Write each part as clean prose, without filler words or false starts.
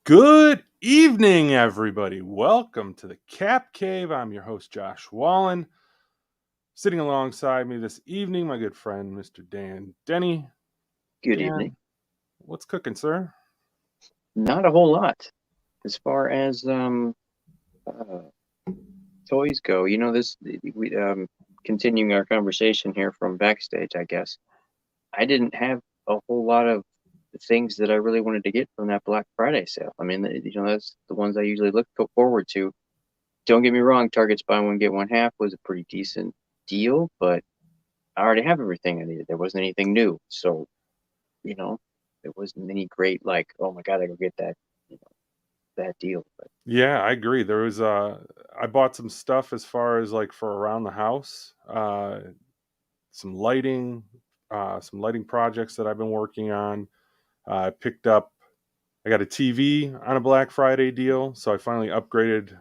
Good evening, everybody. Welcome to the Cap Cave. I'm your host, Josh Wallen. Sitting alongside me this evening, my good friend, Mr. Dan Denny. Good Dan, evening. what's cooking, sir? Not a whole lot as far as toys go. We continuing our conversation here from backstage, I guess. I didn't have a whole lot of things that I really wanted to get from that Black Friday sale. I mean, that's the ones I usually look forward to. Don't get me wrong, Target's buy one get one half was a pretty decent deal, but I already have everything I needed. There wasn't anything new, so there wasn't any great like, oh my God, I go get that, that deal. But Yeah, I agree. There was I bought some stuff as far as like for around the house. Some lighting projects that I've been working on. I got a TV on a Black Friday deal, so I finally upgraded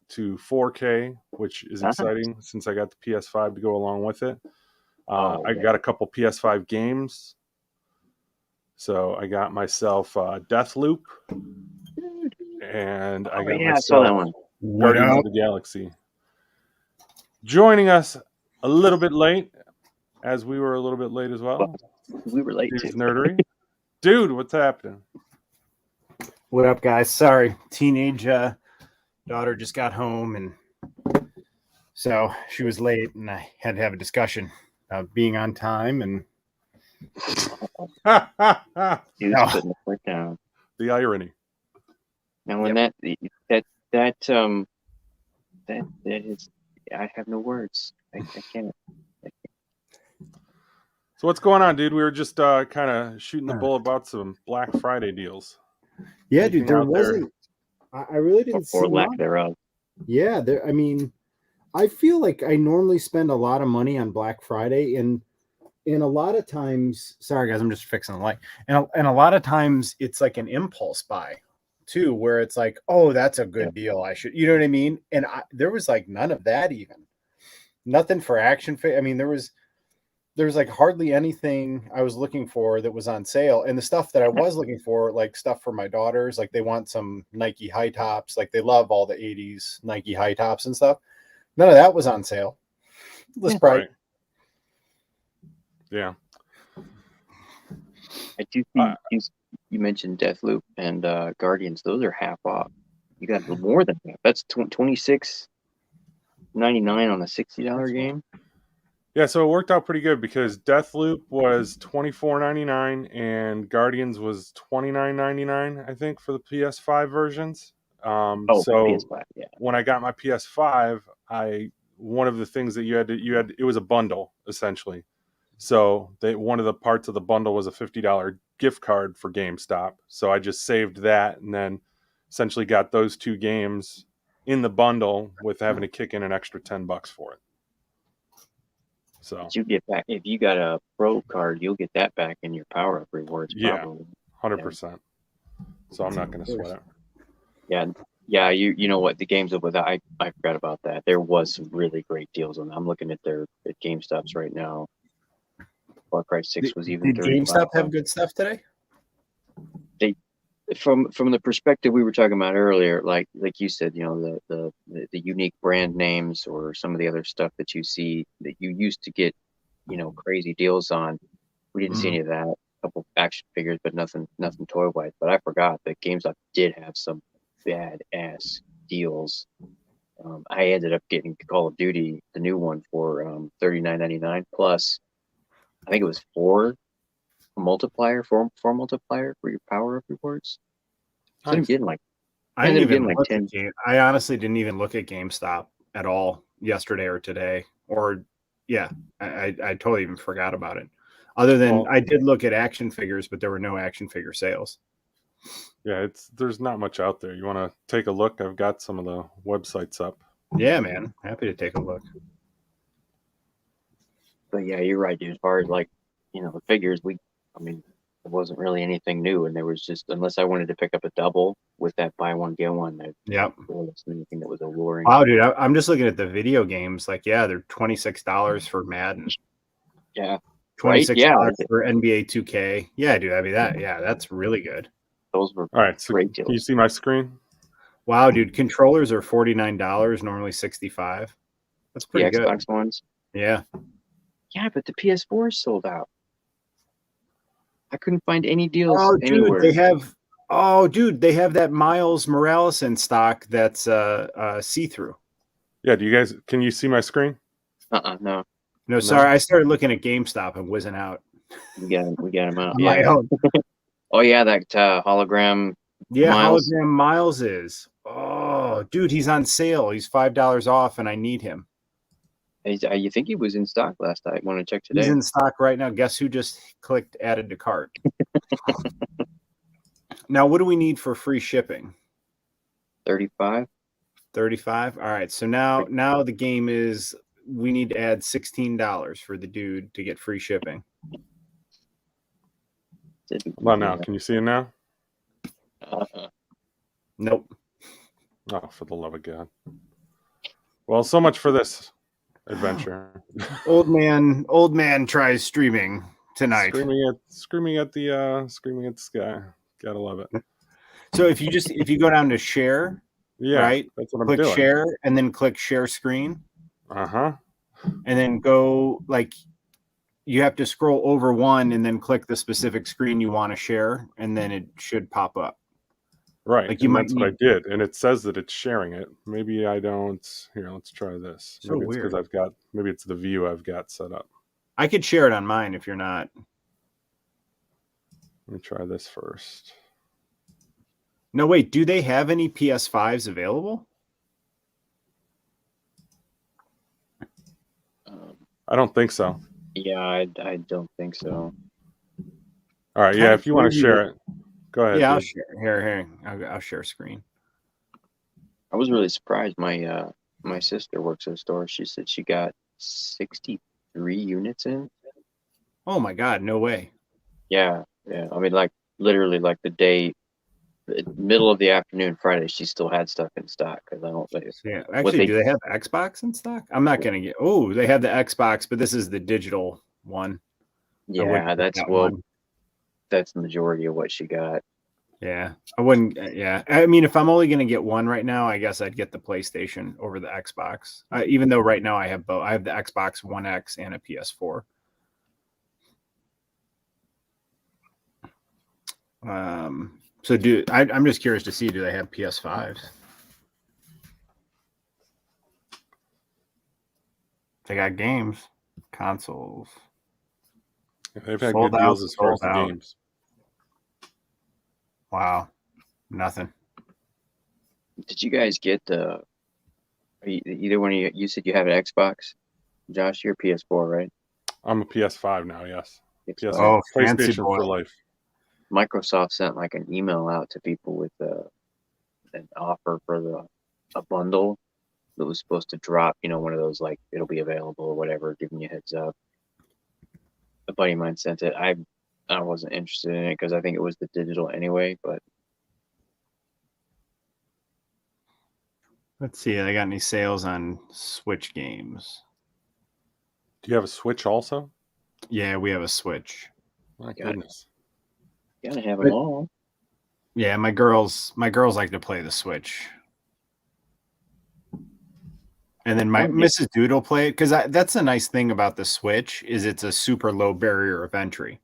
to 4K, which is exciting since I got the PS5 to go along with it. I got a couple PS5 games. So I got myself Deathloop, and I got I saw that myself one. Guardians of the Galaxy. Joining us a little bit late, as we were a little bit late as well. We were late Here's too. Nerdery. Dude, what's happening? What up, guys? Sorry, teenage daughter just got home, and so she was late, and I had to have a discussion about being on time. And Dude's putting the foot down. The irony. And when that is, I have no words. I can't. So what's going on, dude? We were just kind of shooting the bull about some Black Friday deals. Yeah, dude, there wasn't. I really didn't see or lack thereof. Yeah, there. I mean, I feel like I normally spend a lot of money on Black Friday, and a lot of times, sorry guys, I'm just fixing the light. And a lot of times, it's like an impulse buy, too, where it's like, oh, that's a good deal. I should, you know what I mean? And there was like none of that even. Nothing for action. I mean, there was like hardly anything I was looking for that was on sale. And the stuff that I was looking for, like stuff for my daughters, like they want some Nike high tops. Like they love all the 80s Nike high tops and stuff. None of that was on sale. List price. Right. Yeah. I do see you mentioned Deathloop and Guardians. Those are half off. You got more than that. That's $26.99 on a $60 game. Yeah, so it worked out pretty good because Deathloop was $24.99 and Guardians was $29.99, I think, for the PS5 versions. PS5, yeah. When I got my PS5, one of the things that you had it was a bundle essentially. So one of the parts of the bundle was a $50 gift card for GameStop. So I just saved that and then essentially got those two games in the bundle with having to kick in an extra $10 for it. So you get back if you got a pro card, you'll get that back in your power up rewards. Probably. 100%. So I'm not going to sweat it. Yeah. You know what the games up with I forgot about that. There was some really great deals on. I'm looking at GameStops right now. Far Cry 6 was even. Did GameStop have good stuff today? They, from the perspective we were talking about earlier, like you said, the unique brand names or some of the other stuff that you see that you used to get, crazy deals on. We didn't see any of that. A couple action figures, but nothing toy wise. But I forgot that GameStop did have some badass deals. I ended up getting Call of Duty, the new one, for $39.99 plus. I think it was four multiplier for your power up rewards. So I ended up getting like 10. I honestly didn't even look at GameStop at all yesterday or today. I totally even forgot about it. Other than I did look at action figures, but there were no action figure sales. Yeah, there's not much out there. You want to take a look? I've got some of the websites up. Yeah, man. Happy to take a look. But yeah, you're right, dude. As far as the figures, there wasn't really anything new, and there was just, unless I wanted to pick up a double with that buy one get one. There wasn't anything that was alluring. Wow, dude, I'm just looking at the video games. Like, yeah, they're $26 for Madden. Yeah, $26 for NBA 2K. Yeah, dude. I mean that's really good. Those were All right, so great can you deals. see my screen? Wow, dude, controllers are $49, normally $65. That's The pretty good. Xbox ones. Yeah. Yeah, but the PS4 is sold out. I couldn't find any deals Oh, dude, anywhere. they have that Miles Morales in stock that's see-through. Yeah, can you see my screen? No. No, sorry, I started looking at GameStop and whizzing out We got him out. on my own. Oh yeah, that hologram. Yeah, Miles. hologram Miles is. Oh, dude, he's on sale. He's $5 off, and I need him. You think he was in stock last night? Want to check today? He's in stock right now. Guess who just clicked added to cart? Now, what do we need for free shipping? 35. 35. All right. So now the game is we need to add $16 for the dude to get free shipping. Well, now, can you see it now? Nope. Oh, for the love of God. Well, so much for this adventure. Old man tries streaming tonight. Screaming at the sky. Gotta love it. So if you go down to share, Yeah, right? That's what I'm click doing. share and then click share screen. Uh-huh. And then go you have to scroll over one and then click the specific screen you want to share, and then it should pop up. Right. That's what I did. And it says that it's sharing it. Maybe I don't. Here, let's try this. So maybe it's weird. because maybe it's the view I've got set up. I could share it on mine if you're not. Let me try this first. No, wait, do they have any PS5s available? I don't think so. Yeah, I don't think so. All right, yeah, if you want to share it, go ahead. Yeah, dude. I'll share. Here. I'll share screen. I was really surprised. My sister works at a store. She said she got 63 units in. Oh my God, no way. Yeah. I mean, literally, the middle of the afternoon Friday, she still had stuff in stock because I don't think. Yeah, actually, do they have Xbox in stock? I'm not gonna get. Oh, they have the Xbox, but this is the digital one. Yeah, that's the majority of what she got. Yeah, I wouldn't. Yeah, I mean, if I'm only gonna get one right now, I guess I'd get the PlayStation over the Xbox. Even though right now I have both. I have the Xbox One X and a PS4. So I'm just curious to see, do they have PS5s? They got games, consoles. Yeah, they've had good deals as far as the games. Wow, nothing. Did you guys get either one of you? You said you have an Xbox, Josh. You're PS4, right? I'm a PS5 now. Yes. PS5. Oh, PlayStation fancy boy. for life. Microsoft sent an email out to people with an offer for a bundle that was supposed to drop. One of those it'll be available or whatever, giving you a heads up. A buddy of mine sent it. I wasn't interested in it because I think it was the digital anyway. But Let's see. They got any sales on Switch games? Do you have a Switch also? Yeah, we have a Switch. My goodness. Gotta have them all. Yeah, my girls like to play the Switch. And then my Mrs. Dude will play it because that's a nice thing about the Switch is it's a super low barrier of entry.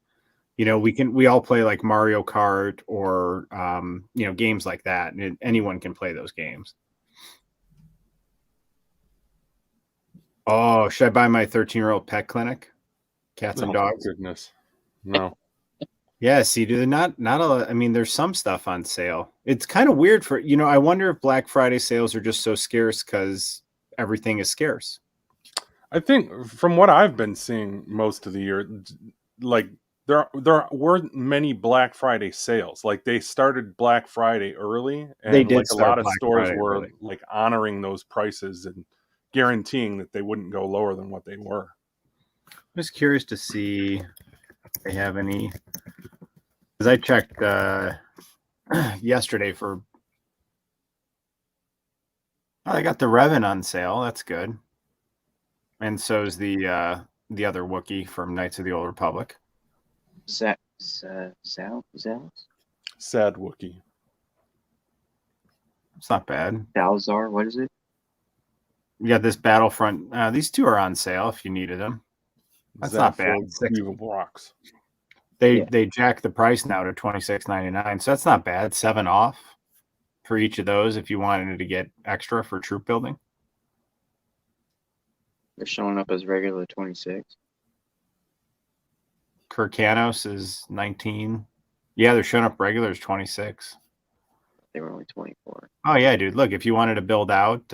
We all play like Mario Kart or games like that, and anyone can play those games. Oh, should I buy my 13-year-old pet clinic? Cats and dogs. Goodness, no. Yeah, see, do they not a? I mean, there's some stuff on sale. It's kind of weird I wonder if Black Friday sales are just so scarce because everything is scarce. I think from what I've been seeing most of the year, there weren't many Black Friday sales. Like they started Black Friday early, and they did a lot of Black stores Friday were early. Honoring those prices and guaranteeing that they wouldn't go lower than what they were. I'm just curious to see if they have any. Because I checked yesterday for. Oh, they got the Revan on sale. That's good. And so is the other Wookiee from Knights of the Old Republic. Zales? Sad Wookie. It's not bad. Salzar, what is it? You got this Battlefront. These two are on sale if you needed them. That's not bad. Evil Rocks. They jack the price now to $26.99, so that's not bad. 7 off for each of those if you wanted to get extra for troop building. They're showing up as regular 26. Kirkanos is 19. Yeah, they're showing up regular as 26. They were only 24. Oh yeah, dude. Look, if you wanted to build out,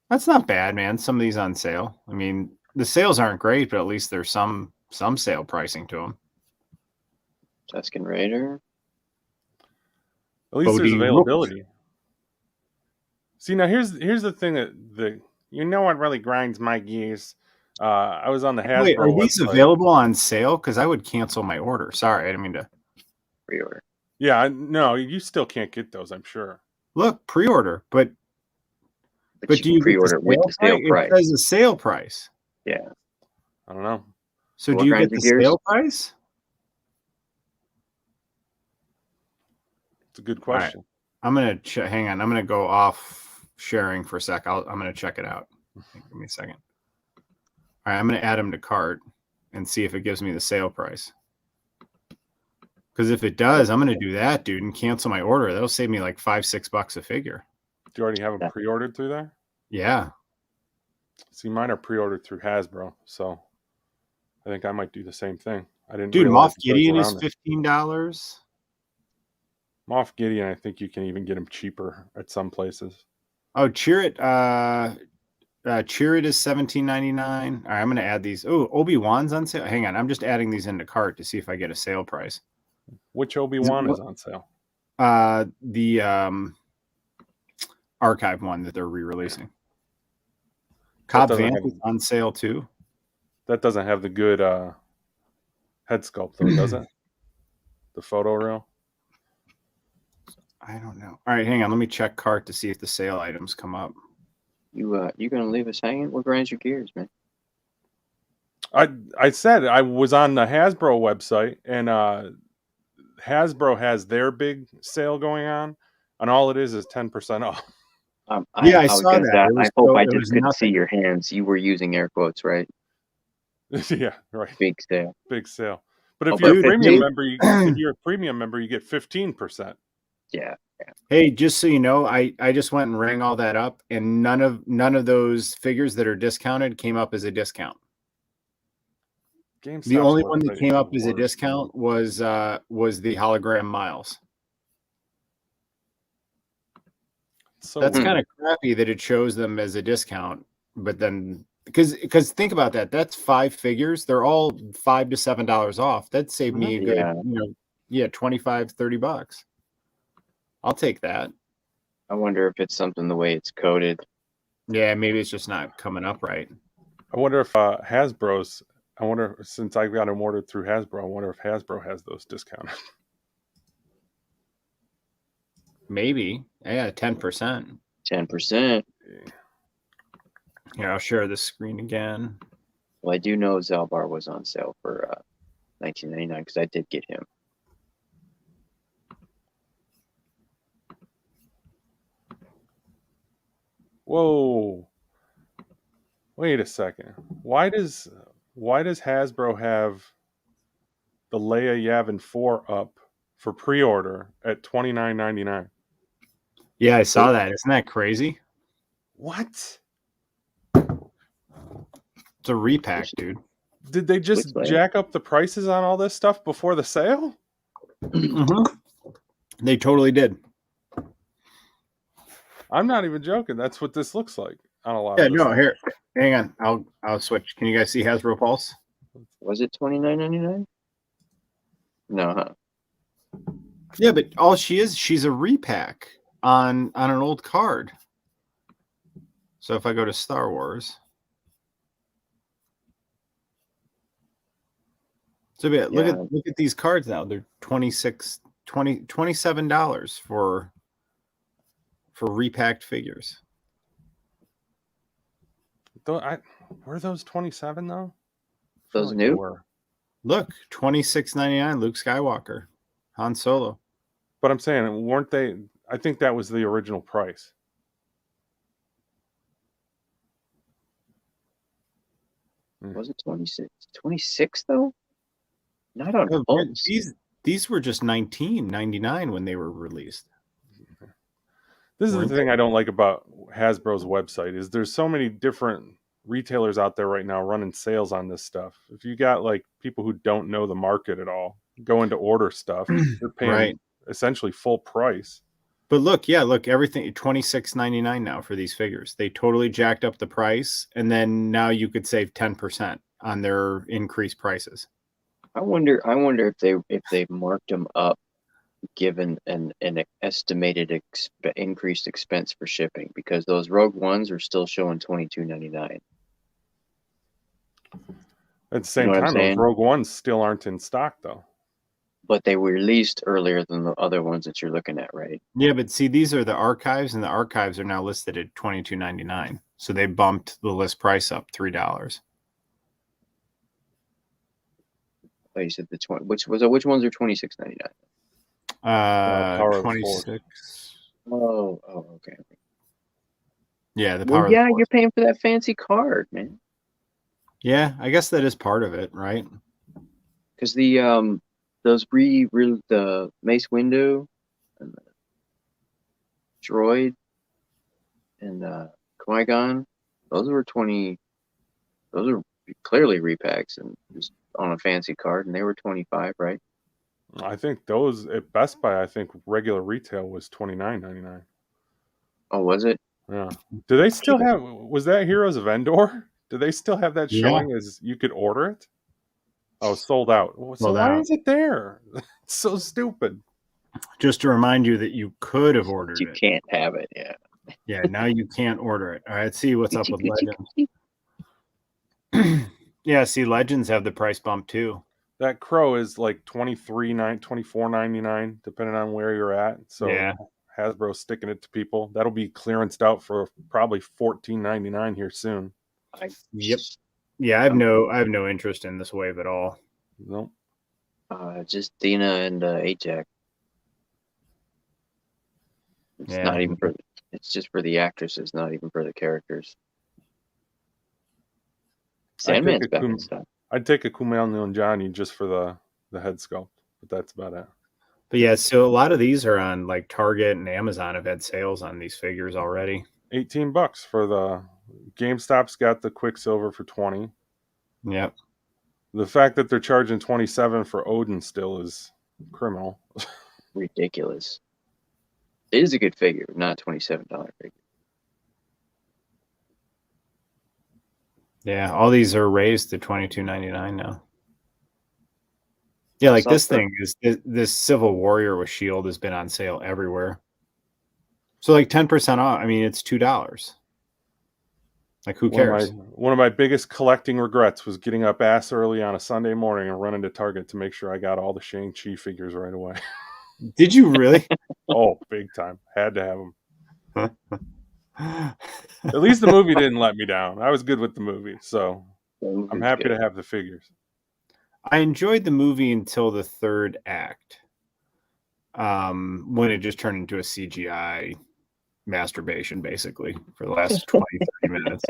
that's not bad, man. Some of these on sale. I mean, the sales aren't great, but at least there's some sale pricing to them. Tuscan Raider. At least there's OD availability. See, now here's the thing that what really grinds my gears. I was on the Hasbro Wait, are these website. available on sale? Because I would cancel my order. Sorry, I didn't mean to. Pre-order. Yeah, no, you still can't get those, I'm sure. Look, pre-order, but But do you you pre-order with the sale price. It says a sale price. Yeah. I don't know. So What do you get grinds the your gears? sale price? It's a good question. I'm gonna hang on. I'm gonna go off sharing for a sec. I'm gonna check it out. Give me a second. All right, I'm gonna add them to cart and see if it gives me the sale price. Because if it does, I'm gonna do that, dude, and cancel my order. That'll save me like $5-6 a figure. Do you already have them pre-ordered through there? Yeah. See, mine are pre-ordered through Hasbro, so I think I might do the same thing. I didn't. Dude, realize Moff that those Gideon were is on there. $15. Moff Gideon, I think you can even get them cheaper at some places. Oh, Cheer It. Cheer It is $17.99. All right, I'm gonna add these. Oh, Obi-Wan's on sale. Hang on, I'm just adding these into cart to see if I get a sale price. Which Obi-Wan is on sale? The archive one that they're re-releasing. Cobb Vanth is on sale too. That doesn't have the good head sculpt though, does it? The photo reel? I don't know. All right, hang on. Let me check cart to see if the sale items come up. You gonna leave us hanging? What grinds your gears, man? I said I was on the Hasbro website, and Hasbro has their big sale going on, and all it is 10% off. I saw that. I hope I just couldn't see your hands. You were using air quotes, right? Yeah, right. Big sale. Big sale. But if you're a premium member, you get 15%. Yeah. Hey, just so you know, I just went and rang all that up, and none of those figures that are discounted came up as a discount. The only one that came up as a discount was the hologram Miles. So that's kind of crappy that it shows them as a discount, but then because think about that, that's 5 figures. They're all $5 to $7 off. That saved me a good, $25-30. I'll take that. I wonder if it's something the way it's coded. Yeah, maybe it's just not coming up right. I wonder if Hasbro's. I wonder, since I got them ordered through Hasbro, I wonder if Hasbro has those discounted. Maybe. Yeah, 10%. 10%. Here, I'll share the screen again. Well, I do know Zalbar was on sale for $19.99 because I did get him. Whoa. Wait a second. Why does Hasbro have the Leia Yavin 4 up for pre-order at $29.99? Yeah, I saw that. Isn't that crazy? What? It's a repack, dude. Did they just jack up the prices on all this stuff before the sale? Mm-hmm. They totally did. I'm not even joking. That's what this looks like on a lot. Yeah, no, here. Hang on. I'll switch. Can you guys see Hasbro Pulse? Was it $29.99? No, huh? Yeah, but she's a repack on an old card. So if I go to Star Wars. So yeah, look at these cards now. They're $27 for repacked figures. Were those 27 though? Those new? Look, $26.99 Luke Skywalker. Han Solo. But I'm saying, weren't they? I think that was the original price. Was it 26? 26 though? Not on No, books. these were just $19.99 when they were released. This is Weren't the thing I don't like about Hasbro's website is there's so many different retailers out there right now running sales on this stuff. If you got like people who don't know the market at all going to order stuff, they're paying Right. essentially full price. But look, everything $26.99 now for these figures. They totally jacked up the price, and then now you could save 10% on their increased prices. I wonder if they marked them up given an estimated increased expense for shipping, because those Rogue Ones are still showing $22.99. At the same what I'm time, those saying? Rogue Ones still aren't in stock though. But they were released earlier than the other ones that you're looking at, right? Yeah, but see, these are the archives, and the archives are now listed at $22.99. So they bumped the list price up $3. Oh, you said the 20. Which ones are $26.99? Power of the Force. 26. Oh, okay. Yeah, the Well, Power of yeah, the Force. you're paying for that fancy card, man. Yeah, I guess that is part of it, right? Because the those the Mace Windu and the Droid and Qui-Gon, those were 20. Those are clearly repacks and just on a fancy card, and they were 25, right? I think those at Best Buy, I think regular retail was $29.99. Oh, was it? Yeah. Do they still have? Was that Heroes of Endor? Do they still have that Yeah. showing as you could order it? Oh, sold out. So Sold why out. is it there? It's so stupid. Just to remind you that you could have ordered You it. can't have it, yeah. Yeah, now you can't order it. All right, let's see what's up with Legends. Yeah, see, Legends have the price bump too. That Crow is like $24.99, depending on where you're at. So Yeah. Hasbro's sticking it to people. That'll be clearanced out for probably $14.99 here soon. Yep. Yeah, I have no interest in this wave at all. Nope. Just Dina and Ajax. It's not even for. It's just for the actresses, not even for the characters. Sandman's back in stock. I'd take a Kumail Nanjiani just for the head sculpt, but that's about it. But yeah, so a lot of these are on like Target and Amazon have had sales on these figures already. $18 for the GameStop's got the Quicksilver for 20. Yep. The fact that they're charging 27 for Odin still is criminal. Ridiculous. It is a good figure, not $27 figure. Yeah, all these are raised to $22.99 now. Yeah, like this thing is this Civil Warrior with Shield has been on sale everywhere. So like 10% off. I mean, it's $2. Like who cares? One of my biggest collecting regrets was getting up ass early on a Sunday morning and running to Target to make sure I got all the Shang-Chi figures right away. Did you really? Oh, big time. Had to have them. At least the movie didn't let me down. I was good with the movie, so I'm happy to have the figures. I enjoyed the movie until the third act, when it just turned into a CGI masturbation, basically, for the last 20, 30 minutes.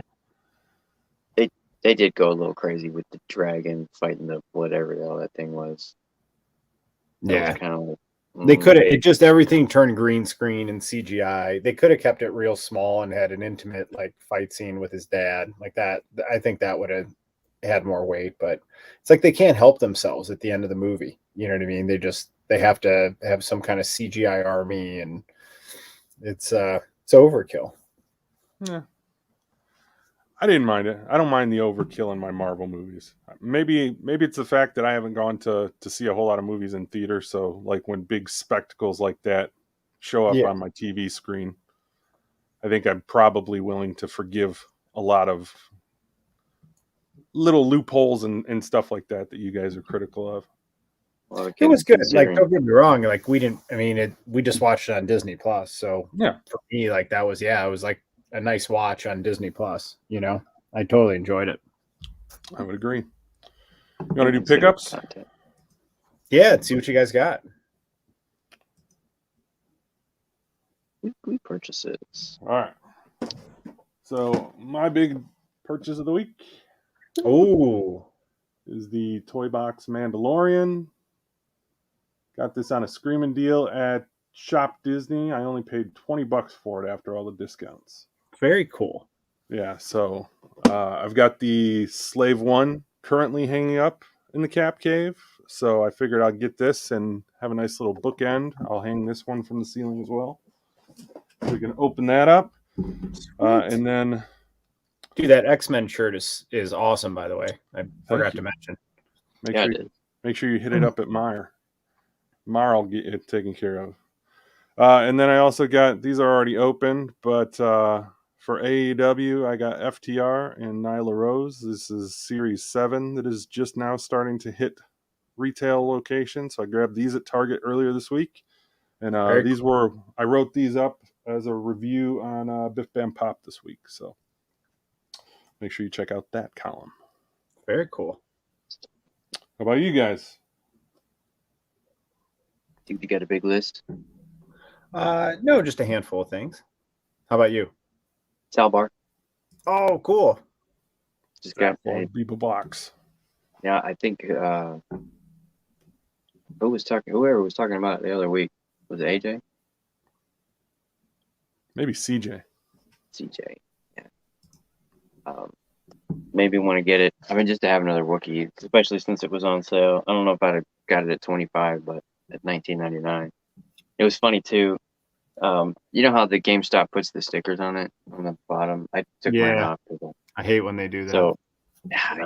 They did go a little crazy with the dragon fighting the whatever the hell that thing was. That was kind of they could have it just everything turned green screen and CGI. They could have kept it real small and had an intimate like fight scene with his dad like that. I think that would have had more weight, but it's like they can't help themselves at the end of the movie. You know what I mean? They have to have some kind of CGI army, and it's overkill. Yeah. I didn't mind it. I don't mind the overkill in my Marvel movies. Maybe it's the fact that I haven't gone to see a whole lot of movies in theater, so like when big spectacles like that show up on my TV screen, I think I'm probably willing to forgive a lot of little loopholes and stuff like that you guys are critical of. Well, it was good. Like, don't get me wrong. Like, we just watched it on Disney Plus. So yeah, for me, like it was like a nice watch on Disney Plus. You know, I totally enjoyed it. I would agree. You want to do pickups? Yeah, let's see what you guys got. purchases. All right. So my big purchase of the week is the Toy Box Mandalorian. Got this on a screaming deal at Shop Disney. I only paid $20 for it after all the discounts. Very cool. Yeah, so I've got the Slave One currently hanging up in the Cap Cave. So I figured I'd get this and have a nice little bookend. I'll hang this one from the ceiling as well. We can open that up. And then... Dude, that X-Men shirt is awesome, by the way. I forgot to mention. Make sure you hit it up at Meyer. Meyer will get it taken care of. And then I also got, these are already open, but for AEW, I got FTR and Nyla Rose. This is Series 7 that is just now starting to hit retail locations. So I grabbed these at Target earlier this week. And I wrote these up as a review on Biff Bam Pop this week. So make sure you check out that column. Very cool. How about you guys? Think you got a big list? No, just a handful of things. How about you? Sal Bar. Oh, cool. Just got a Beeple box. Yeah, I think whoever was talking about it the other week. Was it AJ? Maybe CJ. CJ. Yeah. Maybe want to get it. I mean, just to have another Wookiee, especially since it was on sale. I don't know if I'd have got it at $25, but at $19.99. It was funny too. You know how the GameStop puts the stickers on it on the bottom? I took mine off. I hate when they do that. So,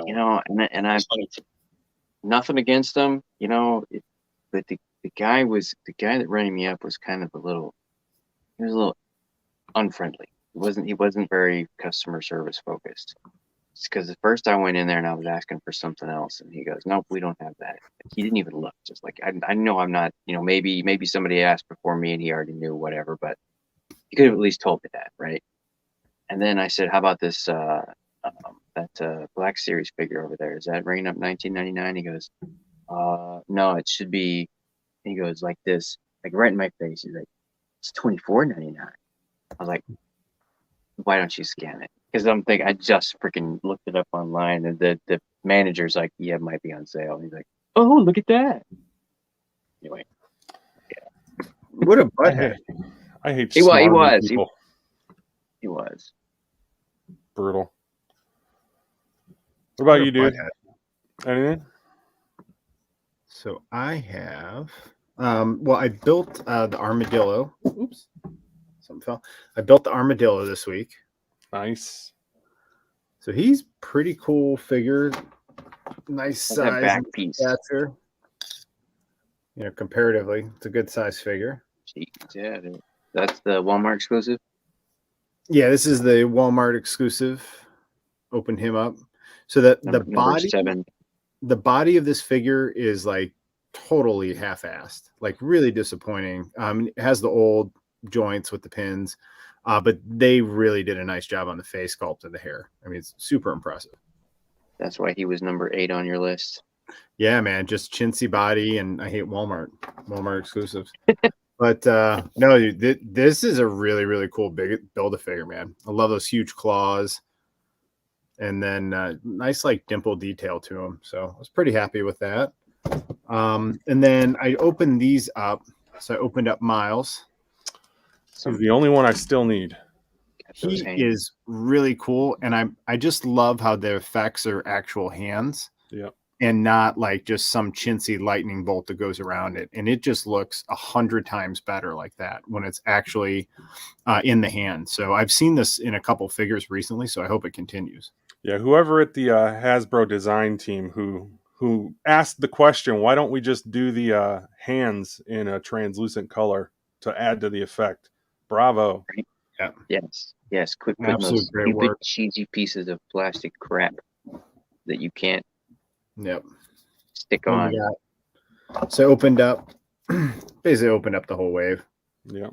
you know, and I nothing against them, you know, but the guy that rang me up was kind of he was a little unfriendly. He wasn't very customer service focused. It's because at first I went in there and I was asking for something else, and he goes, "Nope, we don't have that." He didn't even look. Just like I know I'm not, you know, maybe somebody asked before me and he already knew, whatever. But he could have at least told me that, right? And then I said, "How about this that Black Series figure over there? Is that ringing up $19.99?" He goes, "No, it should be." He goes like this, like right in my face. He's like, "It's $24.99." I was like, "Why don't you scan it?" Because I'm thinking, I just freaking looked it up online, and the manager's like, "Yeah, it might be on sale." And he's like, "Oh, look at that." Anyway, yeah. What a butthead. I hate he was. people. He was. Brutal. What about you, dude? Anything? So I have, well, I built the armadillo. Oops, something fell. I built the armadillo this week. Nice. So he's pretty cool figure. Nice size, back piece. stature. You know, comparatively, it's a good size figure. Jeez, yeah, dude. That's the Walmart exclusive. Yeah, this is the Walmart exclusive. Open him up. So that the body of this figure is like totally half-assed, like really disappointing. It has the old joints with the pins, but they really did a nice job on the face sculpt of the hair. I mean, it's super impressive. That's why he was number 8 on your list. Yeah, man, just chintzy body, and I hate Walmart exclusives. But no, this is a really, really cool big Build-A-Figure, man. I love those huge claws. And then nice like dimple detail to them. So I was pretty happy with that. And then I opened these up. So I opened up Miles. He's the only one I still need. He is really cool. And I just love how the effects are actual hands. Yeah. And not like just some chintzy lightning bolt that goes around it. And it just looks 100 times better like that when it's actually in the hand. So I've seen this in a couple figures recently, so I hope it continues. Yeah, whoever at the Hasbro design team who asked the question, why don't we just do the hands in a translucent color to add to the effect? Bravo. Yeah. Yes. Quit putting those stupid, cheesy pieces of plastic crap that you can't stick on. So opened up, basically opened up the whole wave. Yeah.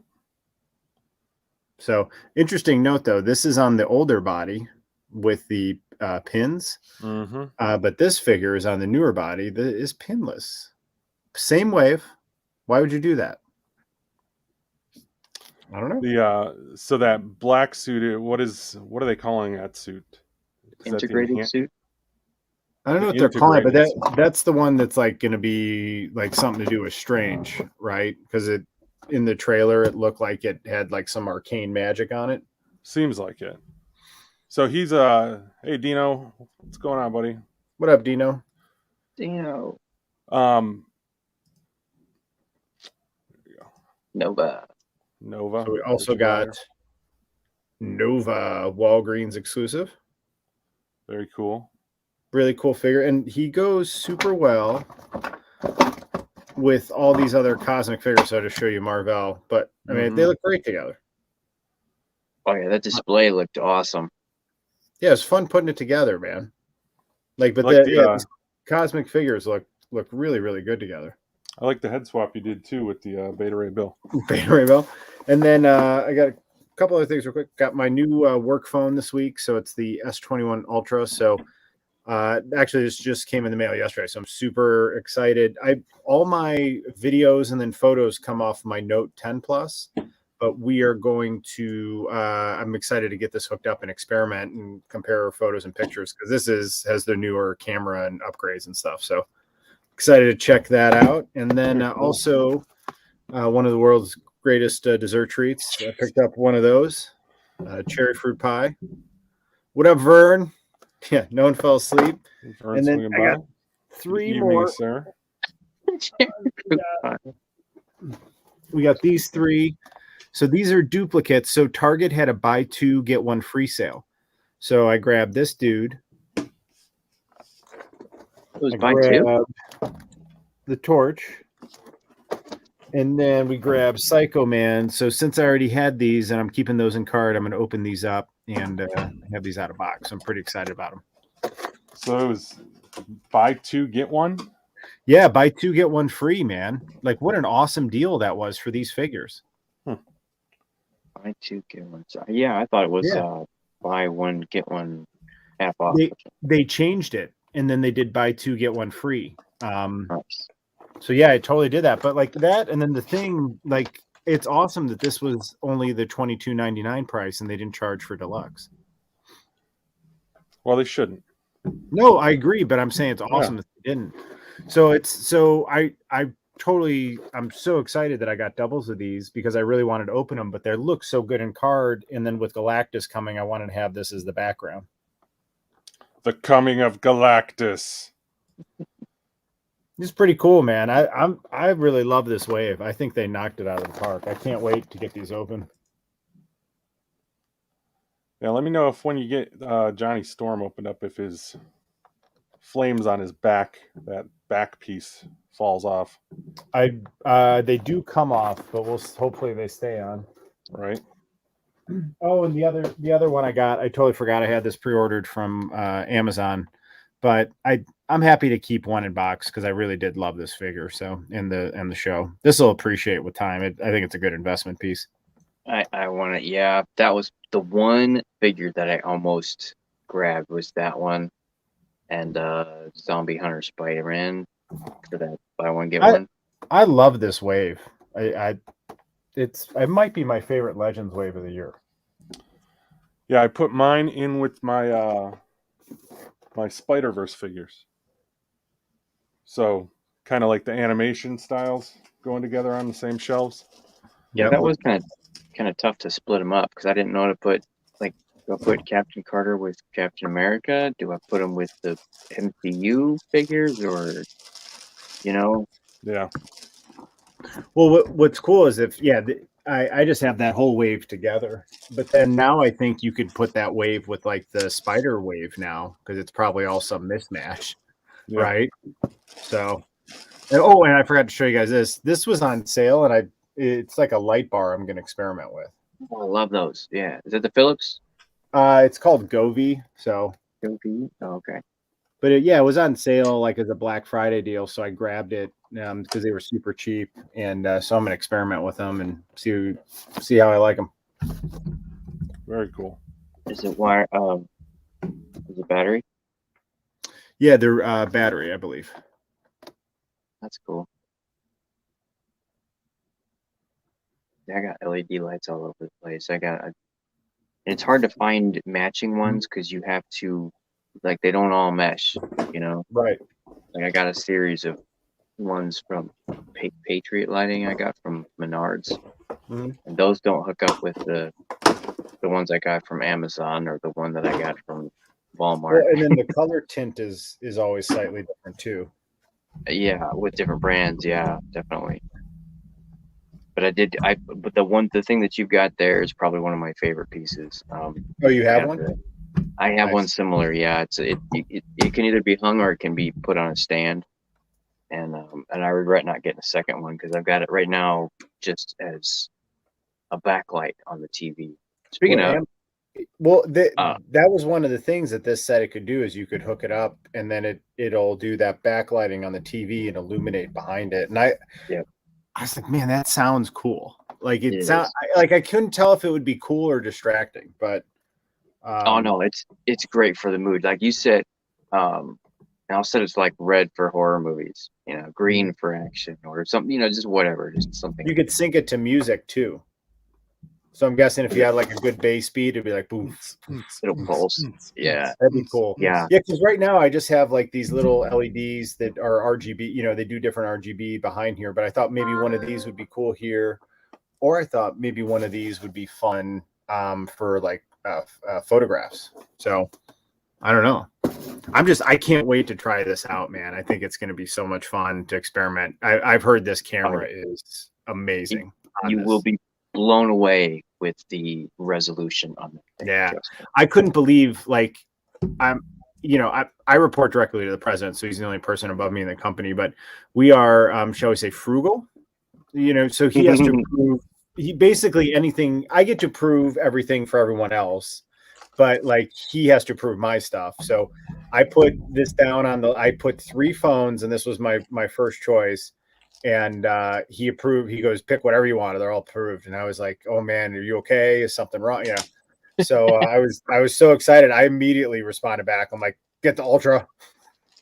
So interesting note though, this is on the older body with the pins, but this figure is on the newer body that is pinless. Same wave. Why would you do that? I don't know. So that black suit, what are they calling that suit? Is that Integrated suit. I don't know the what they're calling it, but integrated suit? that's the one that's like going to be like something to do with Strange, right? Because it in the trailer it looked like it had like some arcane magic on it. Seems like it. So he's hey Dino, what's going on, buddy? What up, Dino? Dino. Um, Nova. Nova. So we also Richard Dwyer. got Nova Walgreens exclusive. Very cool. Really cool figure, and he goes super well with all these other cosmic figures. So to show you Marvel, but I mean they look great together. Oh yeah, that display looked awesome. Yeah, it's fun putting it together, man. Like, but like these cosmic figures look really, really good together. I like the head swap you did too with the Beta Ray Bill. Beta Ray Bill. And then I got a couple other things real quick. Got my new work phone this week, so it's the S21 Ultra. So actually, this just came in the mail yesterday, so I'm super excited. All my videos and then photos come off my Note 10 Plus. But we are going to I'm excited to get this hooked up and experiment and compare photos and pictures because this has the newer camera and upgrades and stuff. So excited to check that out. And then also one of the world's greatest dessert treats. I picked up one of those, cherry fruit pie. What up, Vern? Yeah, no one fell asleep. Vern, and then I got 3 more. Sir. We got these 3. So these are duplicates. So Target had a buy 2 get 1 free sale. So I grabbed this dude. It was buy 2. The torch. And then we grabbed Psycho Man. So since I already had these and I'm keeping those in card, I'm going to open these up and have these out of box. I'm pretty excited about them. So it was buy 2 get 1? Yeah, buy 2 get 1 free, man. Like what an awesome deal that was for these figures. Buy 2 get 1. Yeah, I thought it was buy 1 get 1 half off. They changed it and then they did buy 2 get 1 free. Nice. So yeah, I totally did that. But like that, and then the thing, like it's awesome that this was only the $22.99 price and they didn't charge for deluxe. Well, they shouldn't. No, I agree, but I'm saying it's awesome that they didn't. So I'm so excited that I got doubles of these because I really wanted to open them, but they look so good in card. And then with Galactus coming, I wanted to have this as the background. The coming of Galactus. It's pretty cool, man. I really love this wave. I think they knocked it out of the park. I can't wait to get these open. Yeah, let me know if when you get Johnny Storm opened up, if his flames on his back, that back piece falls off. They do come off, but hopefully they stay on. Right. Oh, and the other one I got, I totally forgot I had this pre-ordered from Amazon, but I'm happy to keep one in box because I really did love this figure. So in the show, this will appreciate with time. I think it's a good investment piece. I want it. Yeah, that was the one figure that I almost grabbed was that one, and Zombie Hunter Spider-Man for that buy 1 get 1. I love this wave. It might be my favorite Legends wave of the year. Yeah, I put mine in with my my Spider-Verse figures. So kind of like the animation styles going together on the same shelves. Yeah, that was kind of tough to split them up because I didn't know how to put, like, do I put Captain Carter with Captain America? Do I put them with the MCU figures, or Yeah. Well, what's cool is I just have that whole wave together, but then now I think you could put that wave with like the Spider wave now because it's probably all some mismatch, right? So, and I forgot to show you guys this. This was on sale, and it's like a light bar I'm going to experiment with. Oh, I love those. Yeah, is it the Philips? It's called Govee. So Govee. Oh, okay. But it was on sale like as a Black Friday deal, so I grabbed it because they were super cheap, and so I'm gonna experiment with them and see how I like them. Very cool. Is it wire? Is it battery? Yeah, they're battery, I believe. That's cool. I got LED lights all over the place. It's hard to find matching ones because you have to, like, they don't all mesh, you know? Right. Like, I got a series of ones from Patriot Lighting I got from Menards, and those don't hook up with the ones I got from Amazon or the one that I got from Walmart. Well, and then the color tint is always slightly different too. Yeah, with different brands, yeah, definitely. But the thing that you've got there is probably one of my favorite pieces. Oh, you have one? I have Nice. one similar. Yeah, it can either be hung or it can be put on a stand. And I regret not getting a second one because I've got it right now just as a backlight on the TV. Speaking of, that was one of the things that this set it could do is you could hook it up and then it'll do that backlighting on the TV and illuminate behind it. And I was like, man, that sounds cool. Like it sounds like I couldn't tell if it would be cool or distracting, but oh no, it's great for the mood. Like you said, I'll set it's like red for horror movies, you know, green for action or something, you know, just whatever, just something. You could sync it to music too. So I'm guessing if you had like a good bass beat, it'd be like boom. It'll pulse. Yeah. That'd be cool. Yeah. Yeah, because right now I just have like these little LEDs that are RGB, you know, they do different RGB behind here, but I thought maybe one of these would be cool here. Or I thought maybe one of these would be fun for like photographs. So I don't know. I can't wait to try this out, man. I think it's going to be so much fun to experiment. I've heard this camera is amazing. You will be blown away with the resolution on the thing. Yeah. I couldn't believe, like, I report directly to the president, so he's the only person above me in the company, but we are, shall we say, frugal, you know, so he has to prove basically anything. I get to prove everything for everyone else, but like he has to prove my stuff. So I put this down I put 3 phones, and this was my first choice. And he approved. He goes, pick whatever you want. They're all approved. And I was like, oh man, are you okay? Is something wrong? Yeah. So I was so excited. I immediately responded back. I'm like, get the Ultra.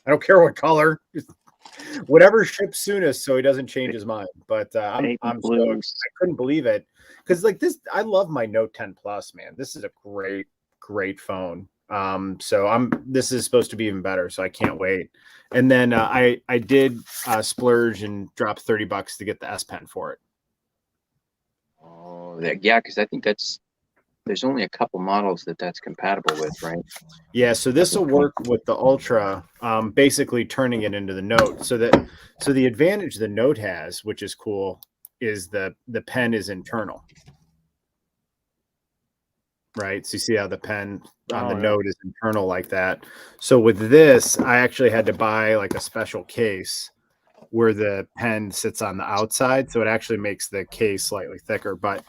I don't care what color, just whatever ships soonest, so he doesn't change his mind. But I'm so I couldn't believe it because like this, I love my Note 10 Plus, man. This is a great phone. So this is supposed to be even better, so I can't wait. And then I did splurge and drop $30 to get the S Pen for it. Oh, yeah, because I think there's only a couple models that's compatible with, right? Yeah, so this will work with the Ultra, basically turning it into the Note. So the advantage the Note has, which is cool, is the pen is internal. Right. So you see how the pen on the Note is internal like that. So with this, I actually had to buy like a special case where the pen sits on the outside. So it actually makes the case slightly thicker. But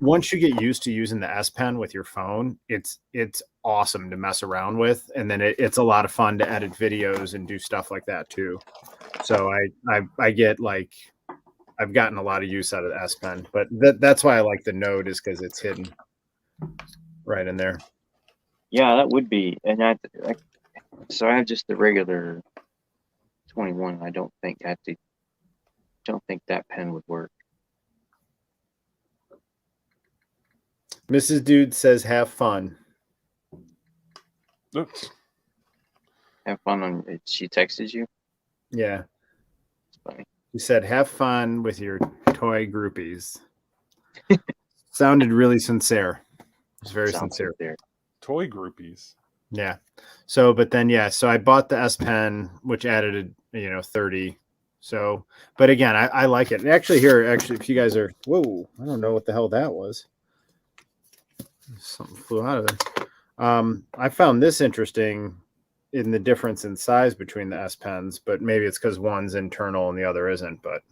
once you get used to using the S Pen with your phone, it's awesome to mess around with. And then it's a lot of fun to edit videos and do stuff like that too. So I get like, I've gotten a lot of use out of the S Pen, but that's why I like the Note, is because it's hidden right in there. Yeah, that would be. And so I have just the regular 21. I don't think that pen would work. Mrs. Dude says, have fun. Oops. Have fun on it. She texted you? Yeah. It's funny. She said, have fun with your toy groupies. Sounded really sincere. It's very sincere. Toy groupies. Yeah. So, but then, so I bought the S Pen, which added, 30. So, but again, I like it. And actually, if you guys are, whoa, I don't know what the hell that was. Something flew out of there. I found this interesting in the difference in size between the S Pens, but maybe it's because one's internal and the other isn't, but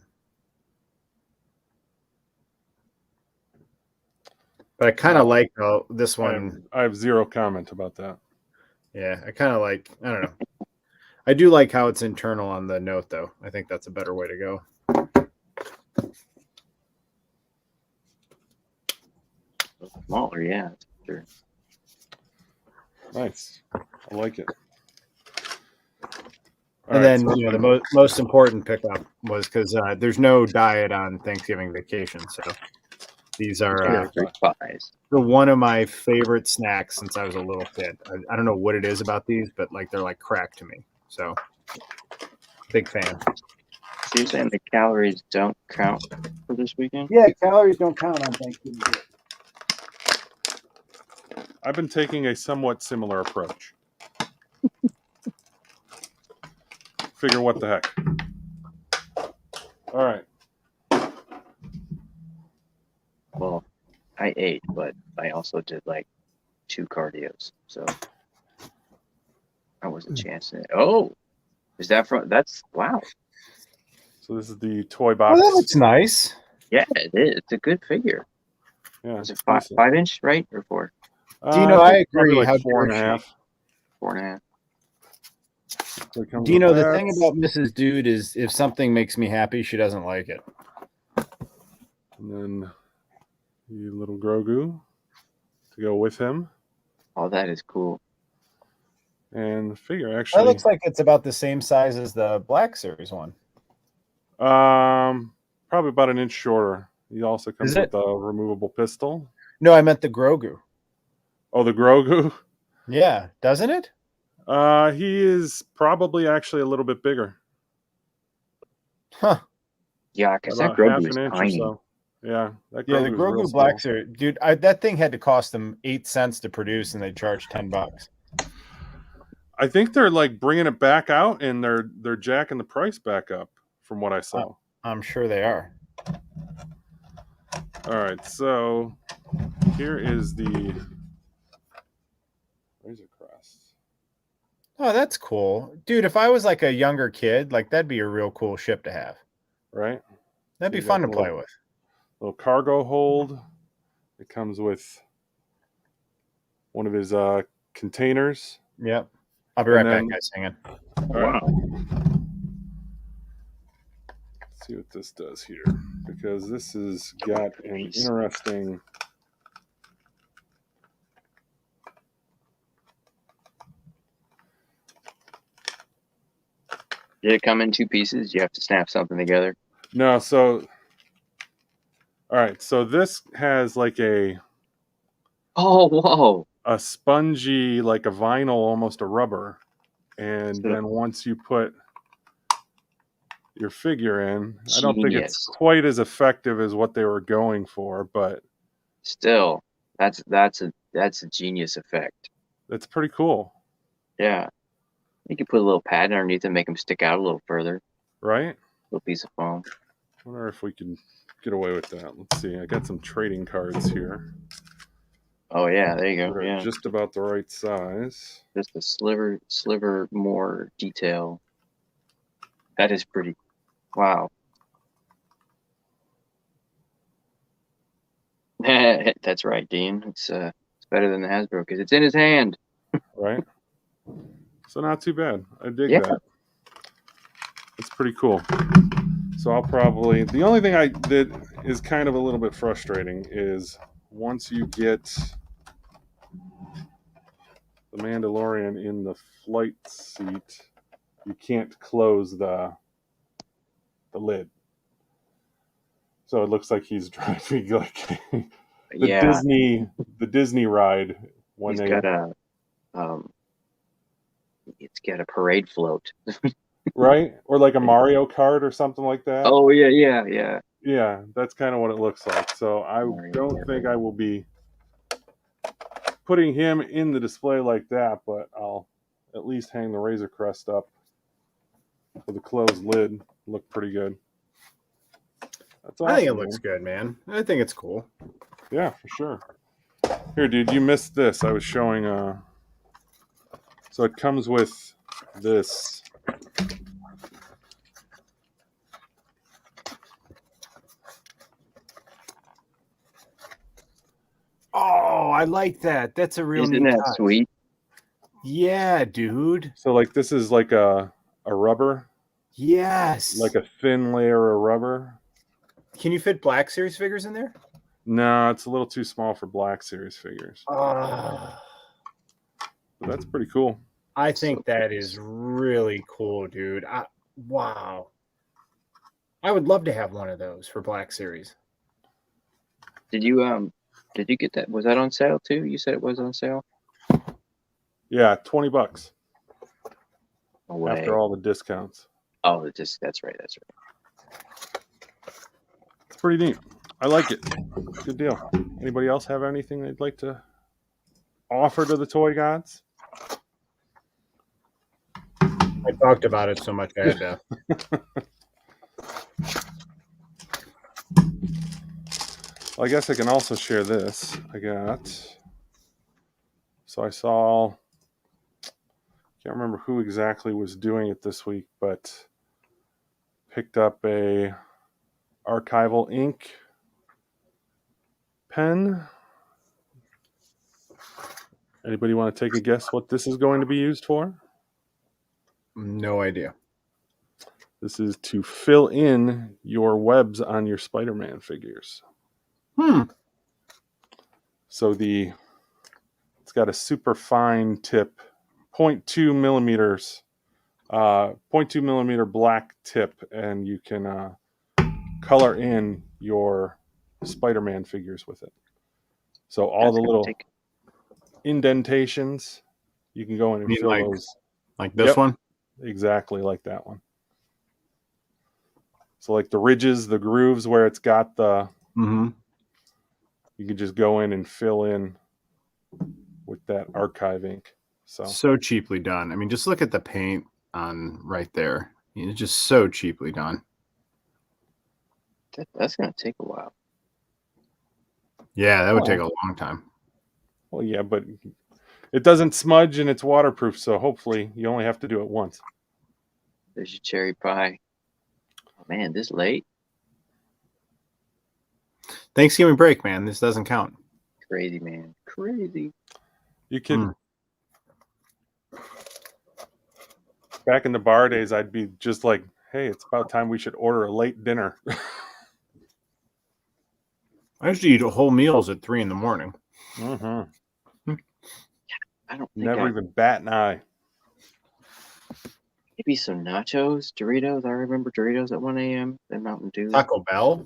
I kind of like how this one. I have zero comment about that. Yeah, I kind of like. I don't know. I do like how it's internal on the Note, though. I think that's a better way to go. Smaller, yeah, sure. Nice. I like it. And then the most important pickup was because there's no diet on Thanksgiving vacation, so These are Character spies. one of my favorite snacks since I was a little kid. I don't know what it is about these, but like they're like crack to me. So big fan. So you're saying the calories don't count for this weekend? Yeah, calories don't count on Thanksgiving Day. I've been taking a somewhat similar approach. Figure what the heck. All right. Well, I ate, but I also did like 2 cardios, so I wasn't chancing it. Oh, is that from? That's wow. So this is the toy Oh, box. that looks nice. Yeah, it is. It's a good figure. Yeah, Is it decent. 5-inch, right, or 4? Do you know? I think probably agree. like How 4.5. 4.5. So it comes Do you with know the that. thing about Mrs. Dude is if something makes me happy, she doesn't like it. And then the little Grogu to go with him. Oh, that is cool. And the figure That actually looks like it's about the same size as the Black Series one. probably about an inch shorter. He also comes Is with it? a removable pistol. No, I meant the Grogu. Oh, the Grogu. Yeah, doesn't it? He is probably actually a little bit bigger. Huh. Yeah, because that About half Grogu an is inch tiny. or so. Yeah, that Yeah, the Grogu is real Grogu small. Black Series, dude. That thing had to cost them 8 cents to produce, and they charged $10. I think they're like bringing it back out, and they're jacking the price back up, from what I saw. I'm sure they are. All right, so here is the Razor Crest. Oh, that's cool, dude. If I was like a younger kid, like that'd be a real cool ship to have. Right? That'd So be you got fun to the play with. Little cargo hold. It comes with one of his containers. Yep. I'll be And right back, then- guys. Hang on. All right. Wow. Let's see what this does here, because this has got an interesting. Did it come in 2 pieces? You have to snap something together. No, so all right, so this has like a Oh, whoa. spongy, like a vinyl, almost a rubber, and So- then once you put your figure in, I don't think it's Genius. quite as effective as what they were going for, but Still, that's a genius effect. it's pretty cool, Yeah. You could put a little pad underneath and make them stick out a little further. right? Little piece of foam. I wonder if we can get away with that. Let's see. I got some trading cards here. Oh yeah, there you go. That are Yeah. just about the right size. Just a sliver more detail. That is pretty. Wow. That's right, Dean. It's better than the Hasbro because it's in his hand. Right? So not too bad. I dig Yeah. that. It's pretty cool. So I'll probably the only thing that is kind of a little bit frustrating is once you get the Mandalorian in the flight seat, you can't close the lid. So it looks like he's driving like the Yeah. Disney ride when He's got a it's got a parade float. right, or like a Mario Kart or something like that. Oh yeah. Yeah, that's kind of what it looks like. So I Mario don't Kart. think I will be putting him in the display like that, but I'll at least hang the Razor Crest up with a closed lid. Look pretty good. That's awesome. I think it looks good, man. I think it's cool. Yeah, for sure. Here, dude, you missed this. I was showing. So it comes with this. Oh, I like that. That's a real Isn't neat that touch. sweet? Yeah, dude. So like this is like a rubber, Yes. like a thin layer of rubber. Can you fit Black Series figures in there? No, it's a little too small for Black Series figures. Oh, But that's pretty cool. I think So that cool. is really cool, dude. Wow. I would love to have one of those for Black Series. Did you get that? Was that on sale too? You said it was on sale? Yeah, $20 No way. after all the discounts. Oh, that's right. That's right. It's pretty neat. I like it. Good deal. Anybody else have anything they'd like to offer to the toy gods? I talked about it so much I had to. Well, I guess I can also share this. I saw, can't remember who exactly was doing it this week, but picked up a archival ink pen. Anybody want to take a guess what this is going to be used for? No idea. This is to fill in your webs on your Spider-Man figures. So it's got a super fine tip, 0.2 millimeters, 0.2 millimeter black tip, and you can color in your Spider-Man figures with it. So all the little indentations, you can go in and fill those. Like this one? Exactly like that one. So like the ridges, the grooves where it's got the, you can just go in and fill in with that archive ink. So cheaply done. I mean, just look at the paint on right there. It's just so cheaply done. That's going to take a while. Yeah, that would take a long time. Well, yeah, but it doesn't smudge and it's waterproof, so hopefully you only have to do it once. There's your cherry pie. Oh, man, this late? Thanksgiving break, man. This doesn't count. Crazy, man. Crazy. You could. Back in the bar days, I'd be just like, hey, it's about time we should order a late dinner. I usually eat whole meals at 3 a.m. I don't think never even bat an eye. Maybe some nachos, Doritos. I remember Doritos at 1 a.m. and Mountain Dew. Taco Bell?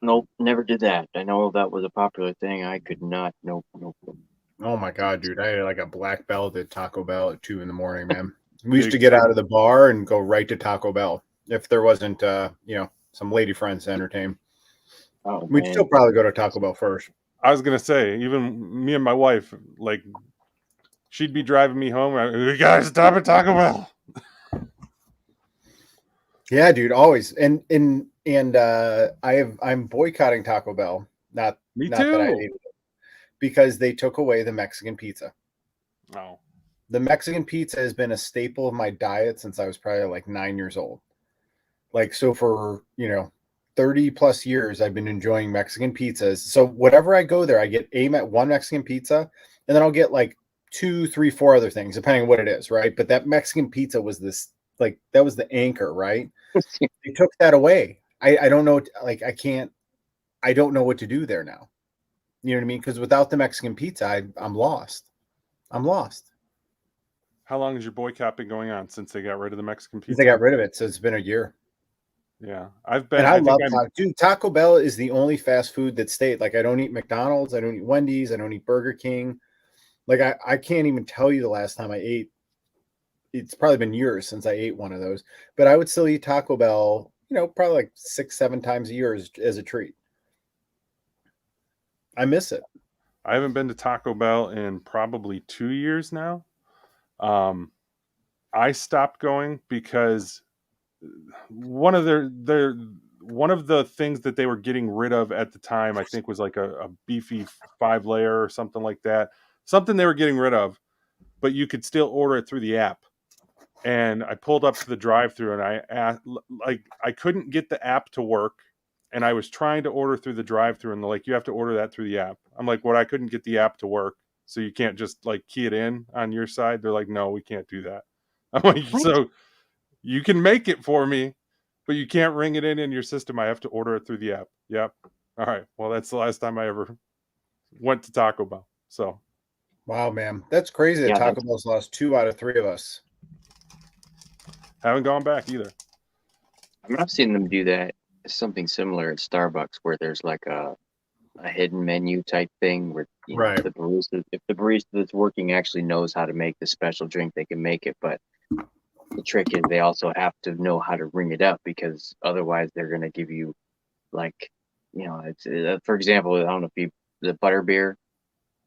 Nope, never did that. I know that was a popular thing. I could not. Nope. Oh my god, dude! I had like a black belt at Taco Bell at 2 a.m, man. We used to get out of the bar and go right to Taco Bell if there wasn't, some lady friends to entertain. Oh, we'd still probably go to Taco Bell first. I was gonna say, even me and my wife, like, she'd be driving me home. We gotta stop at Taco Bell. Yeah, dude, always. And I'm boycotting Taco Bell. Me too. That I hate it, because they took away the Mexican pizza. Oh. The Mexican pizza has been a staple of my diet since I was probably like 9 years old. Like, so for, 30 plus years, I've been enjoying Mexican pizzas. So whatever I go there, I get one Mexican pizza, and then I'll get like 2, 3, 4 other things, depending on what it is, right? But that Mexican pizza was that was the anchor, right? They took that away. I don't know, I don't know what to do there now. You know what I mean? Because without the Mexican pizza, I'm lost. How long has your boycott been going on since they got rid of the Mexican pizza? Since they got rid of it, so it's been a year. Yeah, I've been. And I love Taco Bell is the only fast food that stayed. Like, I don't eat McDonald's, I don't eat Wendy's, I don't eat Burger King. Like, I can't even tell you the last time I ate. It's probably been years since I ate one of those, but I would still eat Taco Bell, probably like 6-7 times a year as a treat. I miss it. I haven't been to Taco Bell in probably 2 years now. I stopped going because one of the things that they were getting rid of at the time, I think, was like a beefy 5-layer or something like that. Something they were getting rid of, but you could still order it through the app. And I pulled up to the drive-thru and I asked, I couldn't get the app to work, and I was trying to order through the drive-thru, and they're like, you have to order that through the app. I'm like, well, I couldn't get the app to work, so you can't just like key it in on your side. They're like, no, we can't do that. I'm like, what? So you can make it for me, but you can't ring it in your system. I have to order it through the app. Yep. All right. Well, that's the last time I ever went to Taco Bell. So. Wow, man. That's crazy that Taco Bell's lost 2 out of 3 of us. Haven't gone back either. I mean, I've seen them do that. Something similar at Starbucks, where there's like a a hidden menu type thing where Right. the barista, if the barista that's working actually knows how to make the special drink, they can make it. But the trick is they also have to know how to ring it up, because otherwise they're going to give you like, it's for example, I don't know if the butter beer.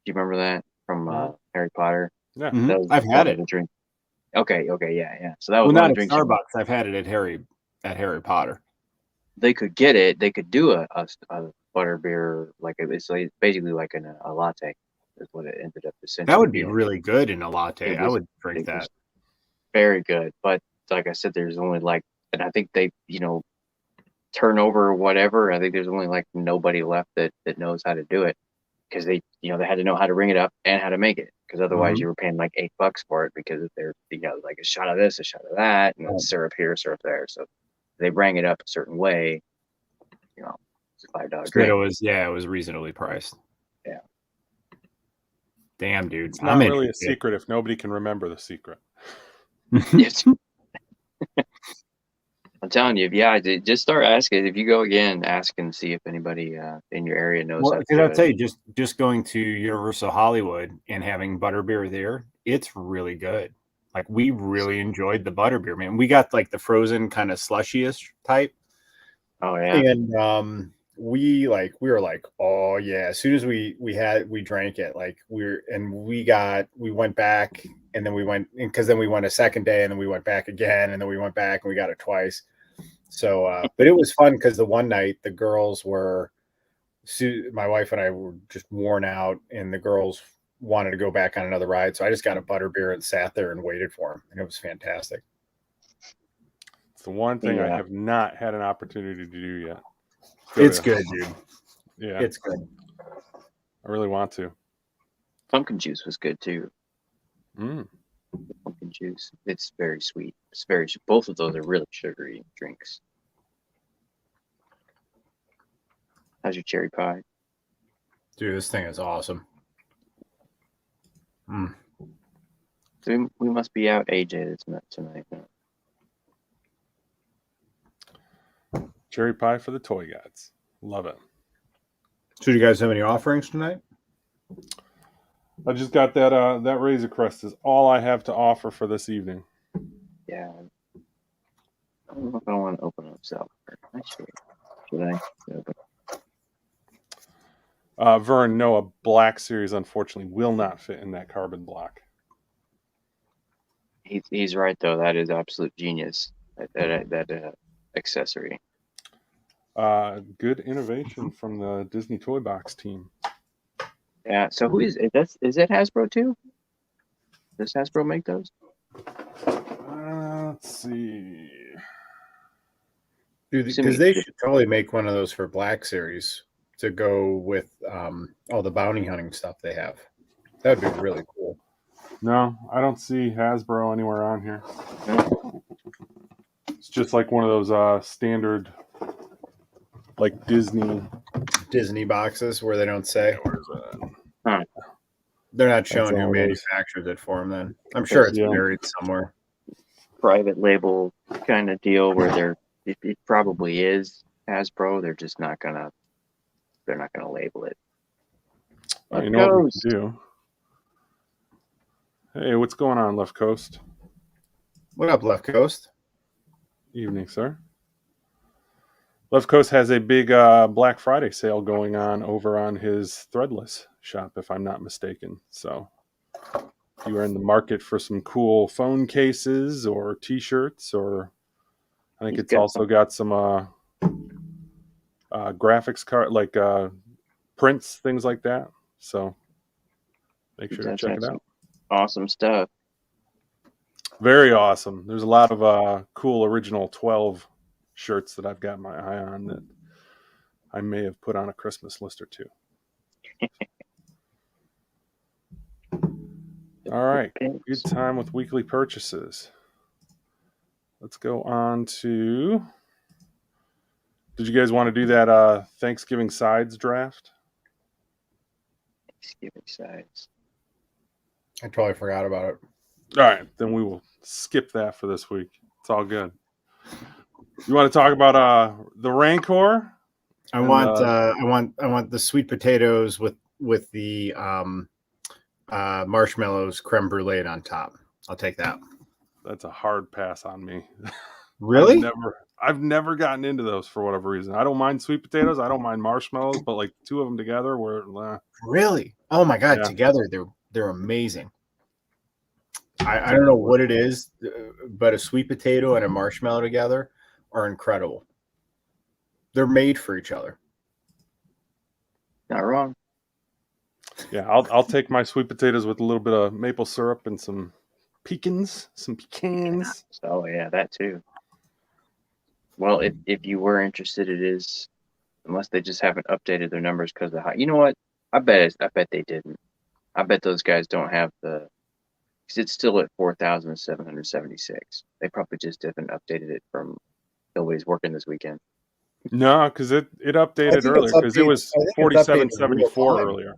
Do you remember that from Harry Potter? Yeah. Mhm. That I've had was it. a drink. Okay, yeah. So that was Well, one of not the at drinks Starbucks. I've had it at Harry Potter. they could get it. They could do a butter beer, it's basically like a latte. Is what it ended up That essentially would be being. really good in a latte. It I was would drink it that. was very good, but like I said, there's only and I think they turnover or whatever. I think there's only nobody left that knows how to do it, because they had to know how to ring it up and how to make it, because otherwise Mhm. you were paying like $8 for it, because they're like a shot of this, a shot of that, and then Right. syrup here, syrup there. So they rang it up a certain way. It's a $5 So drink. it was reasonably priced. Yeah. Damn, dude. It's I'm not really a interested. secret if nobody can remember the secret. Yes. I'm telling you, just start asking. If you go again, ask and see if anybody in your area knows Well, how to because do I'll it. tell you, just going to Universal Hollywood and having butterbeer there, it's really good. Like, we really enjoyed the butterbeer, man. We got like the frozen kind of slushy-ish type. Oh yeah. And we were like, oh yeah. As soon as we drank it, like we went back, and then we went, because then we went a second day, and then we went back again, and then we went back and we got it twice. So but it was fun, because the one night the girls were, my wife and I were just worn out, and the girls wanted to go back on another ride. So I just got a butterbeer and sat there and waited for them, and it was fantastic. It's the one thing I Yeah. have not had an opportunity to do yet. It's good, dude. Yeah, It's good. I really want to. Pumpkin juice was good too. Mm. Pumpkin juice. It's very sweet. Both of those are really sugary drinks. How's your cherry pie? Dude, this thing is awesome. Mm. So we must be out AJ tonight. Cherry pie for the toy gods. Love it. So do you guys have any offerings tonight? I just got that Razor Crest is all I have to offer for this evening. Yeah. I don't know if I want to open up Zelda. Should I? Vern, no, a Black Series unfortunately will not fit in that carbon block. He's right though. That is absolute genius. That accessory. Good innovation from the Disney Toy Box team. Yeah. So who is it? Is it Hasbro too? Does Hasbro make those? Let's see. Dude, because they should totally make one of those for Black Series to go with all the bounty hunting stuff they have. That would be really cool. No, I don't see Hasbro anywhere on here. It's just like one of those standard, like Disney boxes where they don't say. Where's that? Huh. They're not showing all who it is. manufactures it for them. Then I'm sure it's Yeah. buried somewhere. Private label kind of deal where it probably is Hasbro. They're just not gonna label it. Oh, you know what we can do? Hey, what's going on, Left Coast? What up, Left Coast? Evening, sir. Left Coast has a big Black Friday sale going on over on his Threadless shop, if I'm not mistaken. So if you are in the market for some cool phone cases or T-shirts, or I think it's also got some graphics card, like prints, things like that. So make sure to check it out. Awesome stuff. Very awesome. There's a lot of cool original 12 shirts that I've got my eye on that I may have put on a Christmas list or two. All right. Good time with weekly purchases. Let's go on to... Did you guys want to do that Thanksgiving sides draft? Thanksgiving sides. I totally forgot about it. All right. Then we will skip that for this week. It's all good. You want to talk about the Rancor? I And want the sweet potatoes with the marshmallows creme brulee on top. I'll take that. that's a hard pass on me. Really? I've never gotten into those for whatever reason. I don't mind sweet potatoes. I don't mind marshmallows, but like two of them together were Really? Oh my god! yeah. Together, they're amazing. I don't know what it is, but a sweet potato and a marshmallow together are incredible. They're made for each other. Not wrong. Yeah, I'll take my sweet potatoes with a little bit of maple syrup and some pecans. So yeah, that too. Well, if you were interested, it is, unless they just haven't updated their numbers because of high. You know what? I bet they didn't. I bet those guys don't have the, because it's still at 4,776. They probably just haven't updated it from nobody's working this weekend. No, because it I updated think earlier because it was I think it's updated real 4774 time. earlier.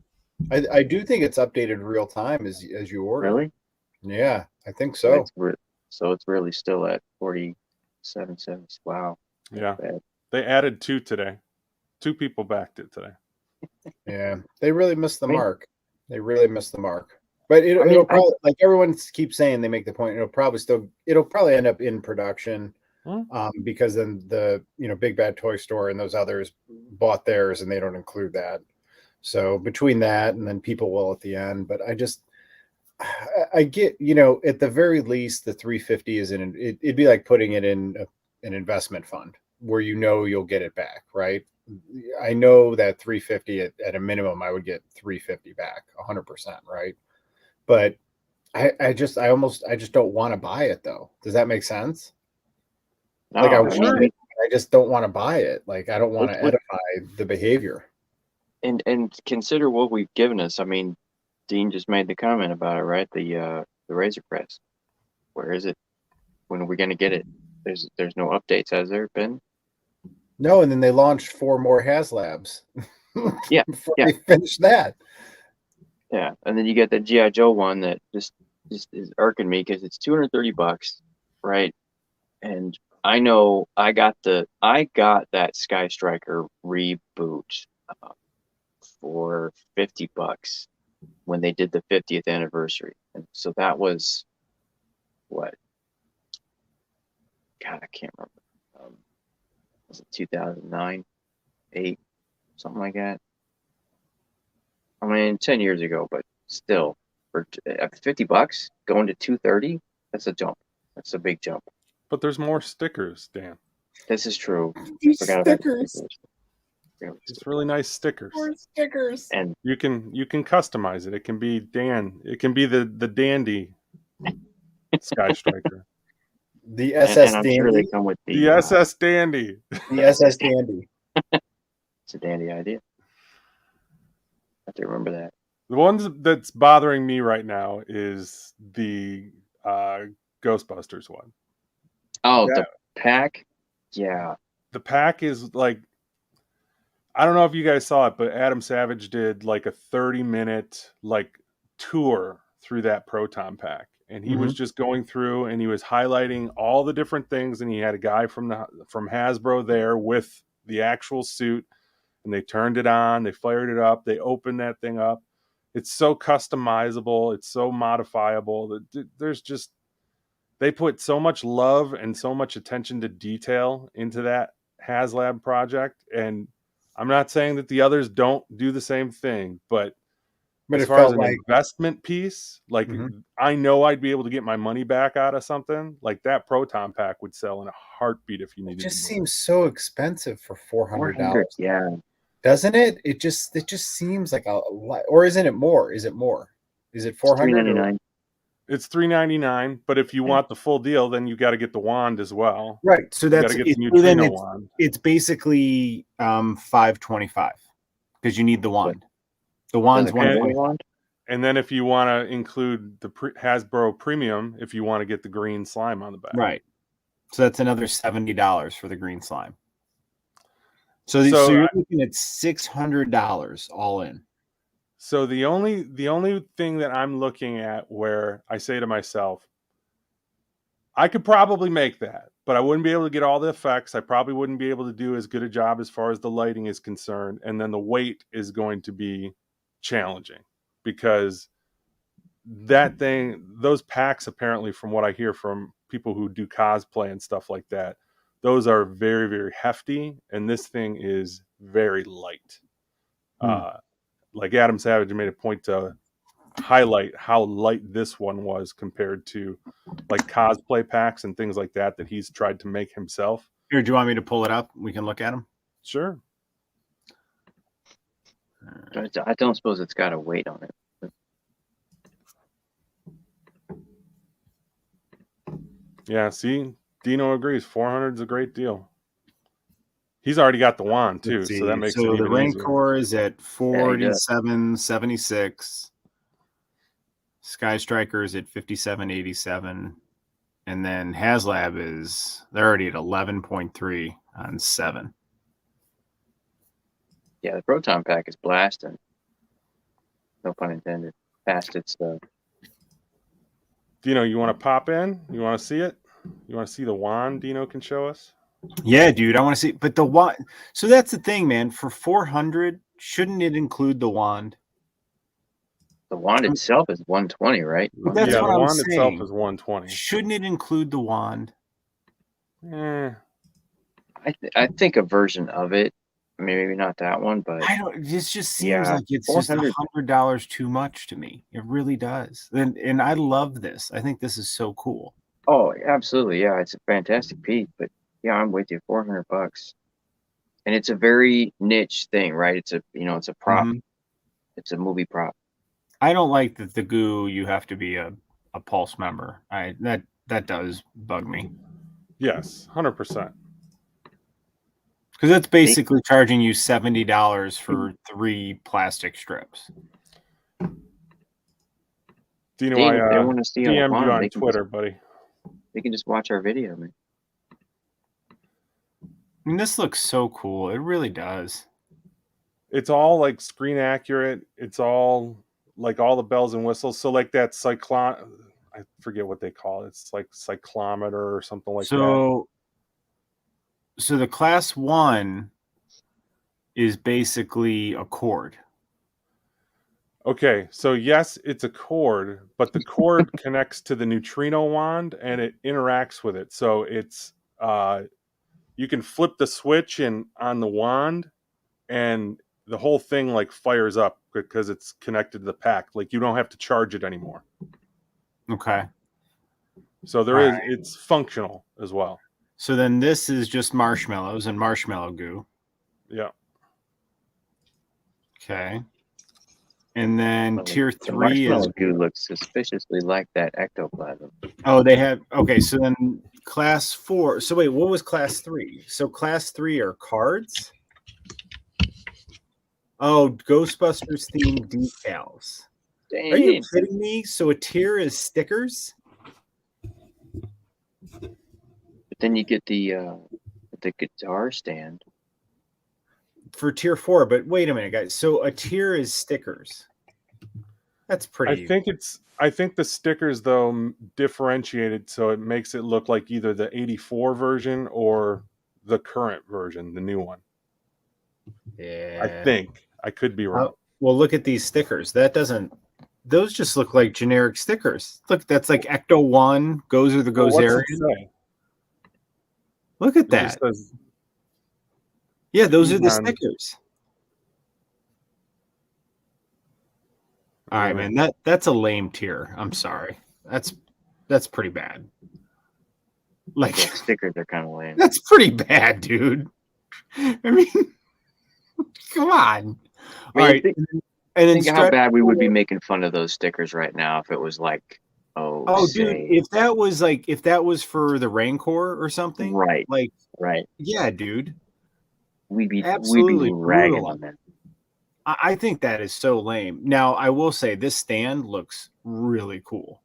I do think it's updated real time as you order. Really? Yeah, I think So so. it's really still at 47.70. Wow. Yeah, Bad. they added 2 today. 2 people backed it today. Yeah, they really missed the I mean- mark. They really missed the mark. But it'll probably, like everyone keeps saying, they make the point. It'll probably end up in production, because then the Big Bad Toy Store and those others bought theirs and they don't include that. So between that and then people will at the end. But I get, at the very least, the 350 is it'd be like putting it in an investment fund where you'll get it back, right? I know that 350 at a minimum, I would get 350 back, 100%, right? But I just don't want to buy it though. Does that make sense? No, Like I I want mean, it, I just don't want to buy it. Like I don't want to edify the behavior. and consider what we've given us. I mean, Dean just made the comment about it, right? The Razor Press. Where is it? When are we going to get it? There's no updates. Has there been? No, and then they launched 4 more HasLabs. Yeah, before yeah. they finished that. Yeah, and then you get the GI Joe one that just is irking me because it's $230, right? And I know I got that Sky Striker reboot for $50 when they did the 50th anniversary, and so that was what? God, I can't remember. Was it 2009, 8, something like that? I mean, 10 years ago, but still, for $50 going to 230, that's a jump. That's a big jump. But there's more stickers, Dan. This is true. These Forgot about the stickers. It's really nice stickers. More stickers. And You can customize it. It can be Dan. It can be the dandy Sky Striker. The and SS I'm sure they Dandy. come with The SS Dandy. The SS Dandy. It's a dandy idea. I have to remember that. The ones that's bothering me right now is the Ghostbusters one. Oh, Yeah. the pack? Yeah. The pack is like, I don't know if you guys saw it, but Adam Savage did like a 30-minute like tour through that Proton pack. And he was just going through and he was highlighting all the different things. And he had a guy from Hasbro there with the actual suit, and they turned it on, they fired it up, they opened that thing up. It's so customizable, it's so modifiable. They put so much love and so much attention to detail into that HasLab project. And I'm not saying that the others don't do the same thing, but as far as an investment piece, like I know I'd be able to get my money back out of something. Like that Proton pack would sell in a heartbeat if you needed it. It just seems so expensive for $400. Yeah. Doesn't it? It just seems like a lot. Or isn't it more? Is it more? Is it $400? It's $399, but if you want the full deal, then you got to get the wand as well. Right. So that's get the neutrino wand. It's basically $525 because you need the wand. The wand's $125. And then if you want to include the Hasbro Premium, if you want to get the green slime on the back, right? So that's another $70 for the green slime. So you're looking at $600 all in. So the only thing that I'm looking at where I say to myself, I could probably make that. but I wouldn't be able to get all the effects. I probably wouldn't be able to do as good a job as far as the lighting is concerned. And then the weight is going to be challenging because those packs, apparently, from what I hear from people who do cosplay and stuff like that, those are very, very hefty. And this thing is very light. Like Adam Savage made a point to highlight how light this one was compared to like cosplay packs and things like that he's tried to make himself. Here, do you want me to pull it up? We can look at them. Sure. I don't suppose it's got a weight on it. Yeah, see, Dino agrees. 400 is a great deal. He's already got the wand too, so that makes it even the Rancor easier. is at 47.76. Sky Striker is at 57.87, and then HasLab they're already at 11.3 on 7. Yeah, the Proton Pack is blasting. No pun intended. Past its Dino, you want to pop in? You want to see it? You want to see the wand Dino can show us? Yeah, dude, I want to see. But the wand. So that's the thing, man. For 400, shouldn't it include the wand? The wand itself is 120, right? That's yeah, what the I'm wand saying. itself is 120. Shouldn't it include the wand? I think a version of it, maybe not that one, but I don't. This just seems like it's just $100 too much to me. It really does. And I love this. I think this is so cool. Oh, absolutely, yeah, it's a fantastic piece. But yeah, I'm with you. $400, and it's a very niche thing, right? It's a it's a prop. Mm-hmm. It's a movie prop. I don't like that the goo. You have to be a Pulse member. That does bug me. Yes, 100%. Because that's basically charging you $70 for 3 plastic strips. Dino, Dean, I if they want to see DM'd wand, you on Twitter, buddy. They can just watch our video, man. I mean, this looks so cool. It really does. It's all like screen accurate. It's all like all the bells and whistles. So like that I forget what they call it. It's like cyclometer or something like that. So the class 1 is basically a cord. Okay, so yes, it's a cord, but the cord connects to the neutrino wand and it interacts with it. So it's you can flip the switch on the wand and the whole thing like fires up because it's connected to the pack. Like you don't have to charge it anymore. Okay. So it's functional as well. So then this is just marshmallows and marshmallow goo. Yeah. Okay. And then tier 3 the marshmallow goo looks suspiciously like that ectoplasm. Oh, they have. Okay, so then class 4. So wait, what was class 3? So class 3 are cards. Oh, Ghostbusters themed decals. Dang. Are you kidding me? So a tier is stickers? But then you get the guitar stand for tier 4. But wait a minute, guys. So a tier is stickers. That's pretty. I think the stickers though differentiated so it makes it look like either the 84 version or the current version, the new one. Yeah. I think. I could be wrong. Well, look at these stickers. Those just look like generic stickers. Look, that's like Ecto 1, Gozer the Gozerian. Look at that. Yeah, those are the stickers. All right, man. That's a lame tier. I'm sorry. That's pretty bad. Like stickers are kind of lame. That's pretty bad, dude. I mean, come on. All right. And think how bad we would be making fun of those stickers right now if it was like, dude, if that was for the Rancor or something, right? Right. Yeah, dude. We'd be absolutely ragging on that. I think that is so lame. Now, I will say this stand looks really cool.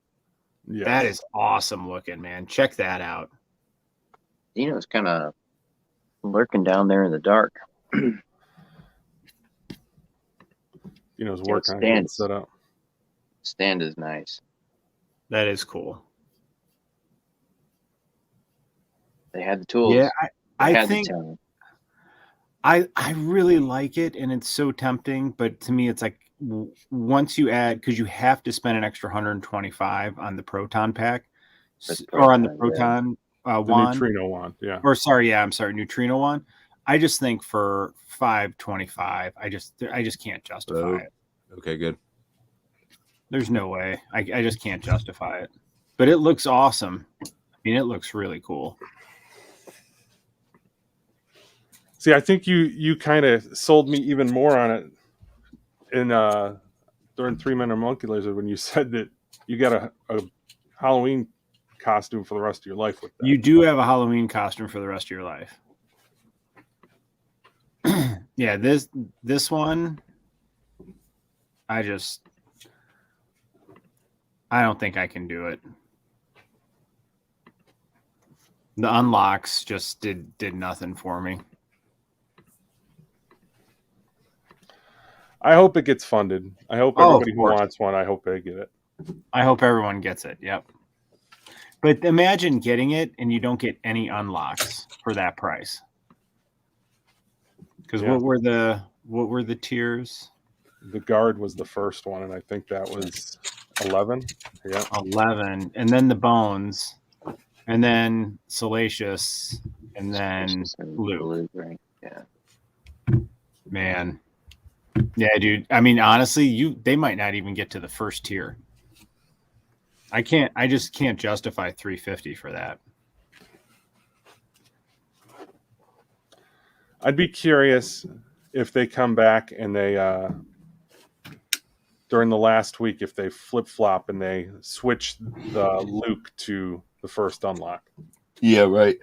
Yes. That is awesome looking, man. Check that out. Dino's kind of lurking down there in the dark. Dino's working on getting set up. Stand is nice. That is cool. They had the tools. Yeah, They I had think the talent. I really like it, and it's so tempting. But to me, it's like once you add, because you have to spend an extra 125 on the proton pack, That's or on the proton, proton The wand. neutrino wand, yeah. Or sorry, I'm sorry, neutrino wand. I just think for 525, I just can't justify it. Okay, good. There's no way. I just can't justify it. But it looks awesome. I mean, it looks really cool. See, I think you kind of sold me even more on it in during 3 Men and Monkey Lizard when you said that you got a Halloween costume for the rest of your life with that. You do have a Halloween costume for the rest of your life. Yeah, this one, I don't think I can do it. The unlocks just did nothing for me. I hope it gets funded. I hope Oh, everybody of who course. wants one, I hope they get it. I hope everyone gets it. Yep. But imagine getting it and you don't get any unlocks for that price. Because Yeah. what were the tiers? The guard was the first one, and I think that was 11. Yeah. 11, and then the bones, and then Salacious, and then Luke. right? Yeah. Man. Yeah, dude. I mean, honestly, they might not even get to the first tier. I just can't justify 350 for that. I'd be curious if they come back and they during the last week, if they flip-flop and they switch the Luke to the first unlock. Yeah, right.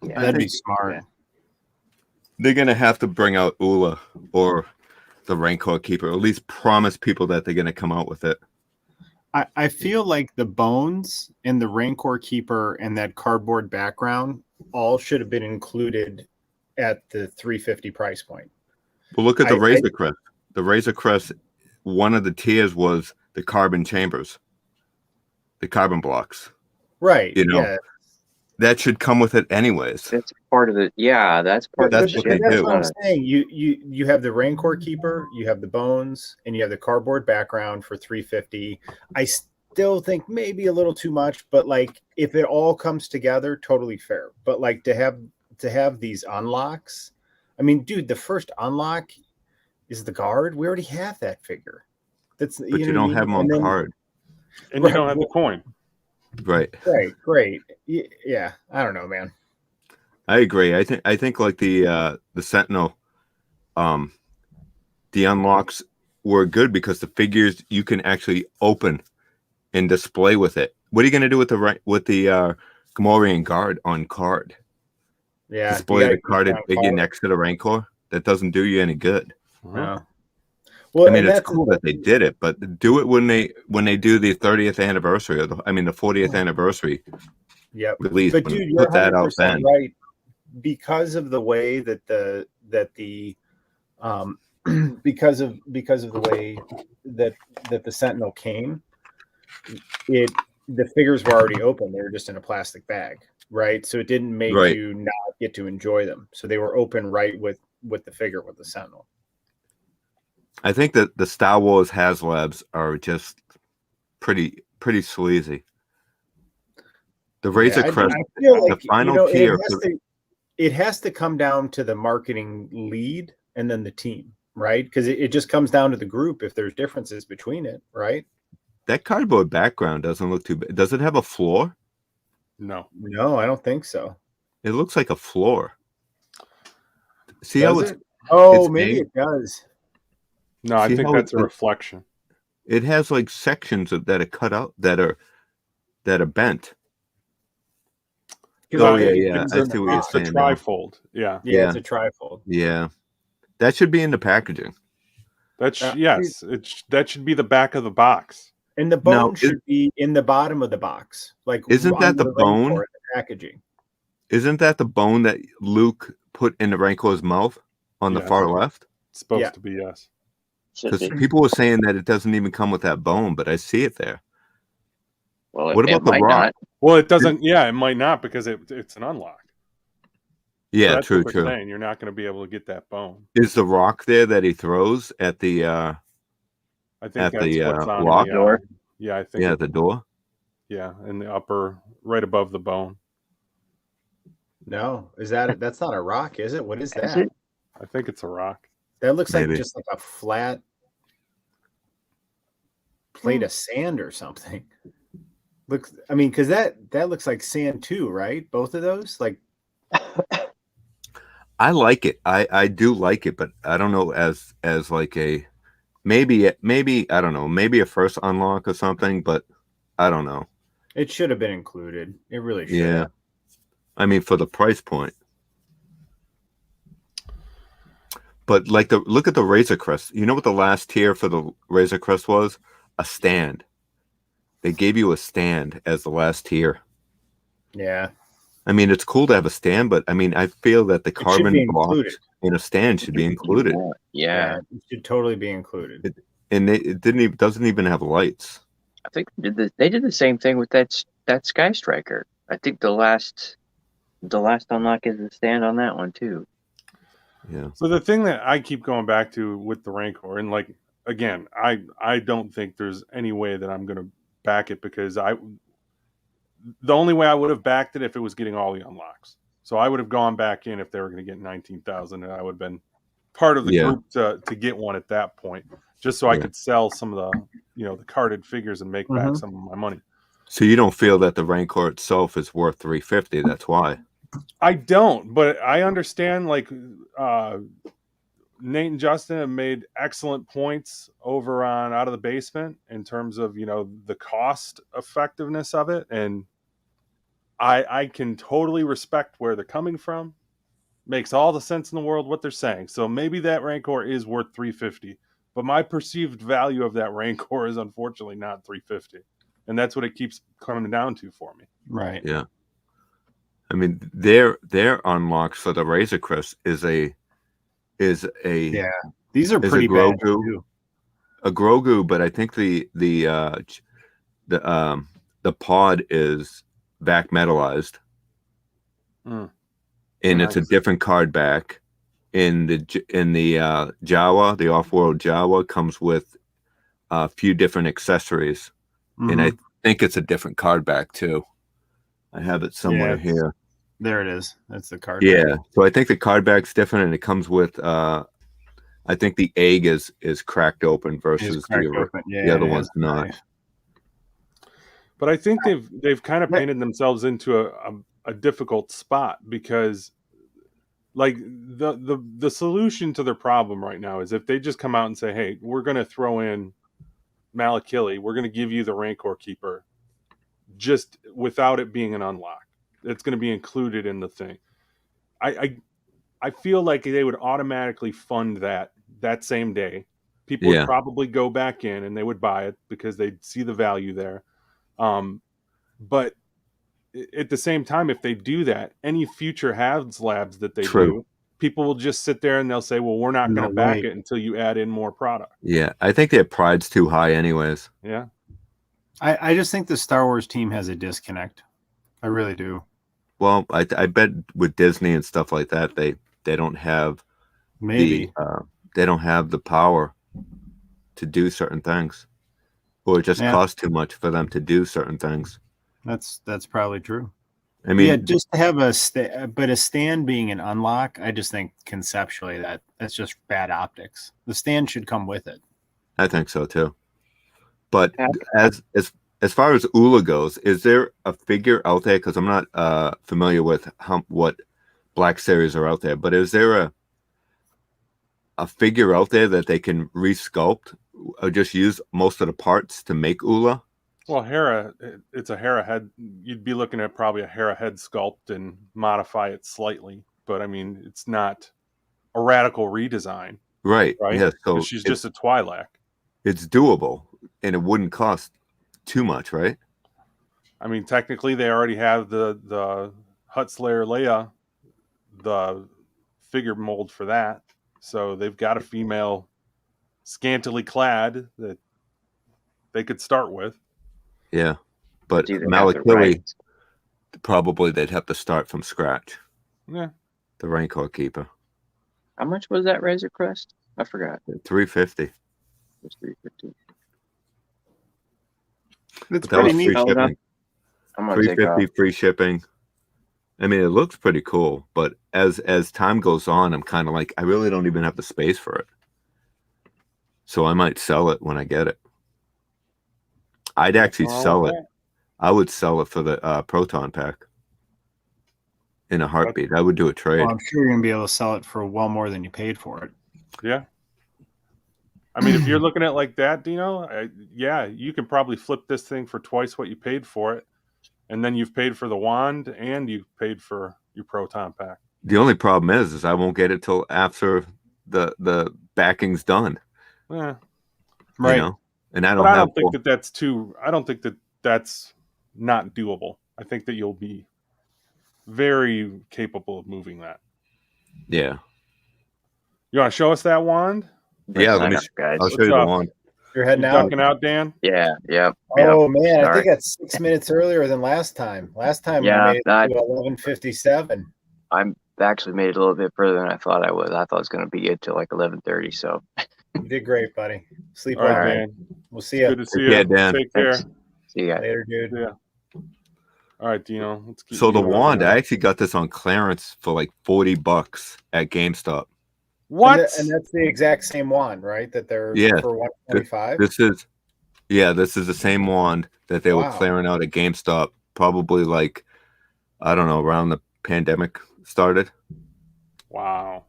Yeah. That'd be smart. Yeah. They're gonna have to bring out Ula or the Rancor Keeper, or at least promise people that they're gonna come out with it. I feel like the bones and the Rancor Keeper and that cardboard background all should have been included at the 350 price point. Well, look at the Razor Crest. The Razor Crest, one of the tiers was the carbon chambers, the carbon blocks. Right. You know, yeah. that should come with it anyways. That's part of the. Yeah, that's part That's of what they the. do. What I'm saying. You have the Rancor Keeper, you have the bones, and you have the cardboard background for 350. I still think maybe a little too much, but like if it all comes together, totally fair. But like to have these unlocks, I mean, dude, the first unlock is the guard. We already have that figure. But you don't have them on card. And you don't have the coin. Right. Right. Great. Yeah. I don't know, man. I agree. I think like the Sentinel, the unlocks were good because the figures you can actually open and display with it. What are you going to do with the Gamorrean guard on card? Yeah. Display the carded figure next to the Rancor? That doesn't do you any good. No. Well, I mean, it's cool that they did it, but do it when they do the 30th anniversary, or the 40th anniversary. Yep. Release. But dude, you're put that out then. Right. Because of the way that the because of the way that the Sentinel came, the figures were already open. They were just in a plastic bag, right? So it didn't make you not get to enjoy them. So they were open right with the figure with the Sentinel. I think that the Star Wars HasLabs are just pretty sleazy. The Razor Crest, I feel like, the final tier. It has to come down to the marketing lead and then the team, right? Because it just comes down to the group if there's differences between it, right? That cardboard background doesn't look too bad. Does it have a floor? No, I don't think so. It looks like a floor. See how it's... Oh, maybe it does. No, I think that's a reflection. It has like sections that are cut out that are bent. Oh yeah. I see what you're saying. It's a trifold. Yeah, it's a trifold. Yeah, that should be in the packaging. Yes, that should be the back of the box. And the bone should be in the bottom of the box. Like, isn't that the bone? The packaging. Isn't that the bone that Luke put in the Rancor's mouth on the far left? It's supposed to be, yes. Because people were saying that it doesn't even come with that bone, but I see it there. Well, What it about the might rock? not. Well, it doesn't. Yeah, it might not because it's an unlock. So Yeah, that's true, what they're true. saying. You're not going to be able to get that bone. Is the rock there that he throws at the I think that's what's on lock? the Door? yeah. I think Yeah, the door. yeah, in the upper right above the bone. No, that's not a rock, is it? What is Is that? it? I think it's a rock. That looks like Maybe. just like a flat plate of sand or something. Looks, I mean, because that looks like sand too, right? Both of those, like. I like it. I do like it, but I don't know as like a maybe I don't know, maybe a first unlock or something, but I don't know. It should have been included. It really should. Yeah. Have. I mean, for the price point. But like look at the Razor Crest. You know what the last tier for the Razor Crest was? A stand. They gave you a stand as the last tier. Yeah. I mean, it's cool to have a stand, but I mean, I feel that the It should carbon be blocks included. in a stand should be included. Yeah. It should totally be included. And it doesn't even have lights. I think they did the same thing with that Sky Striker. I think the last unlock is the stand on that one too. Yeah. So the thing that I keep going back to with the Rancor, and like again, I don't think there's any way that I'm going to back it because the only way I would have backed it if it was getting all the unlocks. So I would have gone back in if they were going to get 19,000, and I would have been part of the group to get one at that point, just so I could sell some of the the carded figures and make back some of my money. So you don't feel that the Rancor itself is worth $350? That's why. I don't, but I understand. Like Nate and Justin have made excellent points over on Out of the Basement in terms of the cost effectiveness of it, and I can totally respect where they're coming from. Makes all the sense in the world what they're saying. So maybe that Rancor is worth $350, but my perceived value of that Rancor is unfortunately not $350, and that's what it keeps coming down to for me. Right. Yeah. I mean, their unlocks for the Razor Crest is a These are pretty a bad Grogu, too. a Grogu, but I think the pod is back metalized, and it's a different card back. In the Jawa, the off-world Jawa comes with a few different accessories, and I think it's a different card back too. I have it somewhere here. There it is. That's the card. Yeah. Back. So I think the card back's different, and it comes with. I think the egg is cracked open versus the other one's not. But I think they've kind of painted themselves into a difficult spot because, like the solution to their problem right now is if they just come out and say, "Hey, we're going to throw in Malakili. We're going to give you the Rancor Keeper, just without it being an unlock. It's going to be included in the thing." I feel like they would automatically fund that same day. People would probably go back in and they would buy it because they'd see the value there. But at the same time, if they do that, any future Halves labs that they do, people will just sit there and they'll say, well, we're not going to back it until you add in more product. Yeah, I think their pride's too high anyways. Yeah. I just think the Star Wars team has a disconnect. I really do. Well, I bet with Disney and stuff like that, they don't have they don't have the power to do certain things, or it just costs too much for them to do certain things. That's probably true. I mean, just to have a stand being an unlock, I just think conceptually that's just bad optics. The stand should come with it. I think so too. But as far as Ula goes, is there a figure out there? Because I'm not familiar with what Black Series are out there, but is there a figure out there that they can resculpt or just use most of the parts to make Ula? Well, Hera, it's a Hera head. You'd be looking at probably a Hera head sculpt and modify it slightly, but I mean, it's not a radical redesign. Right. Yeah. So she's just a Twi'lek. It's doable, and it wouldn't cost too much, right? I mean, technically, they already have the Huttslayer Leia, the figure mold for that. So they've got a female scantily clad that they could start with. Yeah. But Do they have the Malakili, rights? probably they'd have to start from scratch. Yeah. The Rancor Keeper. How much was that Razor Crest? I forgot. $350. It was $350. It's But that was pretty neat. free Hold on. shipping. I'm gonna take off. $350 free shipping. I mean, it looks pretty cool, but as time goes on, I'm kind of like, I really don't even have the space for it. So I might sell it when I get it. I'd actually sell it. I would sell it for the Proton pack in a heartbeat. I would do a trade. Well, I'm sure you're gonna be able to sell it for well more than you paid for it. Yeah. I mean, if you're looking at it like that, Dino, yeah, you can probably flip this thing for twice what you paid for it, and then you've paid for the wand and you've paid for your Proton pack. The only problem is I won't get it till after the backing's done. Yeah. Right. You know? And I But don't I have don't think that that's too. I don't think that that's not doable. I think that you'll be very capable of moving that. Yeah. You want to show us that wand? Yeah, Sign let me up, guys. I'll show you the wand. You're You heading out. ducking out, Dan? Yeah. Yep. Oh man, I Sorry. think that's 6 minutes earlier than last time. Last time Yeah, I made it to 11:57. I'm actually made it a little bit further than I thought I was. I thought it was going to be good till like 11:30. So You did great, buddy. Sleep All right, well. right. Dan. We'll see you Good to see Yeah, you. Dan. Take care. Thanks. See you guys. later, dude. Yeah. All right, Dino. Let's keep So the you wand, on. I actually got this on clearance for like $40 at GameStop. What? And that's the exact same wand, right? That they're Yeah. for 125. This is the same wand that they were Wow. clearing out at GameStop, probably like, I don't know, around the pandemic started. Wow.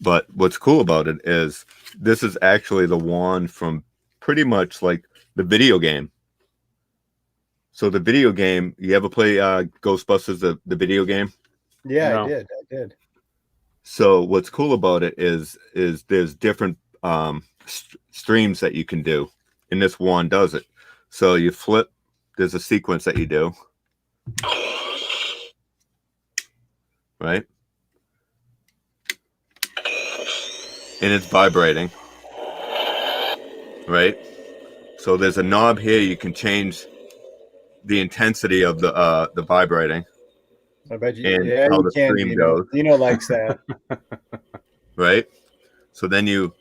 But what's cool about it is this is actually the wand from pretty much like the video game. So the video game, you ever play Ghostbusters, the video game? Yeah, No. I did. So what's cool about it is there's different streams that you can do, and this wand does it. So you flip, there's a sequence that you do, right? And it's vibrating, right? So there's a knob here, you can change the intensity of the vibrating. I bet you. And Yeah, how you the can. stream goes. Dino likes that. Right? So then you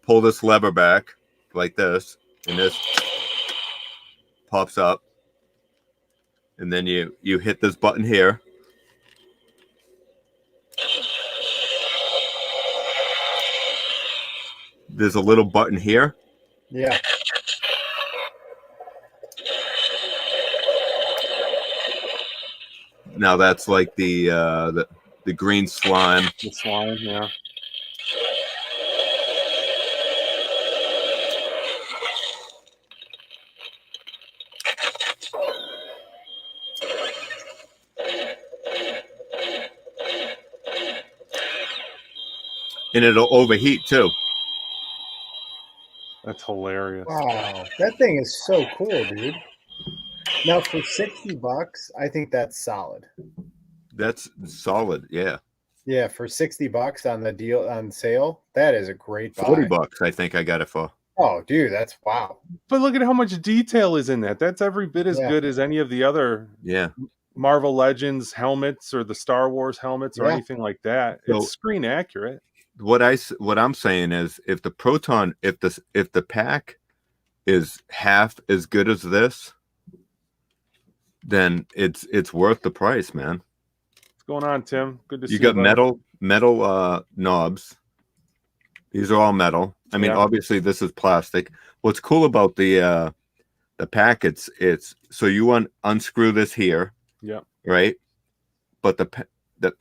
pull this lever back like this, and this pops up, and then you hit this button here. There's a little button here. Yeah. Now that's like the green slime. The slime, yeah. And it'll overheat too. That's hilarious. Wow, that thing is so cool, dude. Now for $60, I think that's solid. That's solid, yeah. Yeah, for $60 on the deal on sale, that is a great buy. $40, I think I got it for. Oh, dude, that's wow. But look at how much detail is in that. That's every bit as good as any of the other Yeah. Marvel Legends helmets or the Star Wars helmets or Yeah. anything like that. So- It's screen accurate. What I'm saying is, if the Proton, if the pack is half as good as this, then it's worth the price, man. What's going on, Tim? Good to see You you. got buddy. metal knobs. These are all metal. I mean, Yeah. obviously this is plastic. What's cool about the pack, it's so you unscrew this here, Yeah. right? But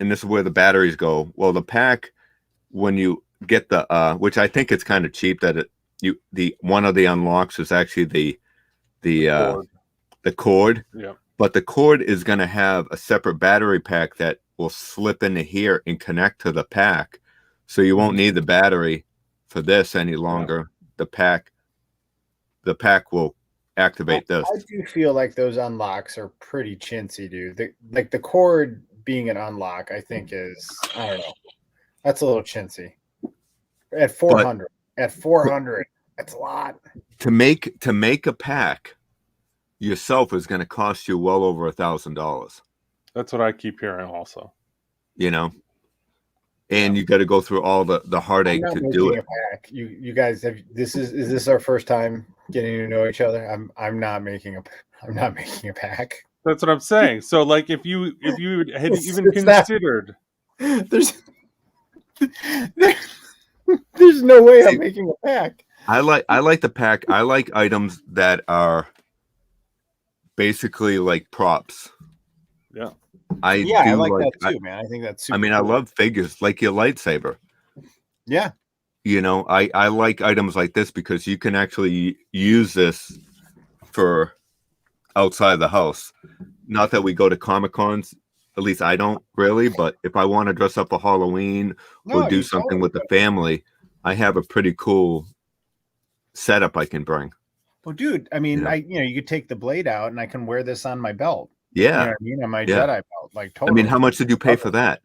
and this is where the batteries go. Well, the pack, when you get the which I think it's kind of cheap that one of the unlocks is actually the cord. Yeah. But the cord is going to have a separate battery pack that will slip into here and connect to the pack. So you won't need the battery for this any longer. The pack will activate this. I do feel like those unlocks are pretty chintzy, dude. The cord being an unlock, I think is, I don't know. That's a little chintzy. At 400. That's a lot. To make a pack yourself is going to cost you well over $1,000. That's what I keep hearing also. You know, and you got to go through all the I'm heartache not to do making it. a pack. You guys have is this our first time getting to know each other? I'm not making a pack. That's what I'm saying. So like if you had even It's not- considered There's there's no way I'm making a pack. I like the pack. I like items that are basically like props. Yeah. I like that I too, man. I think that's super mean, I cool. love figures like your lightsaber. Yeah. You know, I like items like this because you can actually use this for outside the house. Not that we go to Comic Cons, at least I don't really, but if I want to dress up for Halloween or do something with the family, I have a pretty cool setup I can bring. Well, dude, I mean, Yeah. you could take the blade out and I can wear this on my belt. Yeah. You know what I mean? On my Yeah. Jedi belt. Like I totally. mean, how much did you pay for that?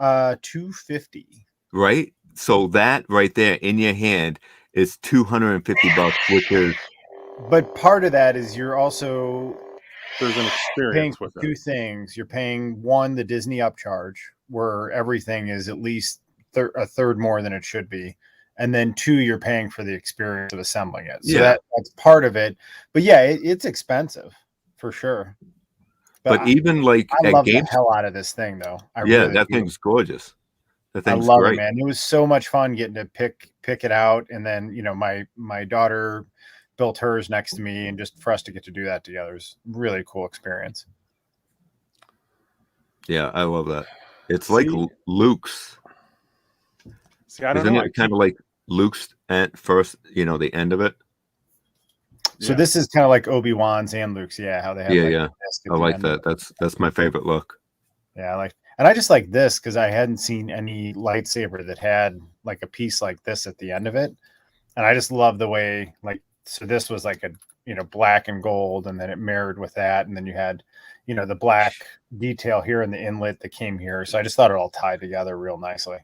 $250. Right? So that right there in your hand is $250, which is But part of that is you're also there's an paying experience for with two it. things. You're paying one, the Disney upcharge, where everything is at least a third more than it should be. And then two, you're paying for the experience of assembling it. So Yeah. that's part of it. But yeah, it's expensive for sure. But even like I at love games, the hell out of this thing though. I yeah, really that do. thing's gorgeous. That I thing's love it, great. man. It was so much fun getting to pick it out. And then, my daughter built hers next to me, and just for us to get to do that together is really cool experience. Yeah, I love that. It's like Luke's. See, I don't Isn't know. it kind of like Luke's at first, the end of it? So this is kind of like Obi-Wan's and Luke's. Yeah. How they have Yeah. I like that. That's my favorite look. Yeah. And I just like this because I hadn't seen any lightsaber that had like a piece like this at the end of it. And I just love the way, so this was like a, black and gold, and then it mirrored with that. And then you had, the black detail here in the inlet that came here. So I just thought it all tied together real nicely.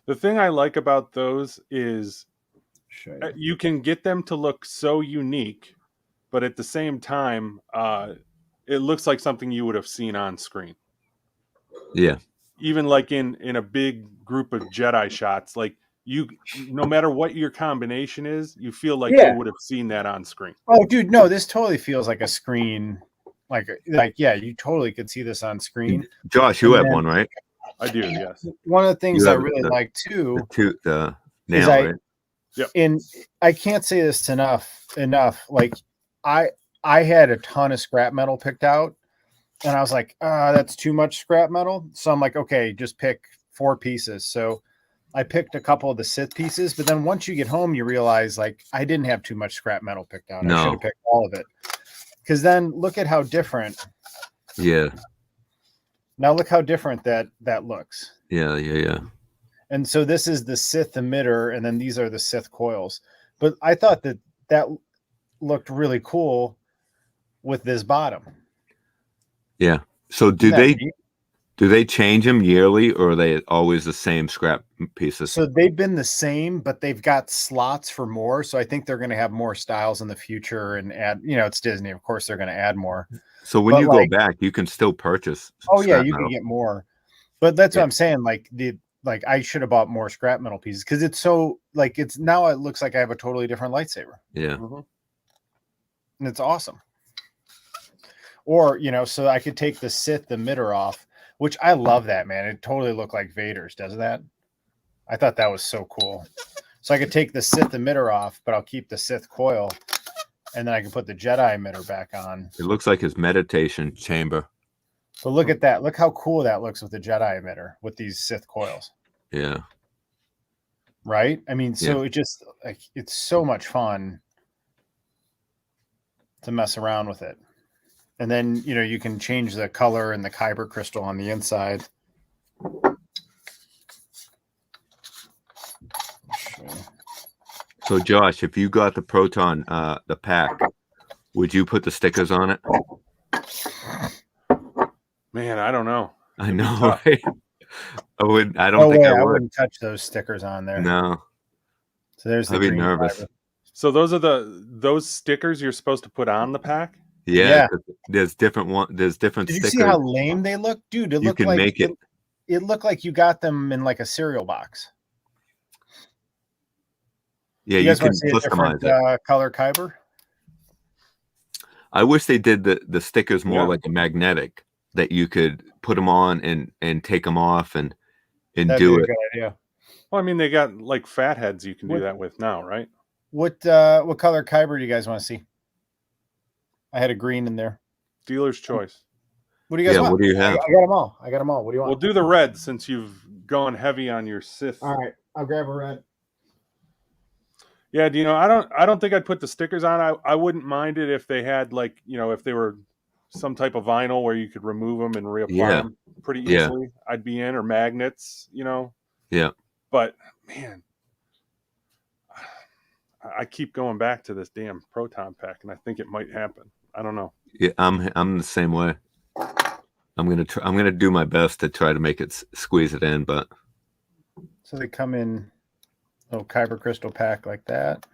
The thing I like about those is you can get them to look so unique, but at the same time, it looks like something you would have seen on screen. Yeah. Even like in a big group of Jedi shots, like no matter what your combination is, you feel like you would have seen that on screen. Oh, dude, no, this totally feels like a screen. Yeah, you totally could see this on screen. Josh, you have one, right? I do, yes. One of the things I really like too the is right? And I can't say this enough. Like I had a ton of scrap metal picked out, and I was like, that's too much scrap metal. So I'm like, okay, just pick 4 pieces. So I picked a couple of the Sith pieces, but then once you get home, you realize like I didn't have too much scrap metal picked out. No. I should have picked all of it. Because then look at how different. Yeah. Now look how different that looks. Yeah. And so this is the Sith emitter, and then these are the Sith coils. But I thought that looked really cool with this bottom. Yeah. So do they change them yearly, or are they always the same scrap pieces? So they've been the same, but they've got slots for more. So I think they're going to have more styles in the future and add, it's Disney. Of course, they're going to add more. So when you go back, you can still purchase. Oh yeah, you can get more. But that's what I'm saying. Like I should have bought more scrap metal pieces because it's so now it looks like I have a totally different lightsaber. Yeah. Mm-hmm. And it's awesome. Or, so I could take the Sith emitter off, which I love that, man. It totally looked like Vader's, doesn't that? I thought that was so cool. So I could take the Sith emitter off, but I'll keep the Sith coil, and then I can put the Jedi emitter back on. It looks like his meditation chamber. But look at that. Look how cool that looks with the Jedi emitter with these Sith coils. Yeah. Right? I mean, so it just it's so much fun to mess around with it. And then, you can change the color and the kyber crystal on the inside. So Josh, if you got the Proton, the pack, would you put the stickers on it? Man, I don't know. I know, right? I don't think I would. I wouldn't touch those stickers on there. No. So there's the I'd be green nervous. fiber. So those are those stickers you're supposed to put on the pack? Yeah, there's different There's different Did you stickers. see how lame they look, dude? It You looked can like make it. It looked like you got them in like a cereal box. Yeah, You you guys can want to see a customize different it. color Kyber? I wish they did the stickers more Yeah. like a magnetic that you could put them on and take them off and That'd do be a it. good idea. Well, I mean, they got like fat heads you can do What- that with now, right? What color Kyber do you guys want to see? I had a green in there. Dealer's choice. What do you guys Yeah, want? what do you have? I got them all. I got them all. What do you We'll want? do the red since you've gone heavy on your Sith. All right, I'll grab a red. Yeah, I don't think I'd put the stickers on. I wouldn't mind it if they had like, if they were some type of vinyl where you could remove them and reapply Yeah. them pretty Yeah. easily. I'd be in, or magnets, Yeah. But man, I keep going back to this damn proton pack, and I think it might happen. I don't know. Yeah, I'm the same way. I'm gonna do my best to try to make it squeeze it in, but So they come in little Kyber crystal pack like that.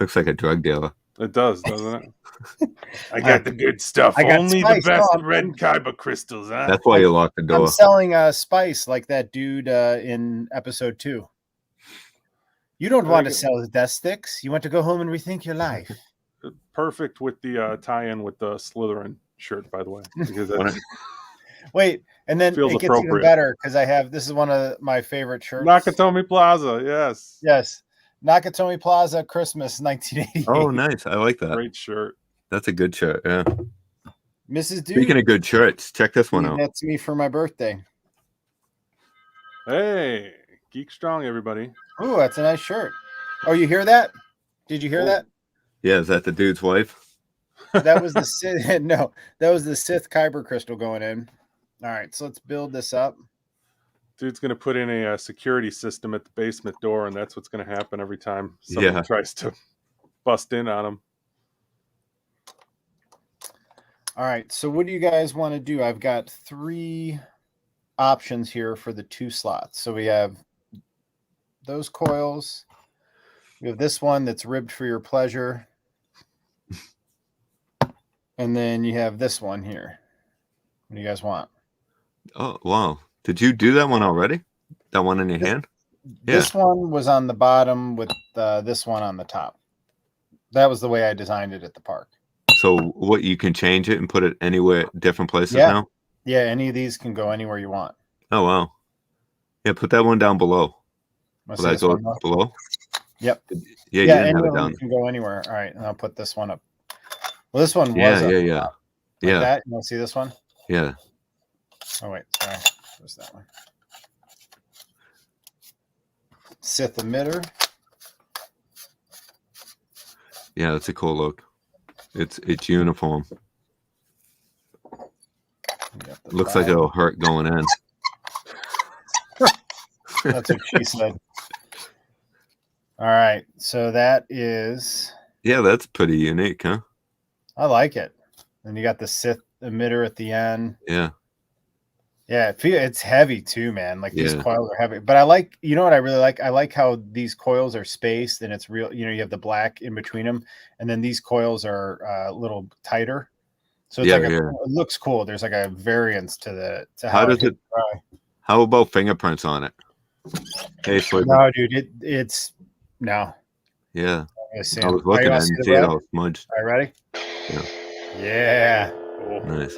looks like a drug dealer. It does, doesn't it? I got the good stuff. I got Only spice. the best No, red kyber crystals, huh? That's why you locked the I'm door. selling spice like that dude in episode 2. You don't Very want to good. sell death sticks. You want to go home and rethink your life. Perfect with the tie-in with the Slytherin shirt, by the way, because that's Wait, and then Feels it gets even appropriate. better because this is one of my favorite shirts. Nakatomi Plaza. Yes, Yes. Nakatomi Plaza Christmas 1988. Oh, nice. I like that. great shirt. That's a good shirt. Yeah. Mrs. Dude. Speaking of good shirts, check this one out. That's me for my birthday. Hey, Geek Strong, everybody. Oh, that's a nice shirt. Oh, you hear that? Did you hear Oh. that? Yeah, is that the dude's wife? That was the Sith. No, that was the Sith Kyber crystal going in. All right, so let's build this up. Dude's gonna put in a security system at the basement door, and that's what's gonna happen every time someone Yeah. tries to bust in on him. All right, so what do you guys want to do? I've got 3 options here for the 2 slots. So we have those coils. We have this one that's ribbed for your pleasure. And then you have this one here. What do you guys want? Oh, wow. Did you do that one already? That one in your hand? Yeah. This one was on the bottom with this one on the top. That was the way I designed it at the park. So what, you can change it and put it anywhere, different places Yeah. now? Yeah, any of these can go anywhere you want. Oh, wow. Yeah, put that one down below. Wanna Will see that this go one, Mark? below? Yep. Yeah, you Yeah, didn't any have of it them down. can go anywhere. All right, and I'll put this one up. Well, this one was Yeah, up yeah. like Yeah, that. You want to see this one? yeah. Oh, wait, sorry. Where's that one? Sith emitter. Yeah, it's a cool look. It's uniform. We got the Looks like prime. it'll hurt going in. That's what she said. All right, so that is. Yeah, that's pretty unique, huh? I like it. And you got the Sith emitter at the end. Yeah. Yeah, it's heavy too, man. Like these Yeah. coils are heavy. But I like, you know what I really like? I like how these coils are spaced and it's real. You know, you have the black in between them, and then these coils are a little tighter. So it's Yeah, like yeah. it looks cool. There's like a variance to How does hits it- dry. How about fingerprints on it? Hey, Slip. No, dude, it's no. Yeah. Let's see. I was Are looking you at gonna it and see see the it red? all smudged. All right, ready? Yeah. Yeah. Cool. Nice.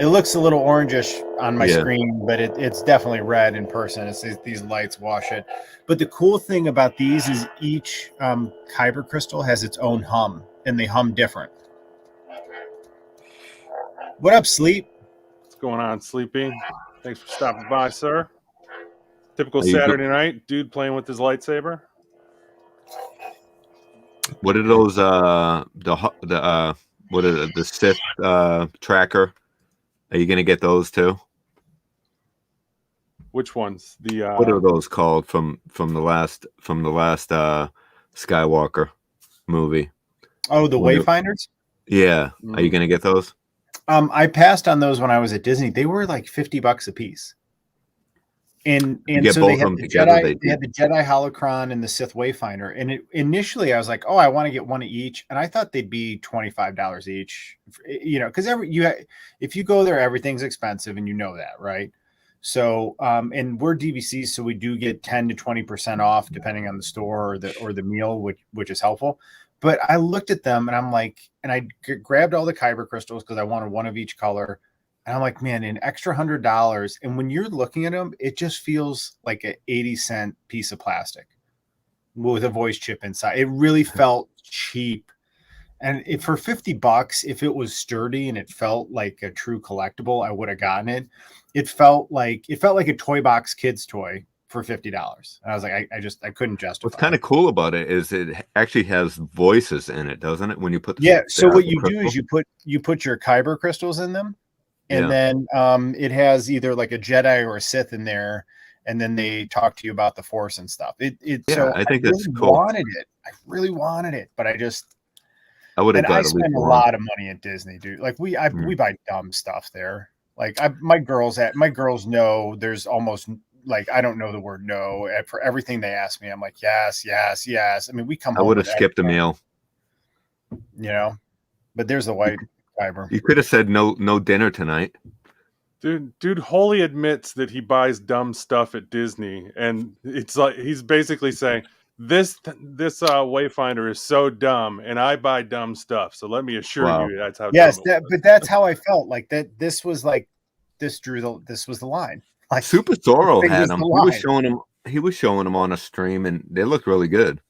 It looks a little orangish on my Yeah. screen, but it's definitely red in person. It's these lights wash it. But the cool thing about these is each kyber crystal has its own hum, and they hum different. What up, Sleep? What's going on, Sleepy? Thanks for stopping by, sir. Typical How you Saturday night, dude playing with his lightsaber. What are those? What are the Sith tracker? Are you gonna get those too? Which ones? The What are those called from the last Skywalker movie? Oh, the What are- Wayfinders. Yeah. Are you gonna get those? I passed on those when I was at Disney. They were like $50 a piece, And get so both they of had them the together, Jedi, they they do. had the Jedi Holocron and the Sith Wayfinder. And initially I was like, oh, I want to get one of each. And I thought they'd be $25 each, because if you go there, everything's expensive, and you know that, right? So, and we're DVC, so we do get 10 to 20% off depending on the store or the meal, which is helpful. But I looked at them and I'm like, and I grabbed all the kyber crystals because I wanted one of each color. And I'm like, man, an extra $100. And when you're looking at them, it just feels like an 80-cent piece of plastic with a voice chip inside. It really felt cheap. And if for $50, if it was sturdy and it felt like a true collectible, I would have gotten it. It felt like a toy box kid's toy for $50. And I was like, I couldn't justify What's kind of it. cool about it is it actually has voices in it, doesn't it? When you put Yeah. So what you do crystal? is you put your kyber crystals in them. And Yeah. then it has either like a Jedi or a Sith in there, and then they talk to you about the Force and stuff. So I think that's really cool. wanted it. I really wanted it, but I would have I got at least spend a one. lot of money at Disney, dude. Like we buy dumb stuff there. Like my girls know there's almost like I don't know the word no for everything they ask me. I'm like yes, yes, yes. I mean we come I home would have with skipped a extra, meal. But there's the white fiber. You could have said no dinner tonight. Dude wholly admits that he buys dumb stuff at Disney, and it's like he's basically saying this Wayfinder is so dumb, and I buy dumb stuff. So let me assure Wow. you that's how Yes, dumb it was. but that's how I felt. Like that. This was the line. Like Super Zorro thing had was them. the He was line. showing them. He was showing them on a stream, and they looked really good.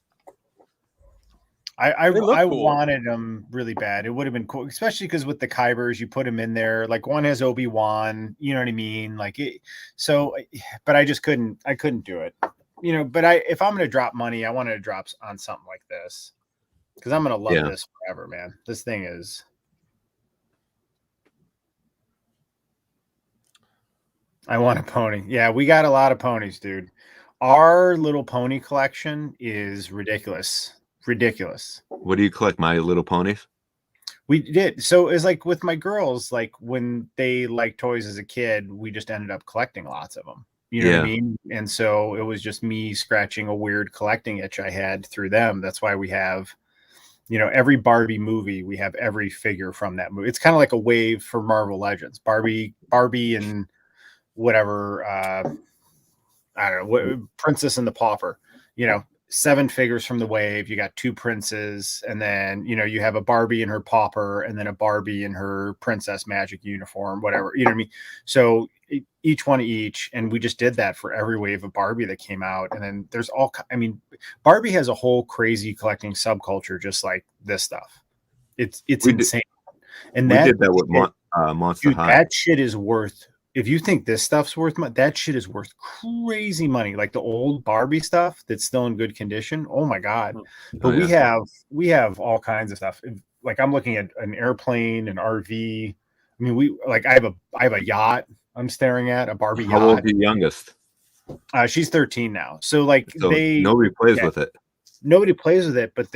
I They look cool. wanted them really bad. It would have been cool, especially because with the Kybers, you put them in there. Like one has Obi-Wan, you know what I mean? Like it. So, but I just couldn't. I couldn't do it. But if I'm going to drop money, I wanted to drop on something like this because I'm going to love this forever, man. This thing is. I want a pony. Yeah, we got a lot of ponies, dude. Our little pony collection is ridiculous. Ridiculous. What do you collect? My Little Ponies? We did. So it's like with my girls, like when they liked toys as a kid, we just ended up collecting lots of them. You know what I mean? And so it was just me scratching a weird collecting itch I had through them. That's why we have, every Barbie movie, we have every figure from that movie. It's kind of like a wave for Marvel Legends. Barbie and whatever, I don't know, what Princess and the Pauper, 7 figures from the wave. You got 2 princes, and then you have a Barbie in her pauper, and then a Barbie in her princess magic uniform, whatever, you know what I mean? So each one each, and we just did that for every wave of Barbie that came out. And then there's Barbie has a whole crazy collecting subculture just like this stuff. It's insane. And we did that with Monster High. That shit is worth. If you think this stuff's worth money, that shit is worth crazy money. Like the old Barbie stuff that's still in good condition. Oh my God. But we have all kinds of stuff. Like I'm looking at an airplane, an RV. I mean, I have a yacht I'm staring at, a Barbie yacht. How old is your youngest? She's 13 now. So nobody plays with it. Nobody plays with it, but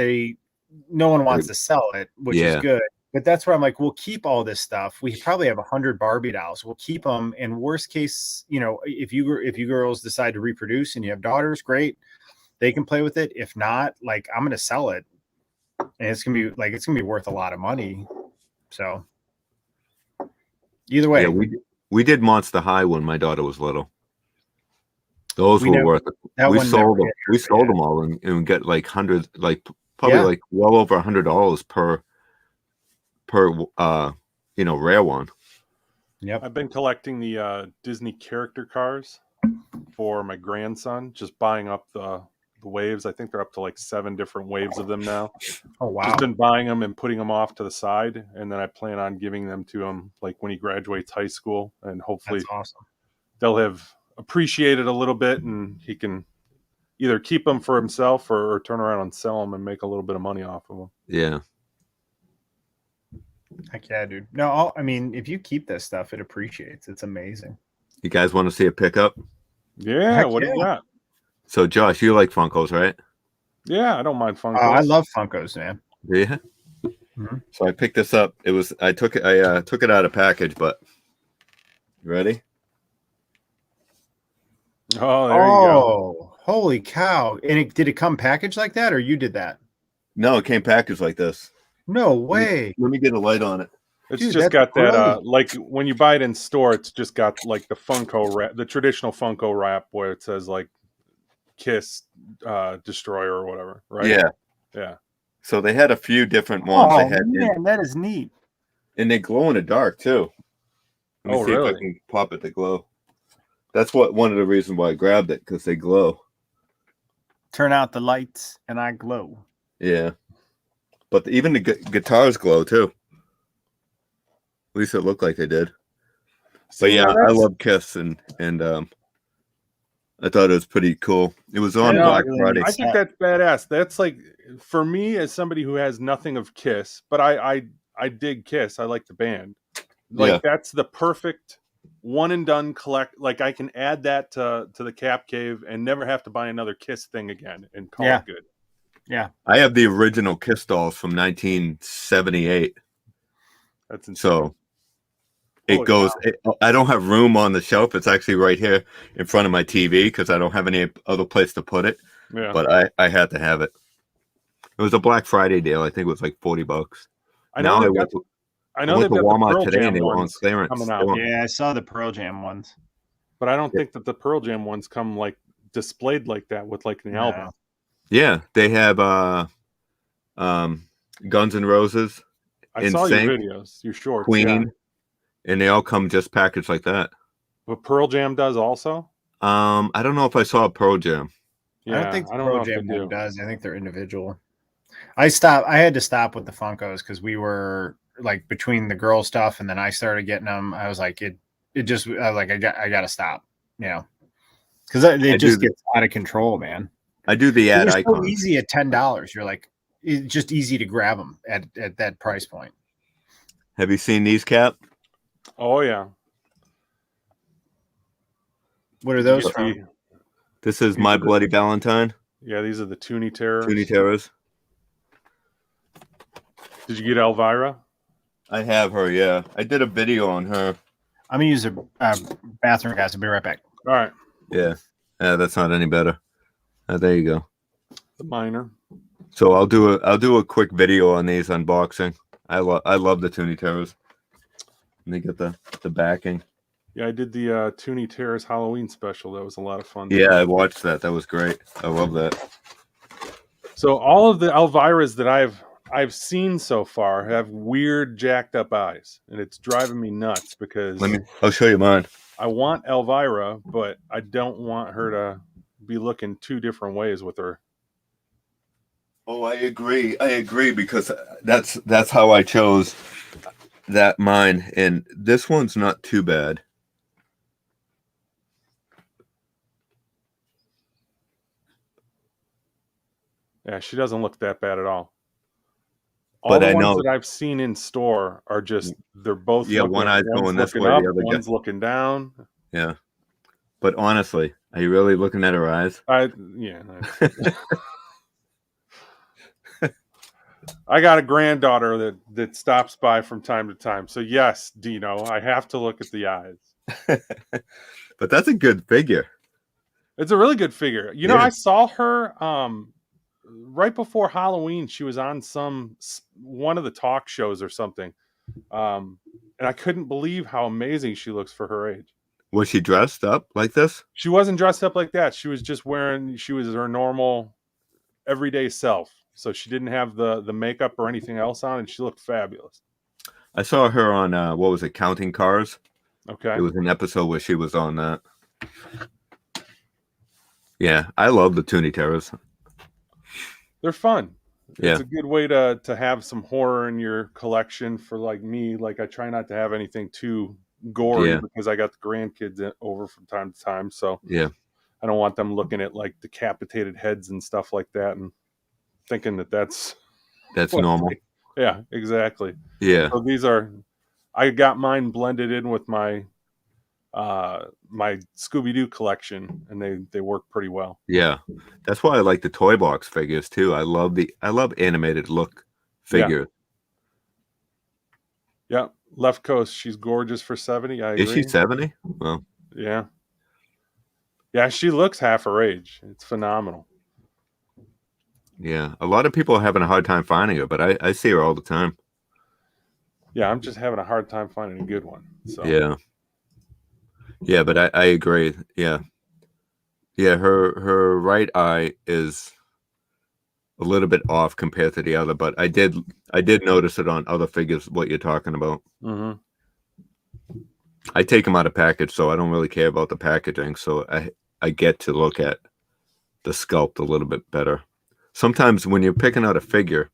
no one wants to sell it, which is good. But that's where I'm like, we'll keep all this stuff. We probably have 100 Barbie dolls. We'll keep them. And worst case, if you girls decide to reproduce and you have daughters, great, they can play with it. If not, like I'm gonna sell it, and it's gonna be worth a lot of money. So either way, we did Monster High when my daughter was little. Those were worth it. We sold them. We sold them all and get like hundreds, like probably like well over $100 per rare one. Yep. I've been collecting the Disney character cars for my grandson, just buying up the waves. I think they're up to like 7 different waves of them now. Oh wow. Just been buying them and putting them off to the side, and then I plan on giving them to him like when he graduates high school, and hopefully that's awesome. They'll have appreciated a little bit, and he can either keep them for himself or turn around and sell them and make a little bit of money off of them. Yeah. Heck yeah, dude. No, if you keep this stuff, it appreciates. It's amazing. You guys want to see a pickup? Yeah. Heck what do you got? So, Josh, you like Funkos, right? Yeah, I don't mind Funkos. I love Funkos, man. Yeah. Mm-hmm. So I picked this up. I took it out of package, but you ready? Oh, there you go. Oh, holy cow! And did it come packaged like that, or you did that? No, it came packaged like this. No way, Let me get a light on it. It's dude. just That's got that great. like when you buy it in store, it's just got like the Funko wrap, the traditional Funko wrap where it says like Kiss Destroyer or whatever, right? Yeah. Yeah. So they had a few different ones. They Oh had man, that is neat. and they glow in the dark too. Let me Oh, see if I really? can pop it to glow. That's one of the reasons why I grabbed it, because they glow. Turn out the lights, and I glow. Yeah. But even the guitars glow too. At least it looked like they did. See, But yeah, now I that's, love Kiss and I thought it was pretty cool. It was on know, Black really Friday. neat. I think that's badass. That's like for me as somebody who has nothing of Kiss, but I dig Kiss. I like the band. Like Yeah. that's the perfect one and done collect. Like I can add that to the Cap Cave and never have to buy another Kiss thing again and call Yeah. it good. Yeah, I have the original Kiss dolls from 1978. That's insane. So it Holy goes. cow. I don't have room on the shelf. It's actually right here in front of my TV because I don't have any other place to put it. Yeah. But I had to have it. It was a Black Friday deal. I think it was like $40. I know Now they've got I went they've to got the Walmart Pearl today and Jam they were on ones coming clearance. out. yeah. I saw the Pearl Jam ones. But I don't think that the Pearl Jam ones come like displayed like that with like an No. album. Yeah, they have Guns N' Roses, I saw your NSYNC, videos, your shorts, Queen, yeah. and they all come just packaged like that. But Pearl Jam does also? I don't know if I saw a Pearl Jam. Yeah, I don't think the I don't Pearl know if they Jam one do. does. I think they're individual. I had to stop with the Funkos because we were like between the girl stuff and then I started getting them. I was like, I got to stop, because it just gets out of control, man. I do the ad They're so icons. easy at $10. You're like, it's just easy to grab them at that price point. Have you seen these, Cap? Oh yeah. What are Did you those get from? the- This is These My are the- Bloody Valentine. Yeah, these are the Toonie Terrors. Toonie Terrors. Did you get Elvira? I have her. Yeah, I did a video on her. I'm gonna use a bathroom, guys. I'll be right back. All right. Yeah, that's not any better. There you go. The minor. So I'll do a quick video on these unboxing. I love the Toonie Terrors. And they get the backing. Yeah, I did the Toonie Terrors Halloween special. That was a lot of fun. Yeah, I watched that. That was great. I love that. So all of the Elviras that I've seen so far have weird jacked up eyes, and it's driving me nuts because I'll show you mine. I want Elvira, but I don't want her to be looking two different ways with her. Oh, I agree. Because that's how I chose mine, and this one's not too bad. Yeah, she doesn't look that bad at all. All But the I ones know that I've seen in store are just they're both looking, one eye's one's going this looking way, up, the other one's looking down. Yeah. But honestly, are you really looking at her eyes? Yeah. I got a granddaughter that stops by from time to time. So yes, Dino, I have to look at the eyes. But that's a good figure. It's a really good figure. You know, I saw her right before Halloween. She was on one of the talk shows or something. And I couldn't believe how amazing she looks for her age. Was she dressed up like this? She wasn't dressed up like that. She was just she was her normal everyday self. So she didn't have the makeup or anything else on, and she looked fabulous. I saw her on what was it, Counting Cars? Okay. It was an episode where she was on that. Yeah, I love the Toonie Terrors. They're fun. Yeah. It's a good way to have some horror in your collection for like me. Like I try not to have anything too gory because I got the grandkids over from time to time. So yeah, I don't want them looking at like decapitated heads and stuff like that and thinking that's normal. Yeah, exactly. Yeah. So I got mine blended in with my my Scooby-Doo collection, and they work pretty well. Yeah, that's why I like the toy box figures too. I love animated look figures. Yeah. Left Coast, she's gorgeous for 70. I agree. Is she 70? Well, yeah. Yeah, she looks half her age. It's phenomenal. Yeah, a lot of people are having a hard time finding her, but I see her all the time. Yeah, I'm just having a hard time finding a good one. So Yeah, but I agree. Yeah, her right eye is a little bit off compared to the other, but I did notice it on other figures. What you're talking about. Mm-hmm. I take them out of package, so I don't really care about the packaging. So I get to look at the sculpt a little bit better. Sometimes when you're picking out a figure,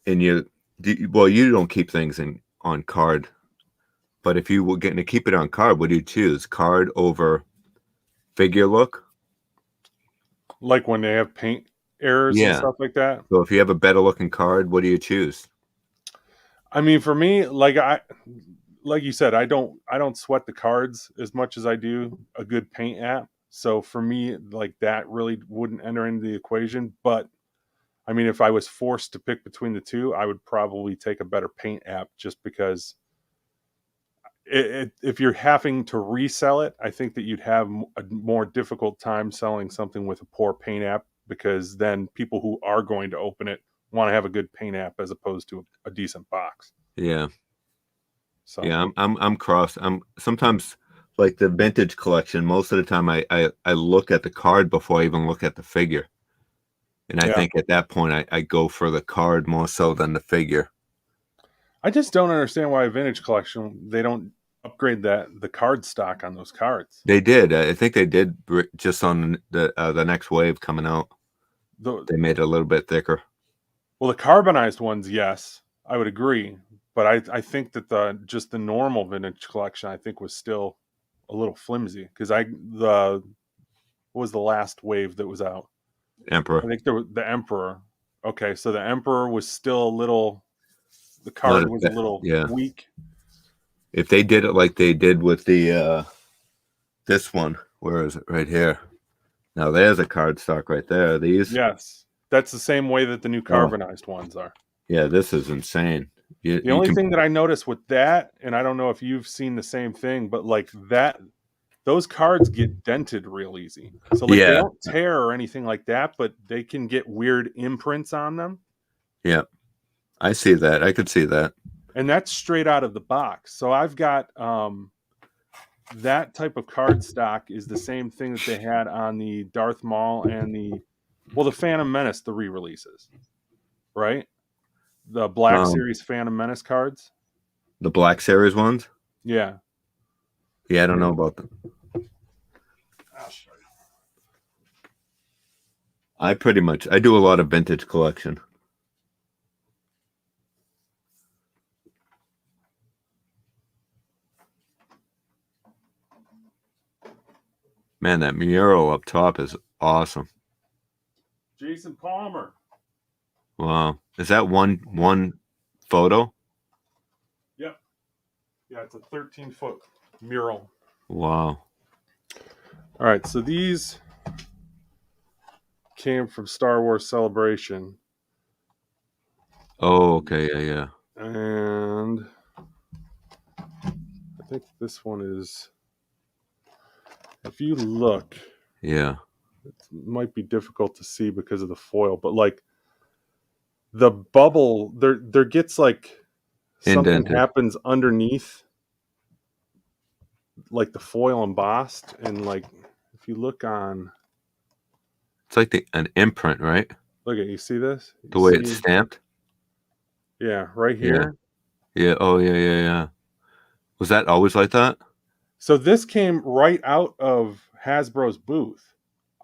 and you don't keep things on card, but if you were getting to keep it on card, what do you choose? Card over figure look? Like when they have paint errors and Yeah. stuff like that. So if you have a better looking card, what do you choose? I mean, for me, like you said, I don't sweat the cards as much as I do a good paint app. So for me, like that really wouldn't enter into the equation. But I mean, if I was forced to pick between the two, I would probably take a better paint app just because if you're having to resell it, I think that you'd have a more difficult time selling something with a poor paint app because then people who are going to open it want to have a good paint app as opposed to a decent box. Yeah. So yeah, I'm cross. I'm sometimes like the vintage collection. Most of the time, I look at the card before I even look at the figure, and I think at that point I go for the card more so than the figure. I just don't understand why a vintage collection they don't upgrade the card stock on those cards. They did. I think they did just on the next wave coming out. They made it a little bit thicker. Well, the carbonized ones, yes, I would agree. But I think that the normal vintage collection I think was still a little flimsy because what was the last wave that was out? Emperor. I think there was the Emperor. Okay, so the Emperor was still a little. The card was a little weak. If they did it like they did with the this one, where is it? Right here. Now there's a card stock right there. These. Yes, that's the same way that the new carbonized ones are. Yeah, this is insane. The only thing that I noticed with that, and I don't know if you've seen the same thing, but like that, those cards get dented real easy. So like they don't tear or anything like that, but they can get weird imprints on them. Yeah, I see that. I could see that. And that's straight out of the box. So I've got that type of card stock is the same thing that they had on the Darth Maul and the Phantom Menace, the re-releases, right? The Black Series Phantom Menace cards. The Black Series ones? Yeah. Yeah, I don't know about them. I'll show you. I do a lot of vintage collection. Man, that mural up top is awesome. Jason Palmer. Wow. Is that one photo? Yep. Yeah, it's a 13-foot mural. Wow. All right, so these came from Star Wars Celebration. Oh, okay, yeah. And I think this one is, if you look, yeah, it might be difficult to see because of the foil, but like the bubble, there gets like something indented. happens underneath, like the foil embossed, and like if you look on, it's like an imprint, right? Look at you see this? The way it's stamped. Yeah, right here. Yeah. Oh, yeah. Was that always like that? So this came right out of Hasbro's booth.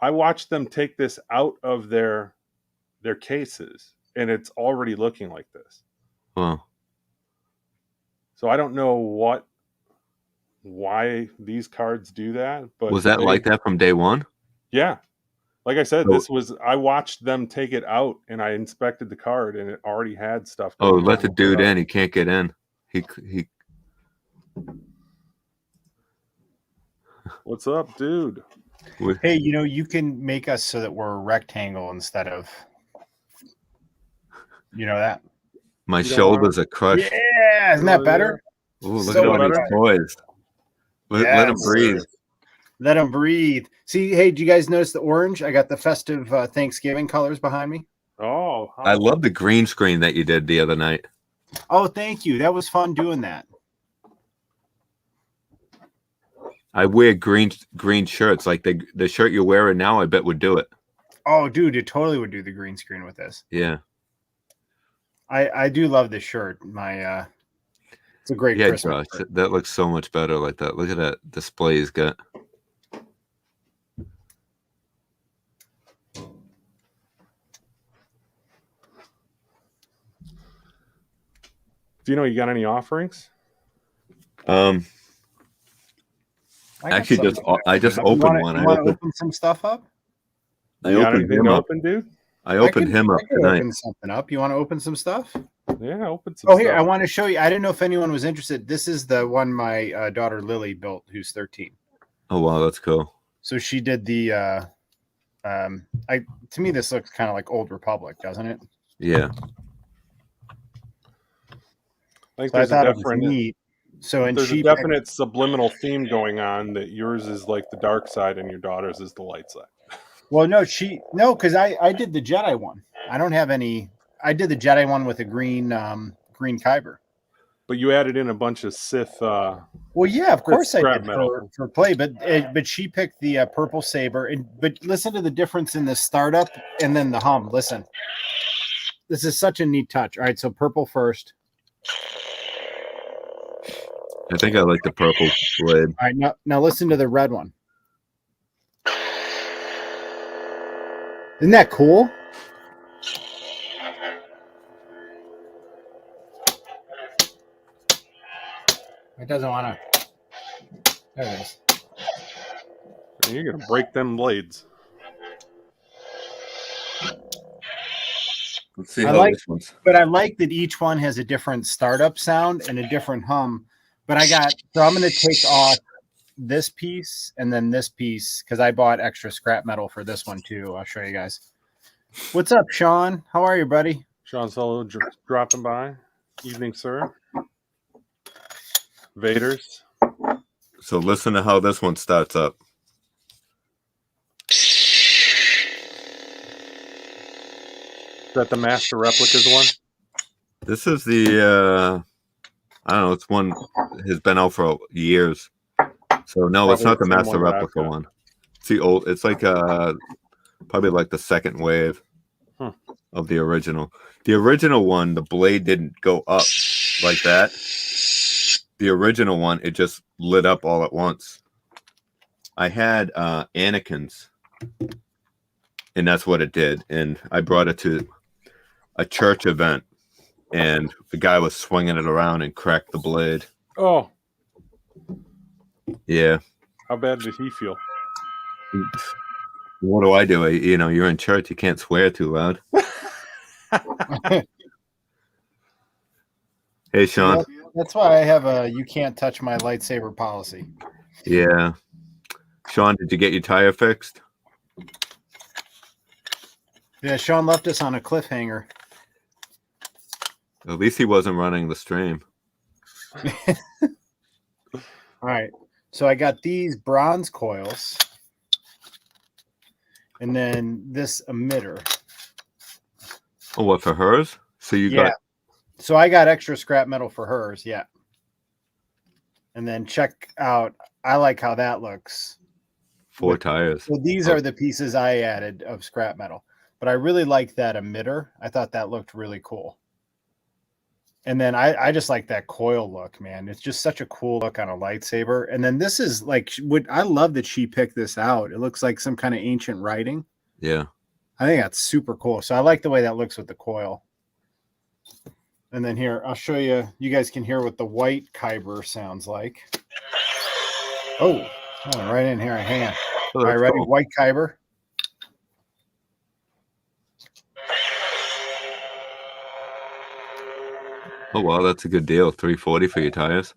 I watched them take this out of their cases, and it's already looking like this. Wow. So I don't know why these cards do that, but was that like that from day one? Yeah. Like I said, I watched them take it out, and I inspected the card, and it already had stuff. Oh, let the dude in. He can't get in. He. What's up, dude? Hey, you can make us so that we're a rectangle instead of, that. My shoulders are crushed. Yeah, isn't that better? Ooh, look at all these toys. Let him breathe. Let them breathe. See, hey, do you guys notice the orange? I got the festive Thanksgiving colors behind me. Oh, I love the green screen that you did the other night. Oh, thank you. That was fun doing that. I wear green shirts. Like the shirt you're wearing now, I bet would do it. Oh, dude, it totally would do the green screen with this. Yeah. I do love this shirt. My it's a great Christmas Josh, shirt. that looks so much better like that. Look at that display he's got. Do you know you got any offerings? Actually, I just opened one. You want to open some stuff up? You got anything to open, dude? I opened him up tonight. Open something up. You want to open some stuff? Yeah, open some. Oh, stuff. here, I want to show you. I didn't know if anyone was interested. This is the one my daughter Lily built, who's 13. Oh wow, that's cool. So she did the. To me, this looks kind of like Old Republic, doesn't it? Yeah. I think So I thought it was neat. So and there's she a definite subliminal theme going on that yours is like the dark side and your daughter's is the light side. Well, no, because I did the Jedi one. I don't have any. I did the Jedi one with a green Kyber. But you added in a bunch of Sith. Well, yeah, of course I scrap did metal. for play, but she picked the purple saber. But listen to the difference in the startup and then the hum. Listen, this is such a neat touch. All right, so purple first. I think I like the purple blade. All right, now listen to the red one. Isn't that cool? It doesn't want to. There it is. And you're gonna break them blades. Let's see how this one's. But I like that each one has a different startup sound and a different hum. But so I'm going to take off this piece and then this piece because I bought extra scrap metal for this one too. I'll show you guys. What's up, Sean? How are you, buddy? Sean Solo dropping by. Evening, sir. Vader's. So listen to how this one starts up. Is that the Master Replicas one? This is the I don't know, it's one has been out for years. So no, Probably it's not the the same Master one that I've Replica got. one. It's the old, it's like probably like the second wave of the original. The original one, the blade didn't go up like that. The original one, it just lit up all at once. I had Anakin's, and that's what it did. And I brought it to a church event, and the guy was swinging it around and cracked the blade. Oh, yeah. how bad did he feel? What do I do? You're in church. You can't swear too loud. Hey, Sean. That's why I have a "you can't touch my lightsaber" policy. Yeah. Sean, did you get your tire fixed? Yeah, Sean left us on a cliffhanger. At least he wasn't running the stream. All right. So I got these bronze coils. And then this emitter. Oh, what, for hers? So you got... So I got extra scrap metal for hers, yeah. And then check out, I like how that looks. 4 tires. So these are the pieces I added of scrap metal. But I really like that emitter. I thought that looked really cool. And then I just like that coil look, man. It's just such a cool look on a lightsaber. And then this is like, I love that she picked this out. It looks like some kind of ancient writing. Yeah. I think that's super cool. So I like the way that looks with the coil. And then here, I'll show you. You guys can hear what the white Kyber sounds like. Oh, right in here. Hang on. All right, ready? Cool. White Kyber. Oh, wow, that's a good deal. $340 for your tires.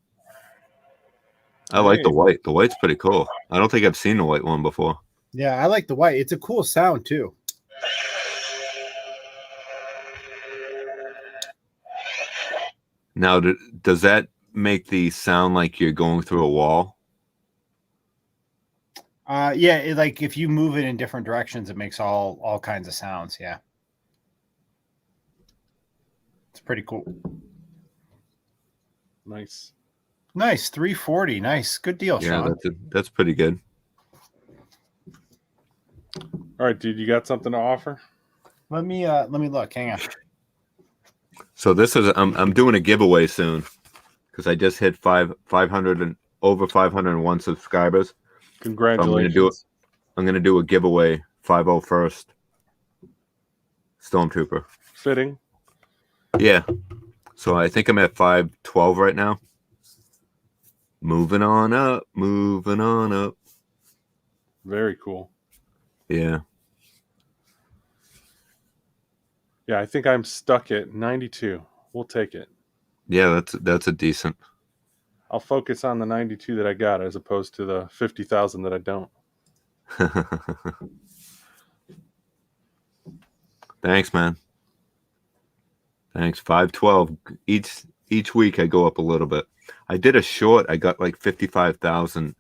I like the white. The white's pretty cool. I don't think I've seen the white one before. Yeah, I like the white. It's a cool sound, too. Now, does that make the sound like you're going through a wall? Yeah, like if you move it in different directions, it makes all kinds of sounds. Yeah, it's pretty cool. Nice. Nice, 340. Nice, good deal, Yeah, Sean. that's pretty good. All right, dude, you got something to offer? Let me look. Hang on. So this is I'm doing a giveaway soon because I just hit 500 and over 501 subscribers. So Congratulations. I'm gonna do a giveaway 501st Stormtrooper. Fitting. Yeah. So I think I'm at 512 right now. Moving on up, moving on up. Very cool. Yeah. Yeah, I think I'm stuck at 92. We'll take it. Yeah, that's a decent. I'll focus on the 92 that I got as opposed to the 50,000 that I don't. Thanks, man. Thanks. 512 each week I go up a little bit. I did a short. I got like 55,000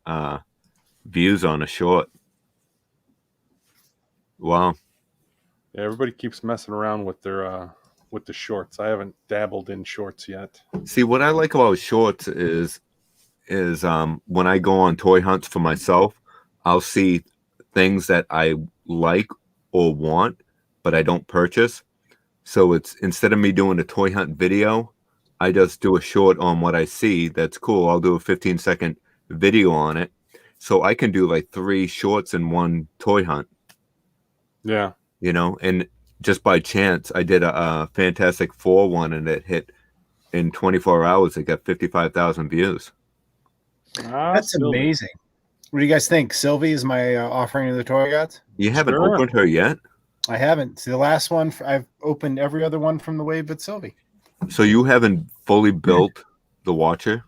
views on a short. Wow. Yeah, everybody keeps messing around with their with the shorts. I haven't dabbled in shorts yet. See, what I like about shorts is when I go on toy hunts for myself, I'll see things that I like or want, but I don't purchase. So it's instead of me doing a toy hunt video, I just do a short on what I see. That's cool. I'll do a 15-second video on it. So I can do like 3 shorts in one toy hunt, Yeah. and just by chance, I did a Fantastic Four one and it hit in 24 hours. It got 55,000 views. That's Sylvie. amazing. What do you guys think? Sylvie is my offering to the toy gods. You haven't Sure. opened her yet? I haven't. See, the last one, I've opened every other one from the wave but Sylvie. So you haven't fully built the Watcher?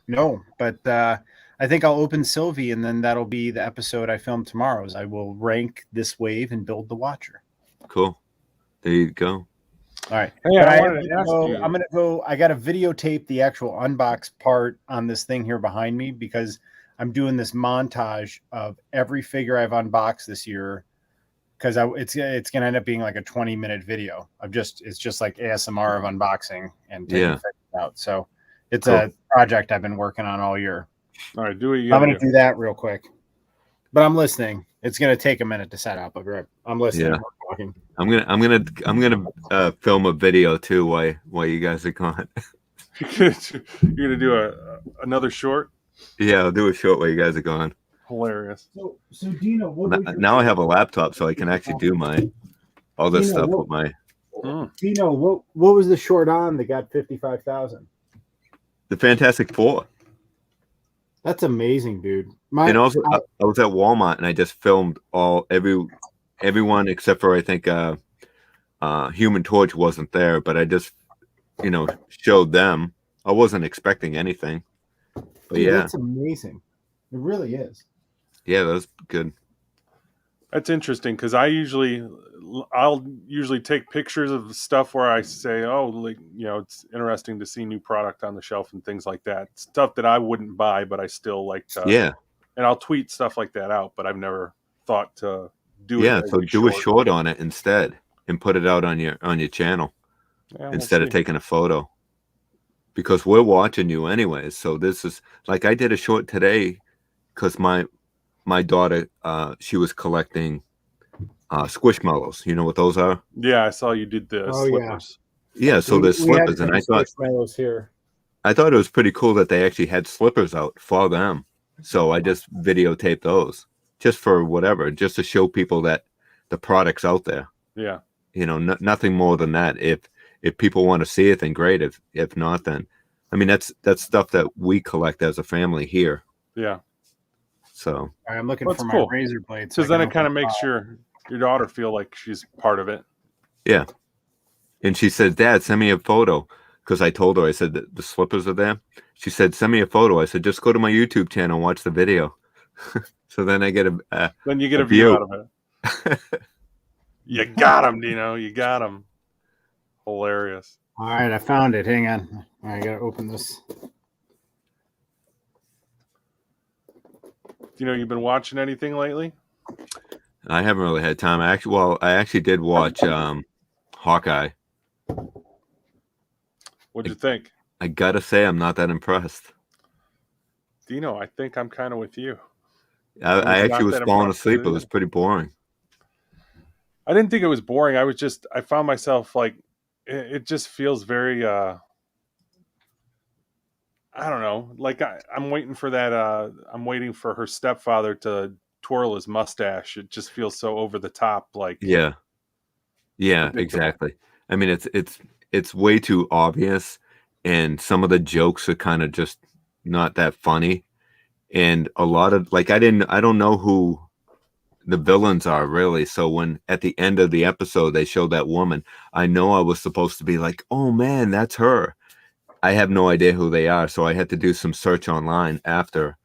No, but I think I'll open Sylvie, and then that'll be the episode I film tomorrow. Is I will rank this wave and build the Watcher. Cool. There you go. All right. Hey, But I I'm wanted to ask you. gonna go. I got to videotape the actual unbox part on this thing here behind me because I'm doing this montage of every figure I've unboxed this year. Because it's gonna end up being like a 20-minute video of it's just like ASMR of unboxing and taking Yeah. figures out. So it's Cool. a project I've been working on all year. All right, do what you I'm gotta gonna do that real quick. But I'm listening. It's gonna take a minute to set up. I'm listening. Yeah. We're talking. I'm gonna film a video too while you guys are gone. You're gonna do another short? Yeah, I'll do a short while you guys are gone. Hilarious. So Dino, Now I have a laptop, so I can actually do all this Dino, stuff what- with my Dino, what was the short on that got 55,000? the Fantastic Four. That's amazing, dude. And also, I was at Walmart and I just filmed everyone except for I think Human Torch wasn't there, but I just showed them. I wasn't expecting anything, but dude, yeah, that's amazing. It really is. yeah, that was good. That's interesting because I'll usually take pictures of stuff where I say, oh, like, it's interesting to see new product on the shelf and things like that. Stuff that I wouldn't buy, but I still like to. Yeah, And I'll tweet stuff like that out, but I've never thought to do it. yeah. as So do a short on it instead and put it out on your channel Yeah, we'll instead of see. taking a photo. Because we're watching you anyways. So this is like I did a short today because my daughter she was collecting squishmallows. You know what those are? Yeah, I saw you did the slippers. Yeah, so there's slippers, and I thought here. it was pretty cool that they actually had slippers out for them. So I just videotaped those just for whatever, just to show people that the product's out there. Yeah. Nothing more than that. If people want to see it, then great. If not, then I mean that's stuff that we collect as a family here. Yeah. So I'm looking That's for my cool. razor blades. Because then it kind of makes your daughter feel like she's part of it. yeah. And she said, "Dad, send me a photo." Because I told her, I said that the slippers are there. She said, "Send me a photo." I said, "Just go to my YouTube channel and watch the video." So then I get then you get a view out of it. You got him, Dino. You got him. Hilarious. All right, I found it. Hang on. I gotta open this. you've been watching anything lately? I haven't really had time. I actually did watch Hawkeye. What'd you think? I gotta say, I'm not that impressed. Dino, I think I'm kind of with you. I actually was that falling impressed asleep. either. It was pretty boring. I didn't think it was boring. I found myself like, it just feels very, I don't know. Like I'm waiting for that. I'm waiting for her stepfather to twirl his mustache. It just feels so over the top. Like, Yeah, predictable. exactly. I mean, it's way too obvious, and some of the jokes are kind of just not that funny. And a lot of like, I don't know who the villains are really. So when at the end of the episode they showed that woman, I know I was supposed to be like, oh man, that's her. I have no idea who they are, so I had to do some search online after.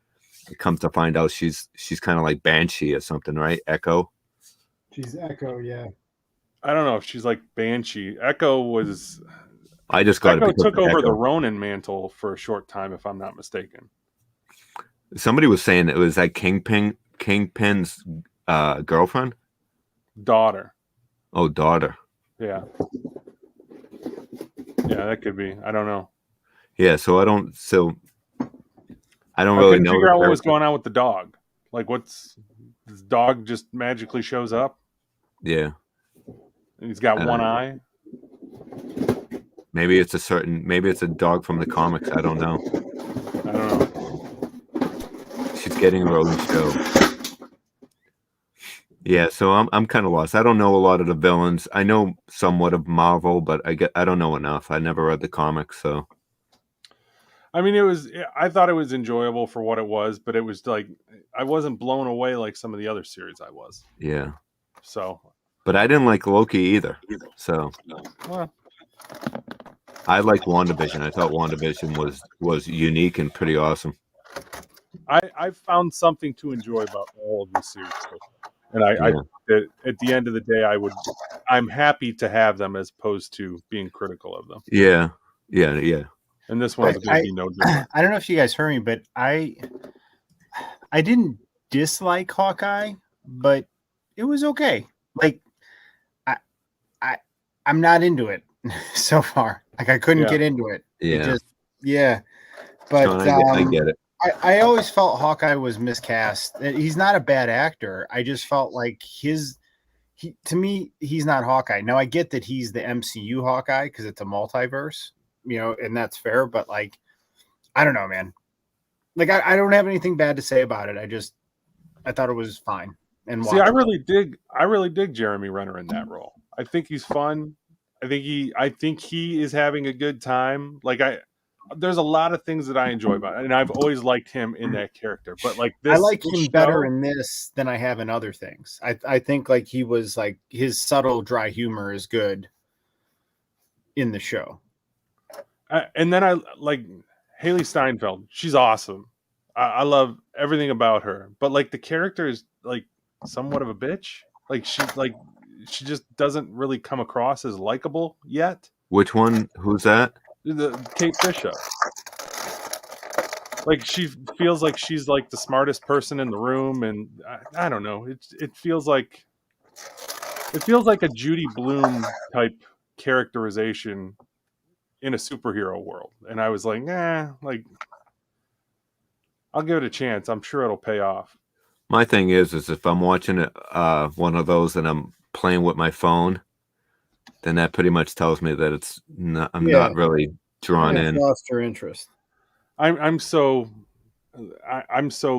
It comes to find out she's kind of like Banshee or something, right? Echo. She's Echo, yeah. I don't know if she's like Banshee. Echo Took took over the Ronin mantle for a short time, if I'm not mistaken. Somebody was saying it was like Kingpin's girlfriend, Daughter. Oh, daughter. Yeah, that could be. I don't know. Yeah, so I don't I really couldn't know. figure out what was going on with the dog. Like, this dog just magically shows up? Yeah, And he's got one eye. maybe it's a dog from the comics. I don't know. I don't know. She's getting her own show. Yeah, so I'm kind of lost. I don't know a lot of the villains. I know somewhat of Marvel, but I don't know enough. I never read the comics, so. I mean, I thought it was enjoyable for what it was, but it was like, I wasn't blown away like some of the other series I was. Yeah. So. But I didn't like Loki either. So. Well, I liked WandaVision. I thought WandaVision was unique and pretty awesome. I found something to enjoy about all of these series. And I at the end of the day, I'm happy to have them as opposed to being critical of them. Yeah. And this one's going to be no different. I don't know if you guys heard me, but I didn't dislike Hawkeye, but it was okay. Like I'm not into it so far. Like I couldn't get into it. Yeah. But Sean, I get it. I always felt Hawkeye was miscast. He's not a bad actor. I just felt like to me, he's not Hawkeye. Now I get that he's the MCU Hawkeye because it's a multiverse, and that's fair. But like, I don't know, man. Like I don't have anything bad to say about it. I thought it was fine. And see, I really dig Jeremy Renner in that role. I think he's fun. I think he is having a good time. Like there's a lot of things that I enjoy about it, and I've always liked him in that character. But like this, I like him better in this than I have in other things. I think like he was like his subtle dry humor is good in the show. And then I like Haley Steinfeld. She's awesome. I love everything about her. But like the character is like somewhat of a bitch. Like she just doesn't really come across as likable yet. Which one? Who's that? The Kate Bishop. Like she feels like she's like the smartest person in the room, and I don't know. It feels like a Judy Blume type characterization in a superhero world, and I was like, like I'll give it a chance. I'm sure it'll pay off. My thing is if I'm watching one of those and I'm playing with my phone, then that pretty much tells me that I'm not really drawn in. Lost your interest. I'm so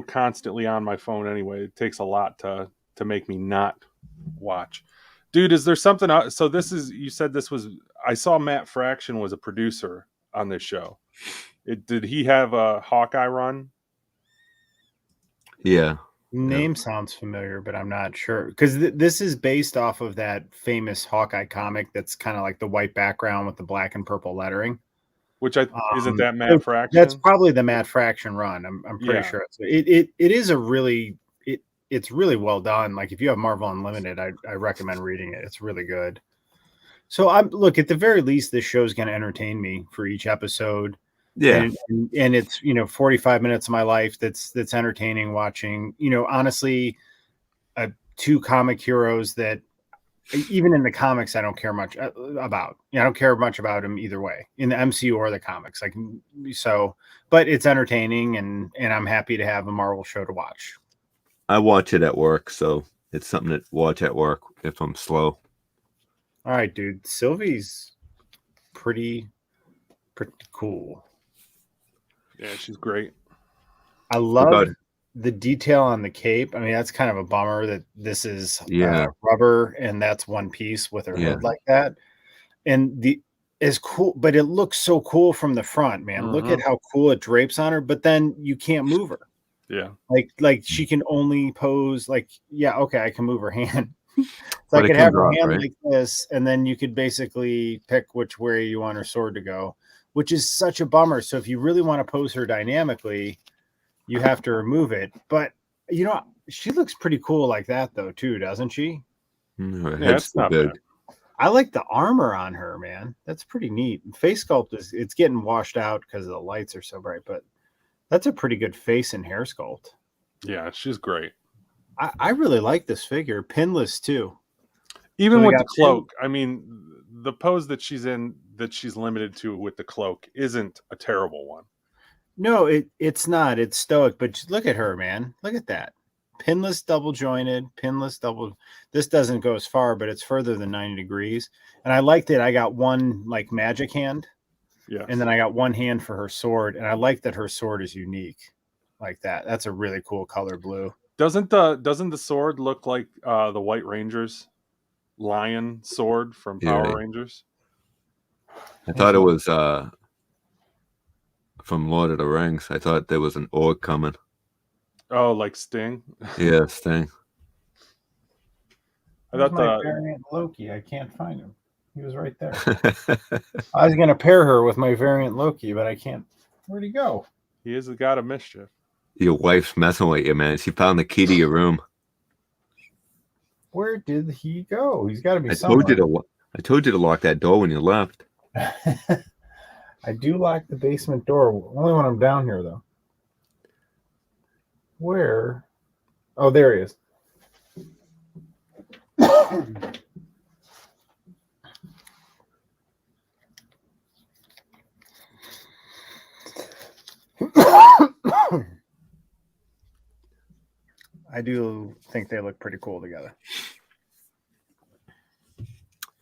constantly on my phone anyway. It takes a lot to make me not watch. Dude, is there something else? So you said this was, I saw Matt Fraction was a producer on this show. Did he have a Hawkeye run? Yeah. Name sounds familiar, but I'm not sure because this is based off of that famous Hawkeye comic that's kind of like the white background with the black and purple lettering. Which isn't that Matt Fraction? That's probably the Matt Fraction run. I'm pretty sure it is it's really well done. Like if you have Marvel Unlimited, I recommend reading it. It's really good. So look, at the very least, this show is going to entertain me for each episode. Yeah. And it's 45 minutes of my life that's entertaining watching. Honestly, two comic heroes that even in the comics I don't care much about. I don't care much about them either way in the MCU or the comics. But it's entertaining, and I'm happy to have a Marvel show to watch. I watch it at work, so it's something to watch at work if I'm slow. All right, dude. Sylvie's pretty cool. Yeah, she's great. I love the detail on the cape. I mean, that's kind of a bummer that this is rubber and that's one piece with her hood like that. And is cool, but it looks so cool from the front, man. Mm-hmm. Look at how cool it drapes on her, but then you can't move her. Yeah. Like she can only pose I can move her hand. So I could have her hand like this, and then you could basically pick which way you want her sword to go, which is such a bummer. So if you really want to pose her dynamically, you have to remove it. But she looks pretty cool like that though, too, doesn't she? Her head's not big. bad. I like the armor on her, man. That's pretty neat. Face sculpt it's getting washed out because the lights are so bright, but that's a pretty good face and hair sculpt. Yeah, she's great. I really like this figure. Pinless too. Even with the cloak, I mean, the pose that she's in, that she's limited to with the cloak, isn't a terrible one. No, it's not. It's stoic, but look at her, man. Look at that. Pinless, double jointed, pinless, double. This doesn't go as far, but it's further than 90 degrees. And I like that I got one like magic hand. Yeah. And then I got one hand for her sword. And I like that her sword is unique like that. That's a really cool color blue. Doesn't the sword look like the White Ranger's lion sword from Power Rangers? I thought it was from Lord of the Rings. I thought there was an orc coming. Oh, like Sting? Yeah, Sting. I thought my variant Loki. I can't find him. He was right there. I was going to pair her with my variant Loki, but I can't. Where'd he go? He is the god of mischief. Your wife's messing with you, man. She found the key to your room. Where did he go? He's got to be somewhere. I told you to lock that door when you left. I do lock the basement door. Only when I'm down here, though. Where? Oh, there he is. I do think they look pretty cool together.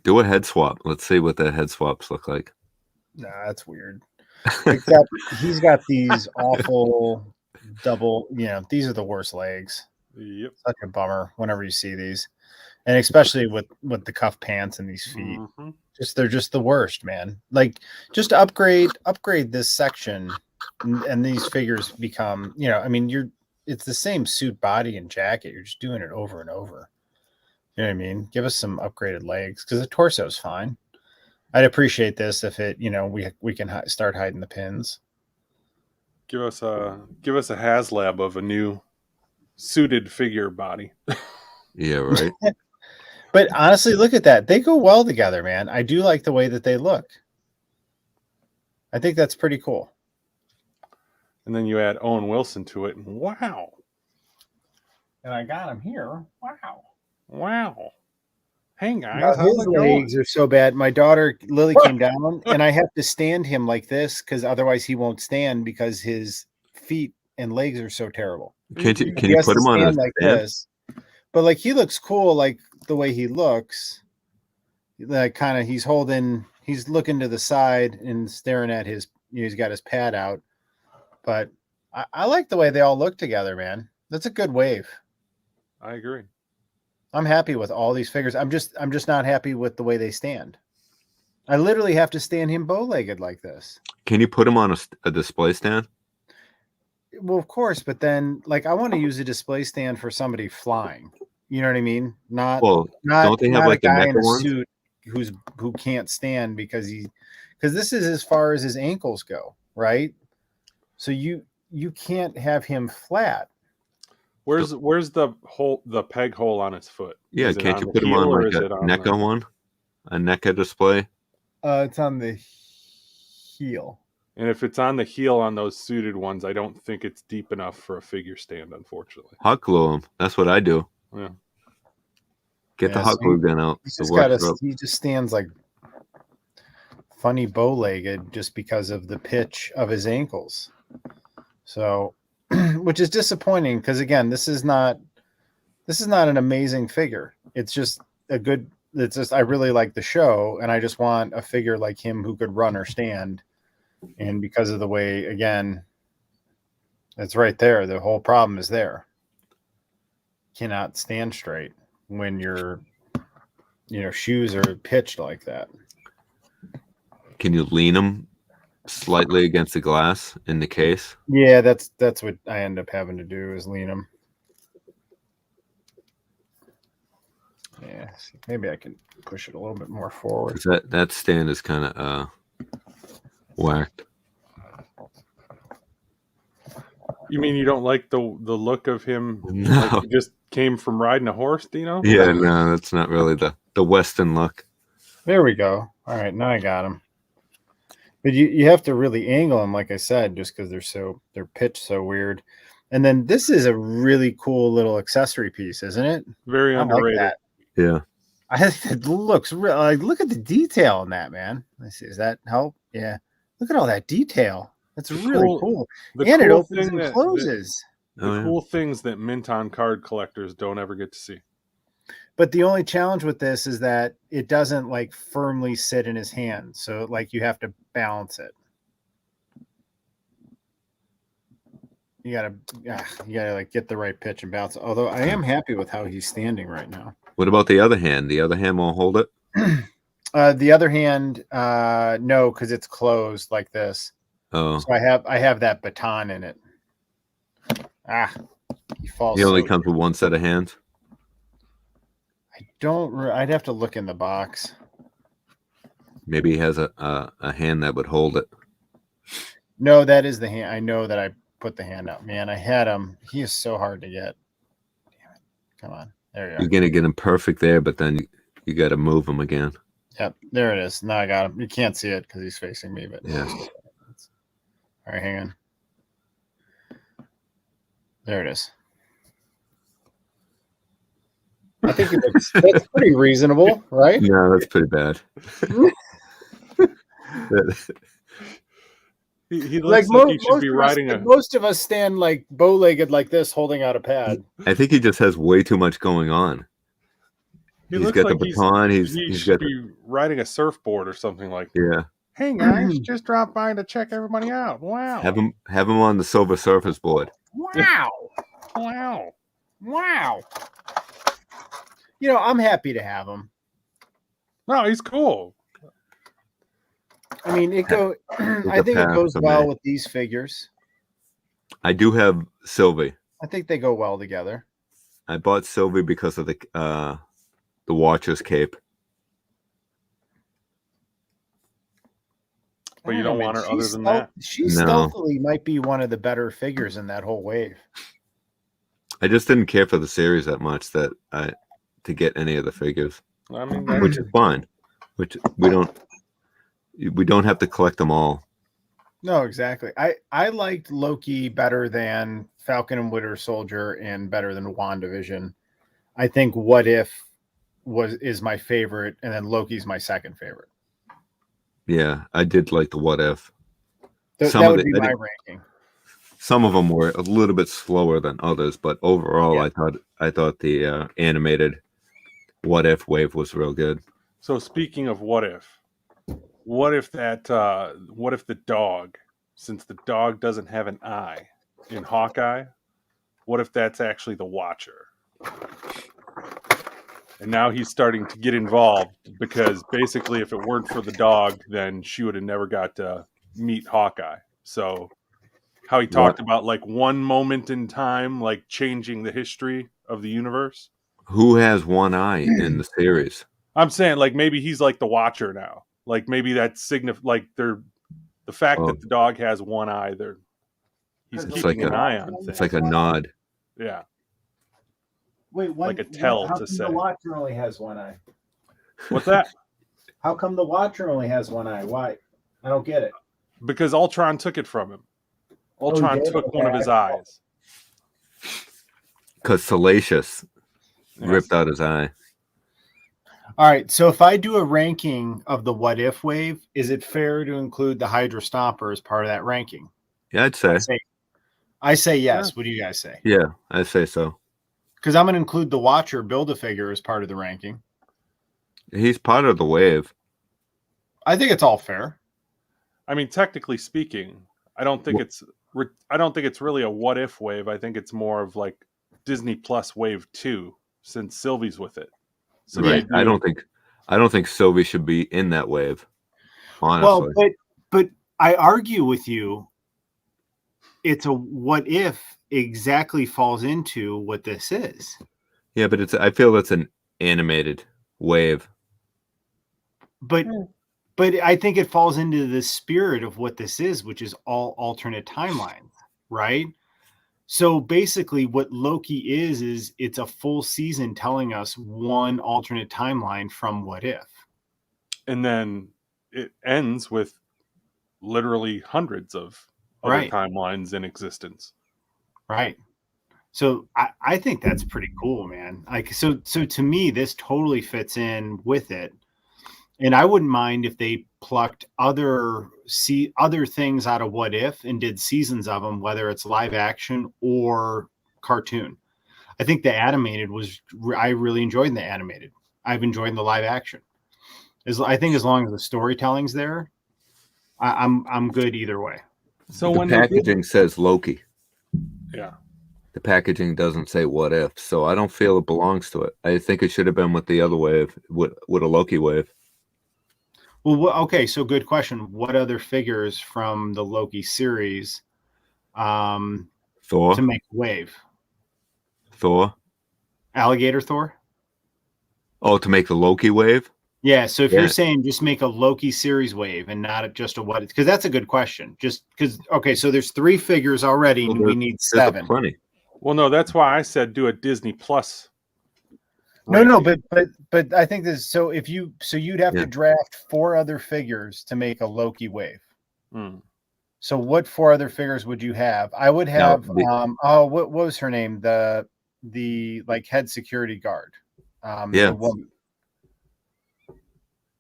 Do a head swap. Let's see what the head swaps look like. Nah, that's weird. Except he's got these awful double, these are the worst legs. Yep. Such a bummer whenever you see these. And especially with the cuff pants and these feet. Mm-hmm. They're just the worst, man. Like, just upgrade this section and these figures become, it's the same suit, body, and jacket. You're just doing it over and over. You know what I mean? Give us some upgraded legs because the torso's fine. I'd appreciate this if it, we can start hiding the pins. Give us a HasLab of a new suited figure body. Yeah, right. But honestly, look at that. They go well together, man. I do like the way that they look. I think that's pretty cool. And then you add Owen Wilson to it, and wow. And I got him here. Wow. Hey, guys. His legs are so bad. My daughter, Lily, came down, and I have to stand him like this because otherwise he won't stand because his feet and legs are so terrible. Can you put him on a like this? But like he looks cool, like the way he looks. Like kind of he's looking to the side and staring at his. He's got his pad out. But I like the way they all look together, man. That's a good wave. I agree. I'm happy with all these figures. I'm just not happy with the way they stand. I literally have to stand him bow-legged like this. Can you put him on a display stand? Well, of course, but then I want to use a display stand for somebody flying. You know what I mean? Don't they have a guy in a ones? suit who can't stand because this is as far as his ankles go, right? So you can't have him flat. Where's the peg hole on his foot? Yeah, can't you put him on like a NECA one? A NECA display? It's on the heel. And if it's on the heel on those suited ones, I don't think it's deep enough for a figure stand, unfortunately. Hot glue them. That's what I do. Yeah. Get the hot glue gun out. He just stands like funny bow-legged just because of the pitch of his ankles. So, which is disappointing because again, this is not an amazing figure. It's just I really like the show and I just want a figure like him who could run or stand. And because of the way, again, it's right there. The whole problem is there. Cannot stand straight when your shoes are pitched like that. Can you lean them slightly against the glass in the case? Yeah, that's what I end up having to do is lean them. Yeah, maybe I can push it a little bit more forward. That stand is kind of whacked. You mean you don't like the look of him? No. Like he just came from riding a horse, Dino? Yeah, no, that's not really the Western look. There we go. All right, now I got him. But you have to really angle them, like I said, just because they're pitched so weird. And then this is a really cool little accessory piece, isn't it? Very underrated. Like that. Yeah. I think it looks real. Like, look at the detail in that, man. Let's see. Does that help? Yeah. Look at all that detail. That's really cool. And it opens and closes. The cool things that mint on card collectors don't ever get to see. But the only challenge with this is that it doesn't like firmly sit in his hand. So like you have to balance it. You gotta like get the right pitch and balance it. Although I am happy with how he's standing right now. What about the other hand? The other hand won't hold it? The other hand, no, because it's closed like this. Oh. So I have that baton in it. He falls. He only comes with one set of hands? I'd have to look in the box. Maybe he has a hand that would hold it. No, that is the hand. I know that I put the hand out. Man, I had him. He is so hard to get. Damn it. Come on. There you go. You're going to get him perfect there, but then you got to move him again. Yep, there it is. Now I got him. You can't see it because he's facing me, but yeah. All right, hang on. There it is. I think that's pretty reasonable, right? No, that's pretty bad. He looks like he should be riding most of us stand like bow-legged like this, holding out a pad. I think he just has way too much going on. He's got like the baton. He he's should got be riding a surfboard or something like that. Yeah. Hey guys, just dropped by to check everybody out. Wow. Have him on the Silver Surface board. Wow. Wow. You know, I'm happy to have him. No, he's cool. I mean, I think it goes well with these figures. I do have Sylvie. I think they go well together. I bought Sylvie because of the Watcher's cape. But you don't want her other than that? She stealthily might be one of the better figures in that whole wave. I just didn't care for the series that much to get any of the figures. I mean, which is fine. Which we don't have to collect them all. No, exactly. I liked Loki better than Falcon and Winter Soldier and better than WandaVision. I think What If is my favorite, and then Loki's my second favorite. Yeah, I did like the What If. That would be my ranking. Some of them were a little bit slower than others, but overall, yeah. I thought the animated What If wave was real good. So speaking of what if the dog, since the dog doesn't have an eye in Hawkeye, what if that's actually the Watcher? And now he's starting to get involved because basically if it weren't for the dog, then she would have never got to meet Hawkeye. So how he talked about like one moment in time, like changing the history of the universe. Who has one eye in the series? I'm saying like maybe he's like the Watcher now. Like maybe that's like the fact that the dog has one eye, he's keeping an eye on things. It's like a nod. Yeah. Wait, like a tell how to come say. The Watcher only has one eye. What's that? How come the Watcher only has one eye? Why? I don't get it. because Ultron took it from him. Ultron did? took one of Okay. his eyes. Because Salacious Yes. ripped out his eye. All right. So if I do a ranking of the What If wave, is it fair to include the Hydra Stomper as part of that ranking? Yeah, I'd say. I say yes. Sure. What do you guys say? Yeah, I'd say so. Because I'm going to include the Watcher Build-A-Figure as part of the ranking. He's part of the wave. I think it's all fair. I mean, technically speaking, I don't think it's really a what if wave. I think it's more of like Disney Plus Wave 2 since Sylvie's with it. So Right. I don't think Sylvie should be in that wave. Honestly. Well, but I argue with you. It's a what if exactly falls into what this is. Yeah, but I feel that's an animated wave. But I think it falls into the spirit of what this is, which is all alternate timelines, right? So basically what Loki is it's a full season telling us one alternate timeline from What If. And then it ends with literally hundreds of other timelines in existence. Right. So I think that's pretty cool, man. Like so to me, this totally fits in with it. And I wouldn't mind if they plucked other things out of What If and did seasons of them, whether it's live action or cartoon. I think the animated I really enjoyed the animated. I've enjoyed the live action. I think as long as the storytelling's there, I'm good either way. So the packaging says Loki. Yeah. The packaging doesn't say What If, so I don't feel it belongs to it. I think it should have been with the other wave, with a Loki wave. Well, okay, so good question. What other figures from the Loki series Thor to make wave? Thor? Alligator Thor? Oh, to make the Loki wave? Yeah, so if you're saying just make a Loki series wave and not just a what, because that's a good question. Just because, okay, so there's 3 figures already, and we need 7. Plenty. Well, no, that's why I said do a Disney Plus. No, but I think this. So you'd have to draft 4 other figures to make a Loki wave. So what 4 other figures would you have? I would have. What was her name? The like head security guard. The woman.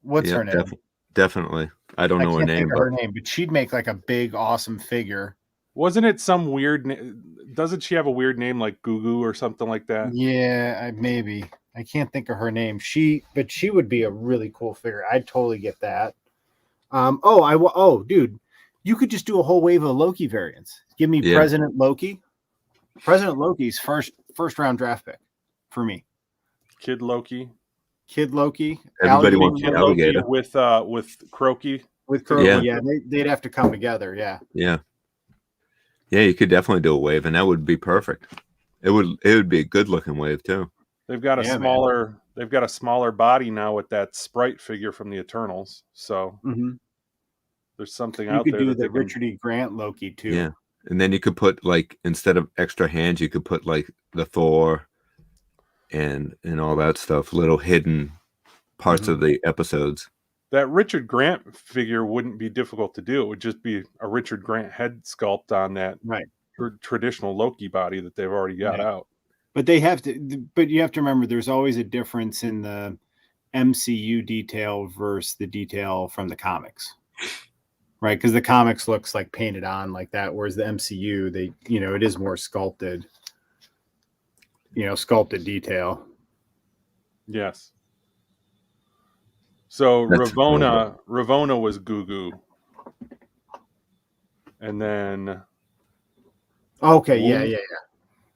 What's her name? Definitely. I don't know her name. Her name, but she'd make like a big, awesome figure. Wasn't it some weird? Doesn't she have a weird name like Gugu or something like that? Yeah, maybe. I can't think of her name. But she would be a really cool figure. I'd totally get that. Dude, you could just do a whole wave of Loki variants. Give me President Loki. President Loki's first round draft pick for me. Kid Loki. Everybody wants the alligator with Crokey. With Crokey, yeah, they'd have to come together. Yeah. You could definitely do a wave, and that would be perfect. It would be a good looking wave too. They've got a smaller body now with that Sprite figure from the Eternals. So there's something out there. You could do the Richard E. Grant Loki too. Yeah, and then you could put like, instead of extra hands, you could put like the Thor and all that stuff, little hidden parts of the episodes. That Richard Grant figure wouldn't be difficult to do. It would just be a Richard Grant head sculpt on that traditional Loki body that they've already got out. But you have to remember there's always a difference in the MCU detail versus the detail from the comics. Right? Because the comics looks like painted on like that, whereas the MCU, it is more sculpted. Sculpted detail. Yes. So Ravonna was Gugu. And then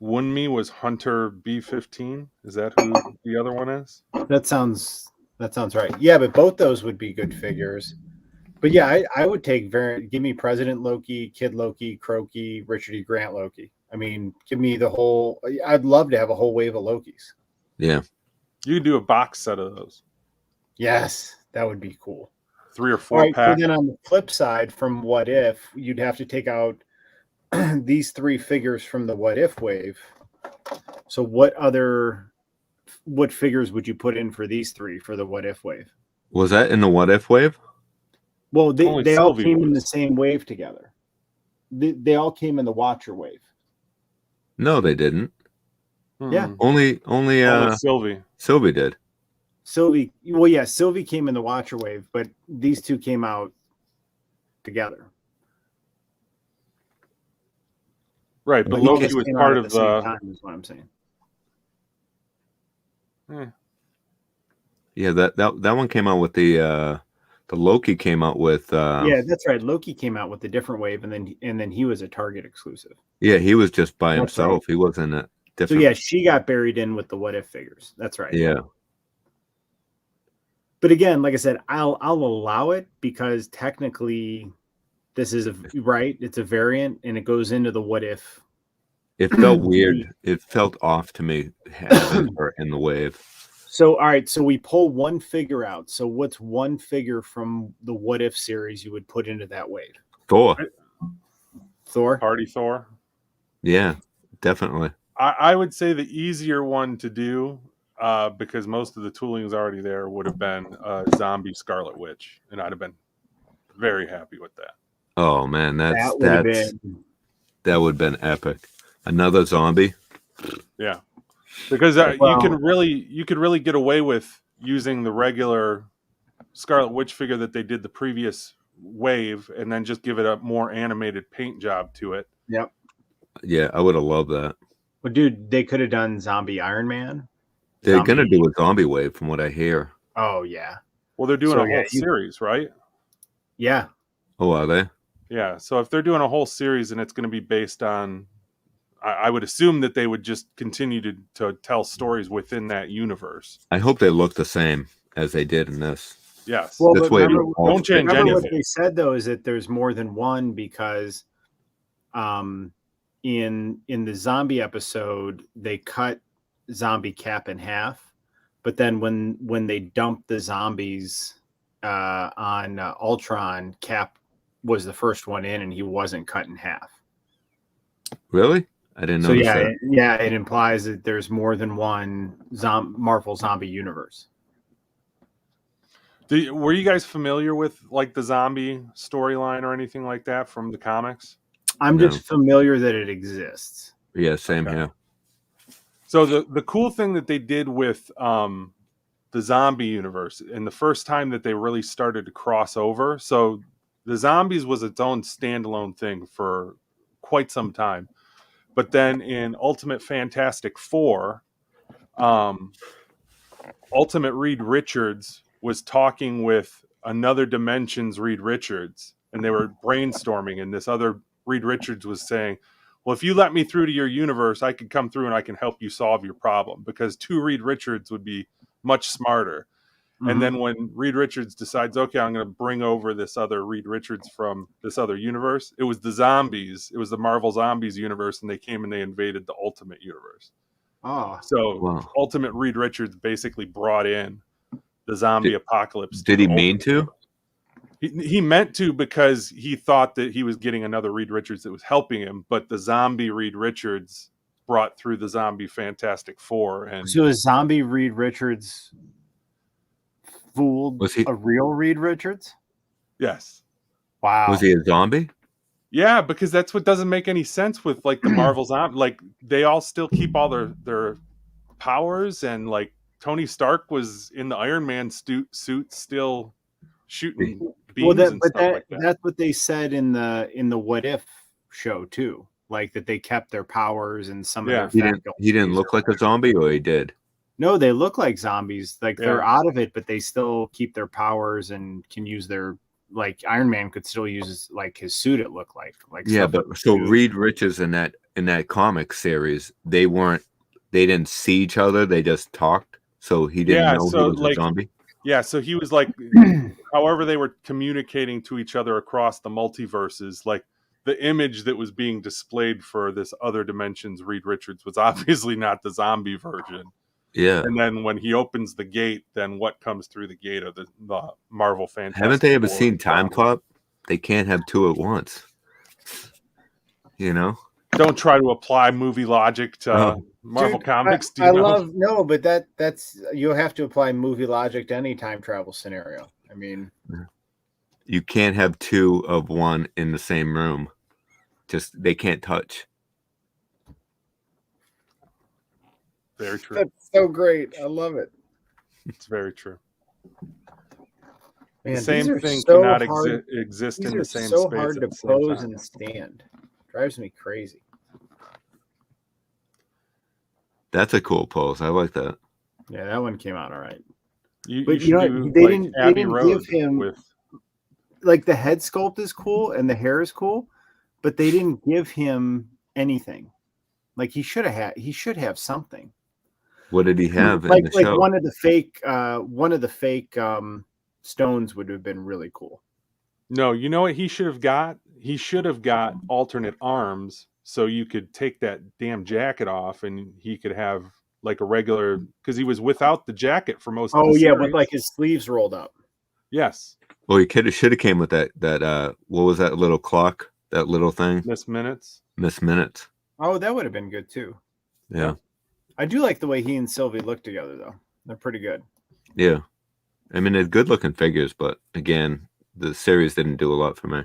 Wunmi was Hunter B-15. Is that who the other one is? That sounds right. Yeah, but both those would be good figures. But yeah, I would take give me President Loki, Kid Loki, Crokey, Richard E. Grant Loki. I mean, give me the whole. I'd love to have a whole wave of Lokis. Yeah, you could do a box set of those. Yes, that would be cool. 3 or 4 packs. So then on the flip side, from What If, you'd have to take out these 3 figures from the What If wave. So what figures would you put in for these 3 for the What If wave? Was that in the What If wave? Well, Only they all Sylvie came in was. the same wave together. They all came in the Watcher wave. No, they didn't. Yeah. Only Sylvie. Sylvie did. Sylvie, well, yeah, Sylvie came in the Watcher wave, but these two came out together. Right, but Like, Loki both was came out part at of the same the. time, is what I'm saying. Yeah, that one came out with the Loki came out with Yeah, that's right. Loki came out with a different wave, and then he was a Target exclusive. Yeah, he was just by That's himself. right. He wasn't a So different. yeah, she got buried in with the What If figures. That's right. Yeah. But again, like I said, I'll allow it because technically this is right. It's a variant and it goes into the What If. It felt weird. It felt off to me having her in the wave. So all right, so we pull one figure out. So what's one figure from the What If series you would put into that wave? Thor. Thor? Party Thor. Yeah, definitely. I would say the easier one to do, because most of the tooling is already there, would have been zombie Scarlet Witch, and I'd have been very happy with that. Oh man, That would have been epic. Another zombie. Yeah, because Well- you could really get away with using the regular Scarlet Witch figure that they did the previous wave, and then just give it a more animated paint job to it. Yep. Yeah, I would have loved that. Well, dude, they could have done Zombie Iron Man. They're gonna do a zombie wave, from what I hear. Oh yeah. Well, they're doing So, a whole series, right? Yeah. Oh, are they? Yeah. So if they're doing a whole series and it's going to be based on, I would assume that they would just continue to tell stories within that universe. I hope they look the same as they did in this. Yes. Well, This but way, remember, don't change remember what anything. they said though is that there's more than one because in the zombie episode they cut Zombie Cap in half, but then when they dumped the zombies on Ultron, Cap was the first one in and he wasn't cut in half. Really? I didn't know. So that. it implies that there's more than one Marvel zombie universe. Were you guys familiar with like the zombie storyline or anything like that from the comics? I'm No. just familiar that it exists. Yeah, same Okay. here. So the cool thing that they did with the zombie universe, and the first time that they really started to cross over, so the zombies was its own standalone thing for quite some time. But then in Ultimate Fantastic Four, Ultimate Reed Richards was talking with another Dimensions Reed Richards, and they were brainstorming, and this other Reed Richards was saying, well, if you let me through to your universe, I could come through and I can help you solve your problem, because two Reed Richards would be much smarter. And then when Reed Richards decides, okay, I'm going to bring over this other Reed Richards from this other universe, it was the zombies. It was the Marvel Zombies universe, and they came and they invaded the Ultimate universe. Oh, So Wow. Ultimate Reed Richards basically brought in the zombie apocalypse. Did he mean to? He meant to, because he thought that he was getting another Reed Richards that was helping him, but the zombie Reed Richards brought through the zombie Fantastic Four. And so is zombie Reed Richards fooled Was he- a real Reed Richards? yes. Wow. Was he a zombie? Yeah, because that's what doesn't make any sense with like the Marvel zombie. Like they all still keep all their powers, and like Tony Stark was in the Iron Man suit still shooting beams and stuff like that. That's what they said in the What If show too. Like that they kept their powers and some Yeah. of their He didn't look like a zombie, or he did? No, they look like zombies. Like they're Yeah. out of it, but they still keep their powers and can use their, like Iron Man could still use like his suit. It looked like Yeah, stuff but with so the suit. Reed Richards in that comic series, they didn't see each other, they just talked. So he didn't Yeah, know so, he was like, a zombie. Yeah, so he was like, however they were communicating to each other across the multiverses, like the image that was being displayed for this other dimensions Reed Richards was obviously not the zombie version. Yeah. And then when he opens the gate, then what comes through the gate are the Marvel Fantastic Haven't they ever Four seen Time zombies. Cop? They can't have two at once. You know? Don't try to apply movie logic to Oh. Marvel Dude, Comics. Do you I know? love no, but that's you have to apply movie logic to any time travel scenario. I mean, you can't have two of one in the same room. Just they can't touch. Very true. That's so great. I love it. It's very true. Man, The same these are thing so cannot hard. exist These in are the same so space hard at to the same pose time. and stand. Drives me crazy. That's a cool pose. I like that. Yeah, that one came out all right. You But should know, do they like didn't Abbey give Road him with. like the head sculpt is cool and the hair is cool, but they didn't give him anything. Like he should have something. What did he have Like in the show? one of the fake stones would have been really cool. No, you know what he should have got? He should have got alternate arms so you could take that damn jacket off and he could have like a regular, because he was without the jacket for most of the Oh yeah, series. with like his sleeves rolled up. Yes. Well, he should have came with that what was that little clock? That little thing? Miss Minutes. Miss Minutes. Oh, that would have been good too. Yeah. I do like the way he and Sylvie look together though. They're pretty good. Yeah. I mean, they're good looking figures, but again, the series didn't do a lot for me.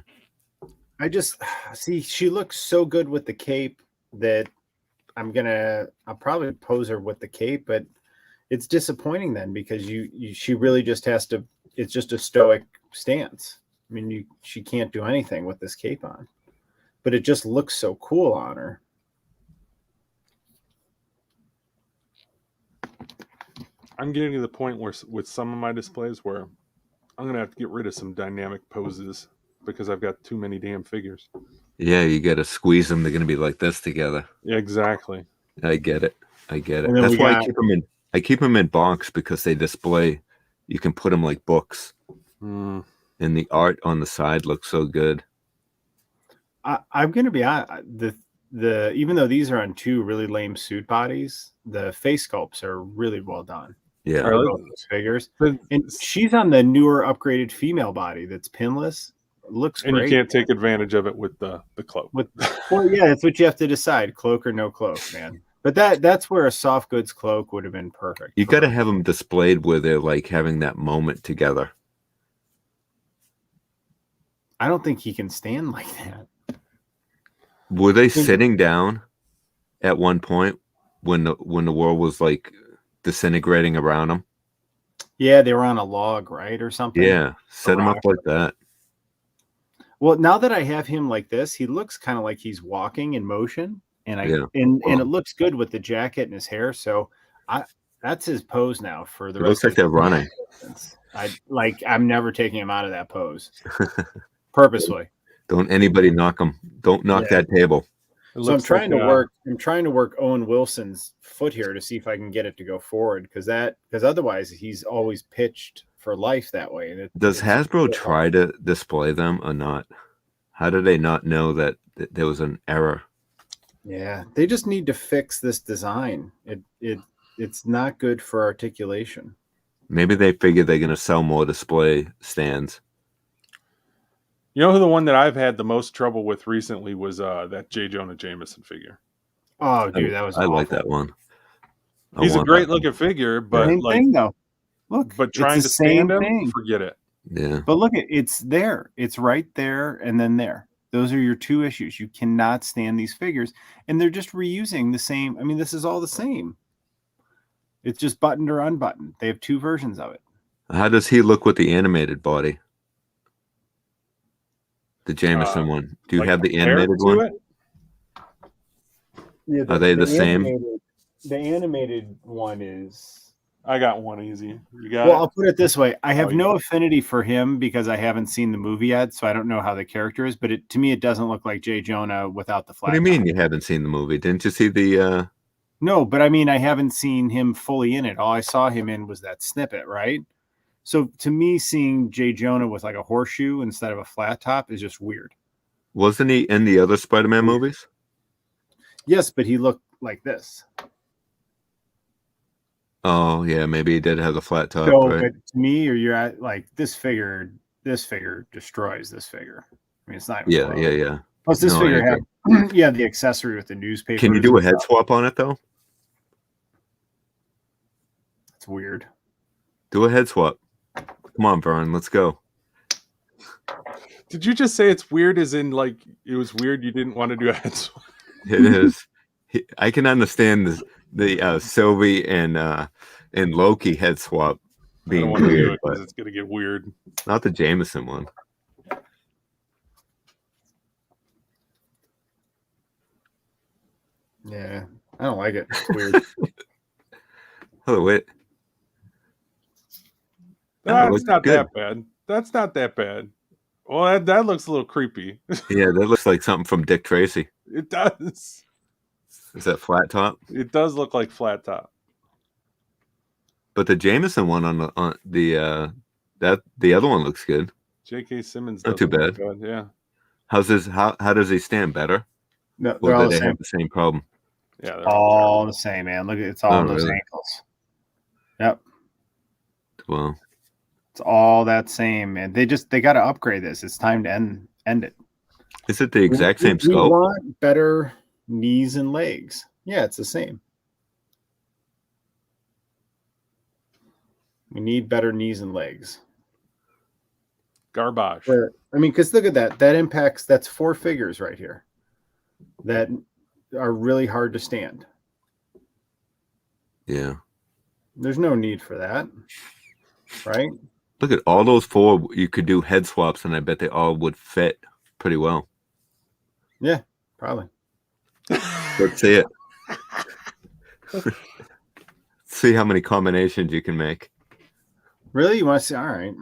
I just see she looks so good with the cape that I'll probably pose her with the cape, but it's disappointing then because she really just has to. It's just a stoic stance. I mean, she can't do anything with this cape on, but it just looks so cool on her. I'm getting to the point where with some of my displays where I'm going to have to get rid of some dynamic poses because I've got too many damn figures. Yeah, you got to squeeze them. They're going to be like this together. Yeah, exactly. I get it. That's we why got- I keep them in box because they display. You can put them like books, and the art on the side looks so good. I'm going to be honest. The even though these are on two really lame suit bodies, the face sculpts are really well done. Yeah, Are they? Both those figures. And she's on the newer upgraded female body that's pinless. Looks And great. you can't take advantage of it with the cloak. Well, yeah, that's what you have to decide: cloak or no cloak, man. But that's where a soft goods cloak would have been perfect. you got to have them displayed where they're like having that moment together. I don't think he can stand like that. Were they sitting down at one point when the world was like disintegrating around them? Yeah, they were on a log, right, or something. Yeah, set them up like that. Well, now that I have him like this, he looks kind of like he's walking in motion, and and it looks good with the jacket and his hair. So that's his pose now for the It rest. looks like they're running. I'm never taking him out of that pose purposely. Don't anybody knock them. Don't knock that table. So I'm trying to work Owen Wilson's foot here to see if I can get it to go forward because otherwise he's always pitched for life that way. Does Hasbro try to display them or not? How do they not know that there was an error? Yeah, they just need to fix this design. It's not good for articulation. Maybe they figure they're going to sell more display stands. You know who the one that I've had the most trouble with recently was that J. Jonah Jameson figure. Oh, dude, that was I awful. like that one. He's a great looking figure, but same thing though. Look, but trying to stand him, forget it. Yeah. But look, it's there. It's right there and then there. Those are your two issues. You cannot stand these figures, and they're just reusing the same. I mean, this is all the same. It's just buttoned or unbuttoned. They have two versions of it. How does he look with the animated body? The Jameson one. Do you have the animated one? Yeah, Are they the same? The animated one is. I got one easy. You got Well, it? I'll put it this way. I have you no got affinity for him because I haven't seen the movie yet, so I don't know how the character is. But to me, it doesn't look like J. Jonah without the flat. What do you mean top. you haven't seen the movie? Didn't you see the? No, but I mean, I haven't seen him fully in it. All I saw him in was that snippet, right? So to me, seeing J. Jonah with like a horseshoe instead of a flat top is just weird. Wasn't he in the other Spider-Man movies? Yes, but he looked like this. Oh yeah, maybe he did have the flat top. So, right? but to me, or you're at like this figure destroys this figure. I mean, it's not. Even Yeah. Plus, this No, I figure agree. had the accessory with the newspaper. Can you do a head swap on it though? It's weird. Do a head swap. Come on, Vern, let's go. Did you just say it's weird as in like it was weird you didn't want to do a head swap? It is. I can understand the Sylvie and Loki head swap I don't being want to do weird, it but because it's gonna get weird. not the Jameson one. Yeah, I don't like it. It's weird. Oh wait, That's looks not good. that bad. That's not that bad. Well, that looks a little creepy. Yeah, that looks like something from Dick Tracy. It does. Is that flat top? It does look like flat top. But the Jameson one on the the other one looks good. J.K. Simmons Not too bad. good. Yeah. How's this? How does he stand? Better? No, Or they're all do the they same. have the same problem? Yeah. They're All the same, man. Look, it's all Oh, those really? ankles. Yep, Well, it's all that same, man. They got to upgrade this. It's time to end it. is it the exact same We sculpt? want better knees and legs. Yeah, it's the same. We need better knees and legs. garbage. I mean, because look at that. That impacts. That's 4 figures right here that are really hard to stand. Yeah. There's no need for that, right? Look at all those 4. You could do head swaps, and I bet they all would fit pretty well. Yeah, probably. Let's see it. See how many combinations you can make. Really, you want to see? All right.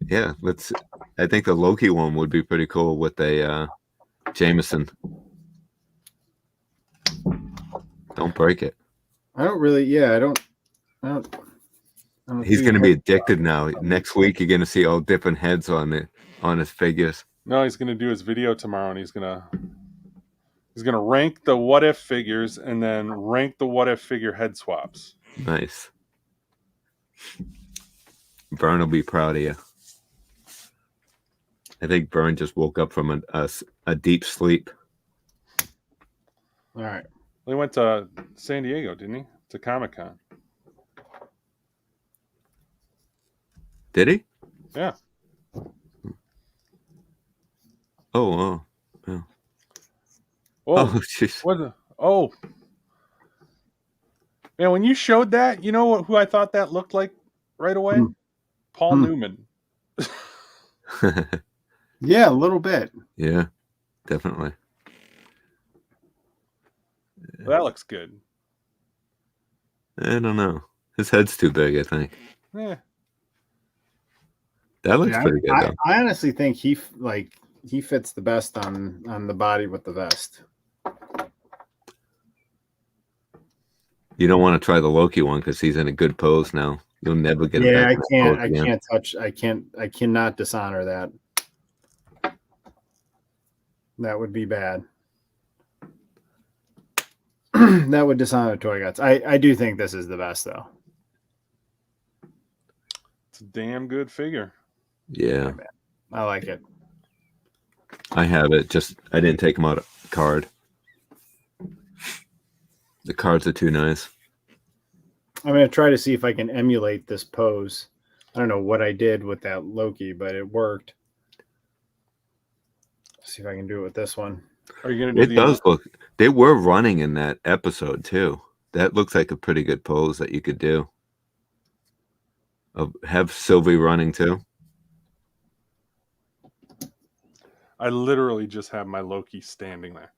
Yeah, let's. I think the Loki one would be pretty cool with a Jameson. Don't break it. I don't really. Yeah, I don't. He's going to be addicted now. Next week, you're going to see all different heads on his figures. No, he's gonna do his video tomorrow, and he's gonna rank the what if figures and then rank the what if figure head swaps. Nice. Vern will be proud of you. I think Vern just woke up from a deep sleep. All right. He went to San Diego, didn't he? To Comic-Con. Did he? Yeah. Oh. Oh, Jeez. what? Oh, man! When you showed that, you know who I thought that looked like right away? Hmm. Paul Newman. Yeah, a little bit. Yeah, definitely. That looks good. I don't know. His head's too big, I think. Yeah. That looks pretty good, though. I honestly think he fits the best on the body with the vest. You don't want to try the Loki one because he's in a good pose now. You'll never get it back. I cannot dishonor that. That would be bad. That would dishonor Toy Guts. I do think this is the best, though. It's a damn good figure. Yeah. I like it. I have it. Just I didn't take him out a card. The cards are too nice. I'm going to try to see if I can emulate this pose. I don't know what I did with that Loki, but it worked. See if I can do it with this one. Are you going to do It does look. They were running in that episode too. That looks like a pretty good pose that you could do. Have Sylvie running too. I literally just have my Loki standing there.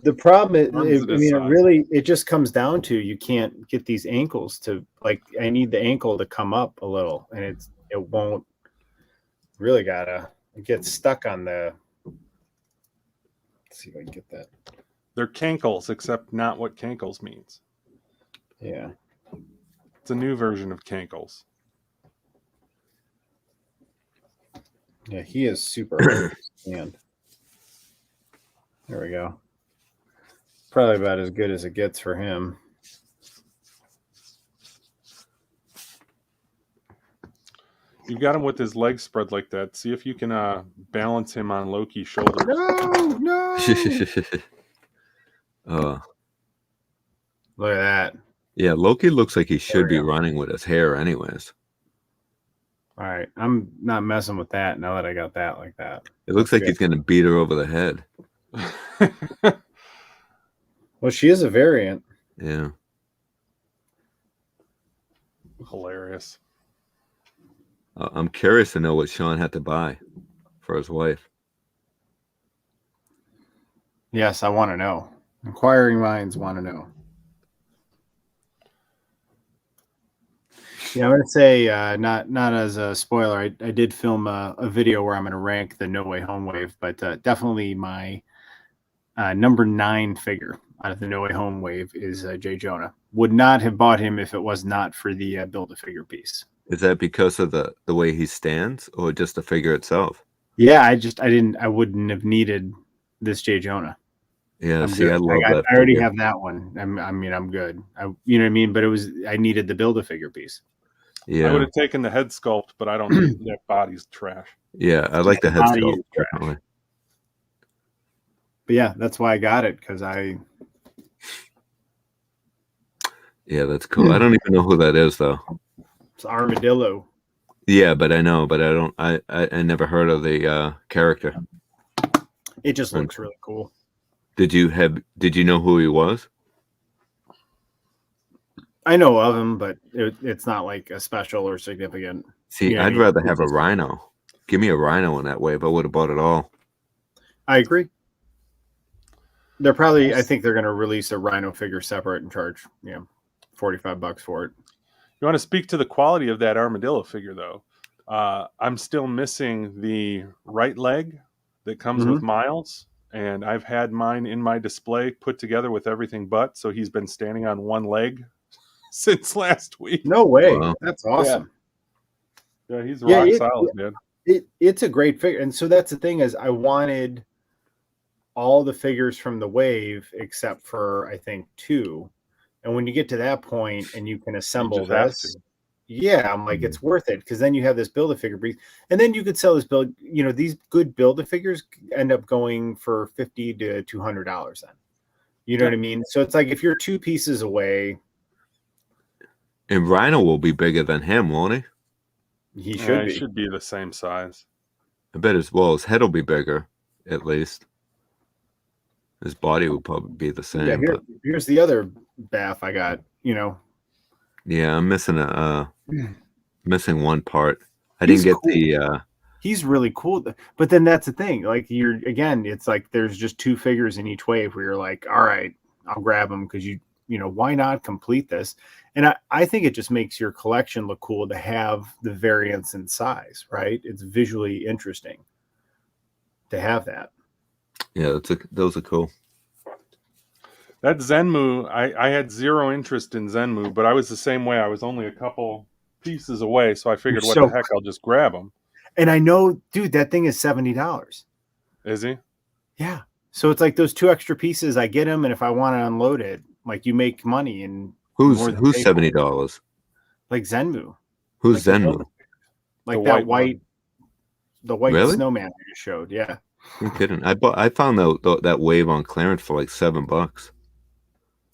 The problem is, Arms to I this mean, side. it just comes down to you can't get these ankles to I need the ankle to come up a little, and it won't. Really it gets stuck on the. Let's see if I can get that. They're cankles, except not what cankles means. Yeah. It's a new version of cankles. Yeah, he is super hard to stand. There we go. Probably about as good as it gets for him. You've got him with his legs spread like that. See if you can balance him on Loki's shoulders. No. Look at that. Yeah, Loki looks like he should be running with his hair anyways. All right, I'm not messing with that now that I got that like that. It looks like he's going to beat her over the head. Well, she is a variant. Yeah. Hilarious. I'm curious to know what Sean had to buy for his wife. Yes, I want to know. Inquiring minds want to know. Yeah, I'm going to say, not as a spoiler, I did film a video where I'm going to rank the No Way Home wave, but definitely my number 9 figure out of the No Way Home wave is Jay Jonah. Would not have bought him if it was not for the Build-A-Figure piece. Is that because of the way he stands or just the figure itself? Yeah, I wouldn't have needed this Jay Jonah. Yeah, I'm see, good. I love that. I already figure. have that one. I'm good. You know what I mean? But I needed the Build-A-Figure piece. Yeah, I would have taken the head sculpt, but I don't need that body's trash. yeah, I like the head body sculpt, is trash. definitely. But yeah, that's why I got it, because Yeah, that's cool. I don't even know who that is though. it's Armadillo. Yeah, but I know, but I don't. I never heard of the character. It just looks really cool. Did you know who he was? I know of him, but it's not like a special or significant. See, Yeah, I'd rather have a rhino. Give me a rhino in that wave. I would have bought it all. I agree. They're probably. I think they're going to release a rhino figure separate and charge $45 for it. You want to speak to the quality of that armadillo figure, though? I'm still missing the right leg that comes with Miles, and I've had mine in my display put together with everything but, so he's been standing on one leg since last week. No way. Wow. That's awesome. Yeah, he's rock solid, man. It's a great figure. And so that's the thing is I wanted all the figures from the wave except for, I think, 2. And when you get to that point and you can assemble this, I'm like, it's worth it, because then you have this Build-A-Figure piece, and then you could sell this build. These good Build-A-Figures end up going for $50 to $200 then. You know what I mean? So it's like if you're 2 pieces away. And Rhino will be bigger than him, won't he? He should be. He should be the same size. I bet his head will be bigger, at least. His body will probably be the same. Yeah, here's the other bath I got. Yeah, I'm missing one part. I didn't get the. He's really cool, but then that's the thing. Like it's like there's just 2 figures in each wave where you're like, all right, I'll grab them because why not complete this? And I think it just makes your collection look cool to have the variance in size, right? It's visually interesting to have that. Yeah, those are cool. That Zenmu, I had zero interest in Zenmu, but I was the same way. I was only a couple pieces away, so I figured, what the heck, I'll just grab them. And I know, dude, that thing is $70. Is he? Yeah. So it's like those 2 extra pieces, I get them, and if I want to unload it, like you make money. And who's $70? Like Zenmu. Who's Zenmu? Like that white really? snowman I just showed. Yeah. You're kidding. I found that wave on clearance for like $7.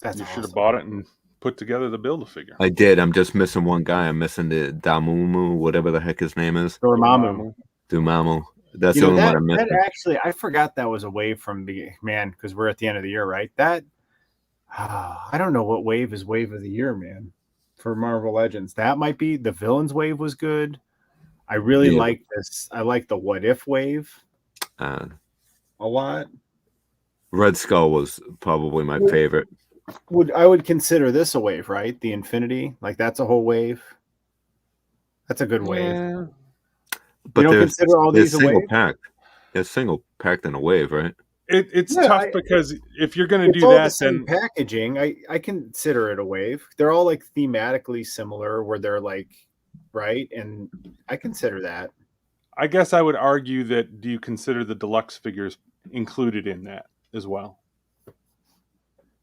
You should have bought it and put together the Build-A-Figure. I did. I'm just missing one guy. I'm missing the Damumu, whatever the heck his name is. Dormammu. That's the only one I'm missing. Actually, I forgot that was a wave from because we're at the end of the year, right? That I don't know what wave is wave of the year, man. For Marvel Legends, that might be the villains wave was good. I really like this. I like the What If wave a lot. Red Skull was probably my favorite. I would consider this a wave, right? The Infinity, like that's a whole wave. That's a good wave. Yeah. But you don't consider all these a wave? Packed. It's single packed in a wave, right? It's tough because if you're going to do that, then packaging, I consider it a wave. They're all like thematically similar, where they're like, right, and I consider that. I guess I would argue that. Do you consider the deluxe figures included in that as well?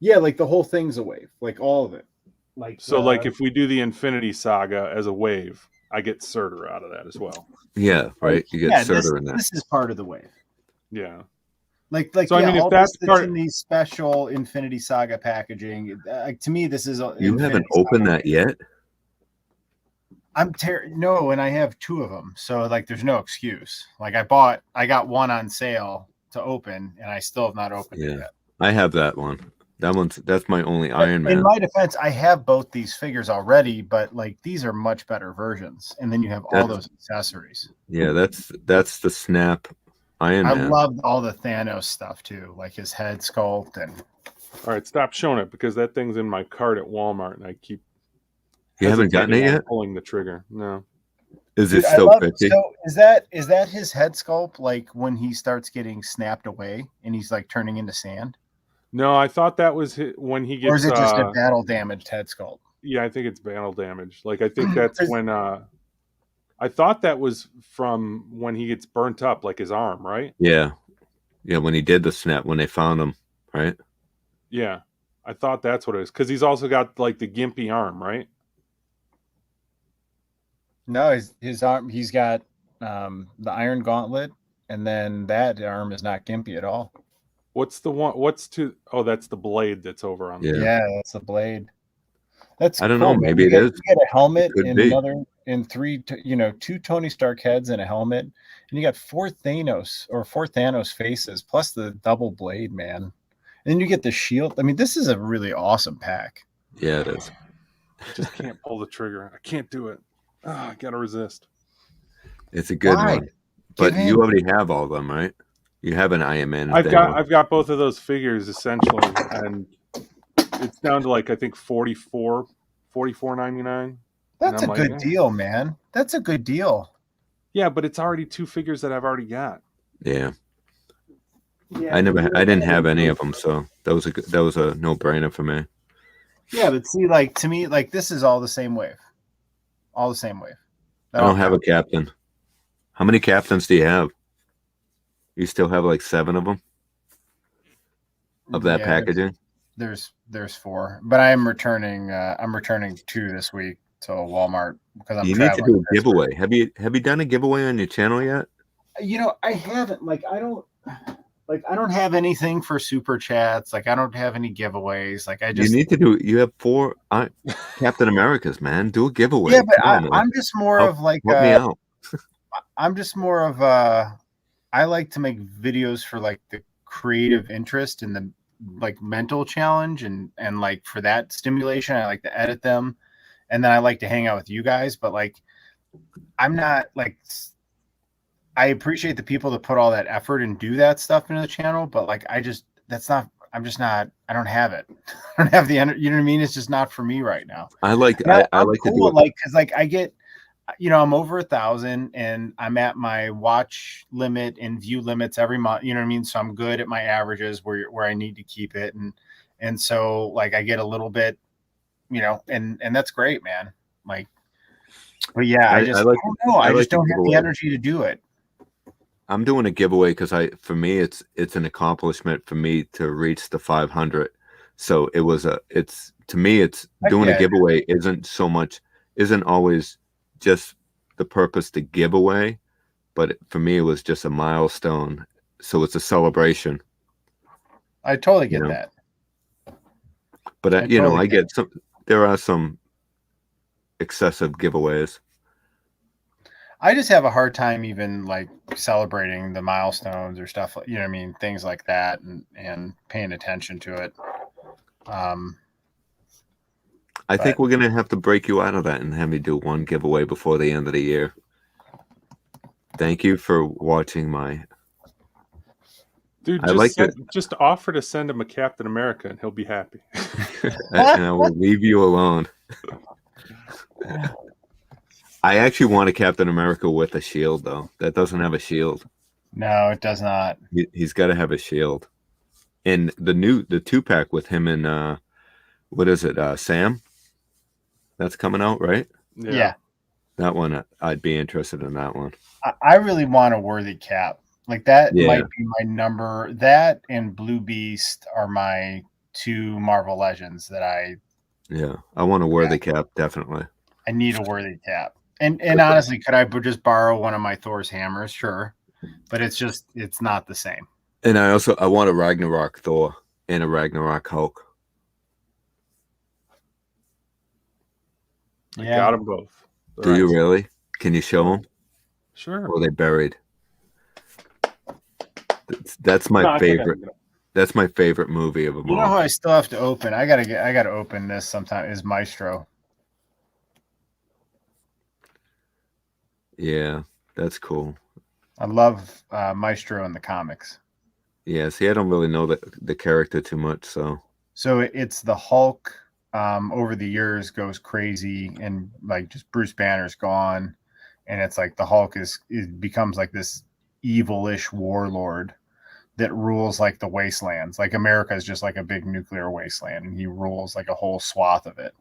Yeah, like the whole thing's a wave, like all of it. Like like if we do the Infinity Saga as a wave, I get Surtur out of that as well. Yeah, right. You get Surtur in that. This is part of the wave. Yeah. Like so I mean, if that's part in the special Infinity Saga packaging, to me, this is. You haven't opened that yet? No, and I have 2 of them, so like there's no excuse. Like I got one on sale to open, and I still have not opened it yet. I have that one. That's my only Iron Man. In my defense, I have both these figures already, but like these are much better versions, and then you have all those accessories. Yeah, that's the Snap Iron Man. I loved all the Thanos stuff too, like his head sculpt and. All right, stop showing it because that thing's in my cart at Walmart, and I keep. You haven't gotten it yet? Pulling the trigger. No. Is it still 50? So is that his head sculpt? Like when he starts getting snapped away and he's like turning into sand? No, I thought that was when he gets. Or is it just a battle damaged head sculpt? Yeah, I think it's battle damage. Like I think that's when. I thought that was from when he gets burnt up, like his arm, right? Yeah, when he did the snap, when they found him, right? Yeah, I thought that's what it was because he's also got like the gimpy arm, right? No, his arm. He's got the Iron Gauntlet, and then that arm is not gimpy at all. What's the one? Oh, that's the blade that's over on. Yeah, that's the blade. That's I don't know. Maybe it is. You get a helmet and 3, 2 Tony Stark heads and a helmet, and you got 4 Thanos faces plus the double blade, man. And then you get the shield. I mean, this is a really awesome pack. Yeah, it is. I just can't pull the trigger. I can't do it. Oh, I gotta resist. It's a good one, but you already have all of them, right? You have an Iron Man. I've got both of those figures essentially, and it's down to like I think $44.99. That's a good deal, man. That's a good deal. Yeah, but it's already 2 figures that I've already got. Yeah. I didn't have any of them, so that was a no-brainer for me. Yeah, but see, like to me, like this is all the same wave. All the same wave. I don't have a captain. How many captains do you have? You still have like 7 of them of that packaging? There's 4, but I'm returning 2 this week to Walmart because I'm. You need to do a giveaway. Have you done a giveaway on your channel yet? I haven't. I don't have anything for super chats. Like I don't have any giveaways. Like you need to do. You have 4 Captain Americas, man. Do a giveaway. Yeah, but I'm just more of like. Help me out. I'm just more of I like to make videos for like the creative interest and the like mental challenge and like for that stimulation. I like to edit them, and then I like to hang out with you guys. But like, I'm not like. I appreciate the people that put all that effort and do that stuff into the channel, but like I don't have it. I don't have the energy. You know what I mean? It's just not for me right now. I like to do it. Like, cause like I get, I'm over 1,000 and I'm at my watch limit and view limits every month. You know what I mean? So I'm good at my averages where I need to keep it. And so like I get a little bit, and that's great, man. Like, but yeah, I don't know. I just don't have the energy to do it. I'm doing a giveaway because for me it's an accomplishment for me to reach the 500. So to me it's doing a giveaway isn't always just the purpose to give away, but for me it was just a milestone. So it's a celebration. I totally get that. But I get there are some excessive giveaways. I just have a hard time even like celebrating the milestones or stuff, you know what I mean? Things like that and paying attention to it. I think we're going to have to break you out of that and have you do one giveaway before the end of the year. Thank you for watching my... Dude, just offer to send him a Captain America and he'll be happy. And I will leave you alone. I actually want a Captain America with a shield, though. That doesn't have a shield. No, it does not. He's got to have a shield. And the 2-pack with him and what is it, Sam? That's coming out, right? Yeah. That one, I'd be interested in that one. I really want a worthy Cap. Like that might be my number. That and Blue Beast are my 2 Marvel Legends that I want a worthy Cap, definitely. I need a worthy Cap. And honestly, could I just borrow one of my Thor's hammers? Sure. But it's not the same. And I want a Ragnarok Thor and a Ragnarok Hulk. I got them both. Do you really? Can you show them? Sure. Or are they buried? That's my No, favorite. That's my favorite movie of them You know all. who I still have to open? I gotta open this sometime. Is Maestro. Yeah, that's cool. I love Maestro in the comics. Yeah, see, I don't really know the character too much, so So it's the Hulk. Over the years goes crazy, and like just Bruce Banner's gone, and it's like the Hulk becomes like this evil-ish warlord that rules like the wastelands. Like America is just like a big nuclear wasteland, and he rules like a whole swath of it.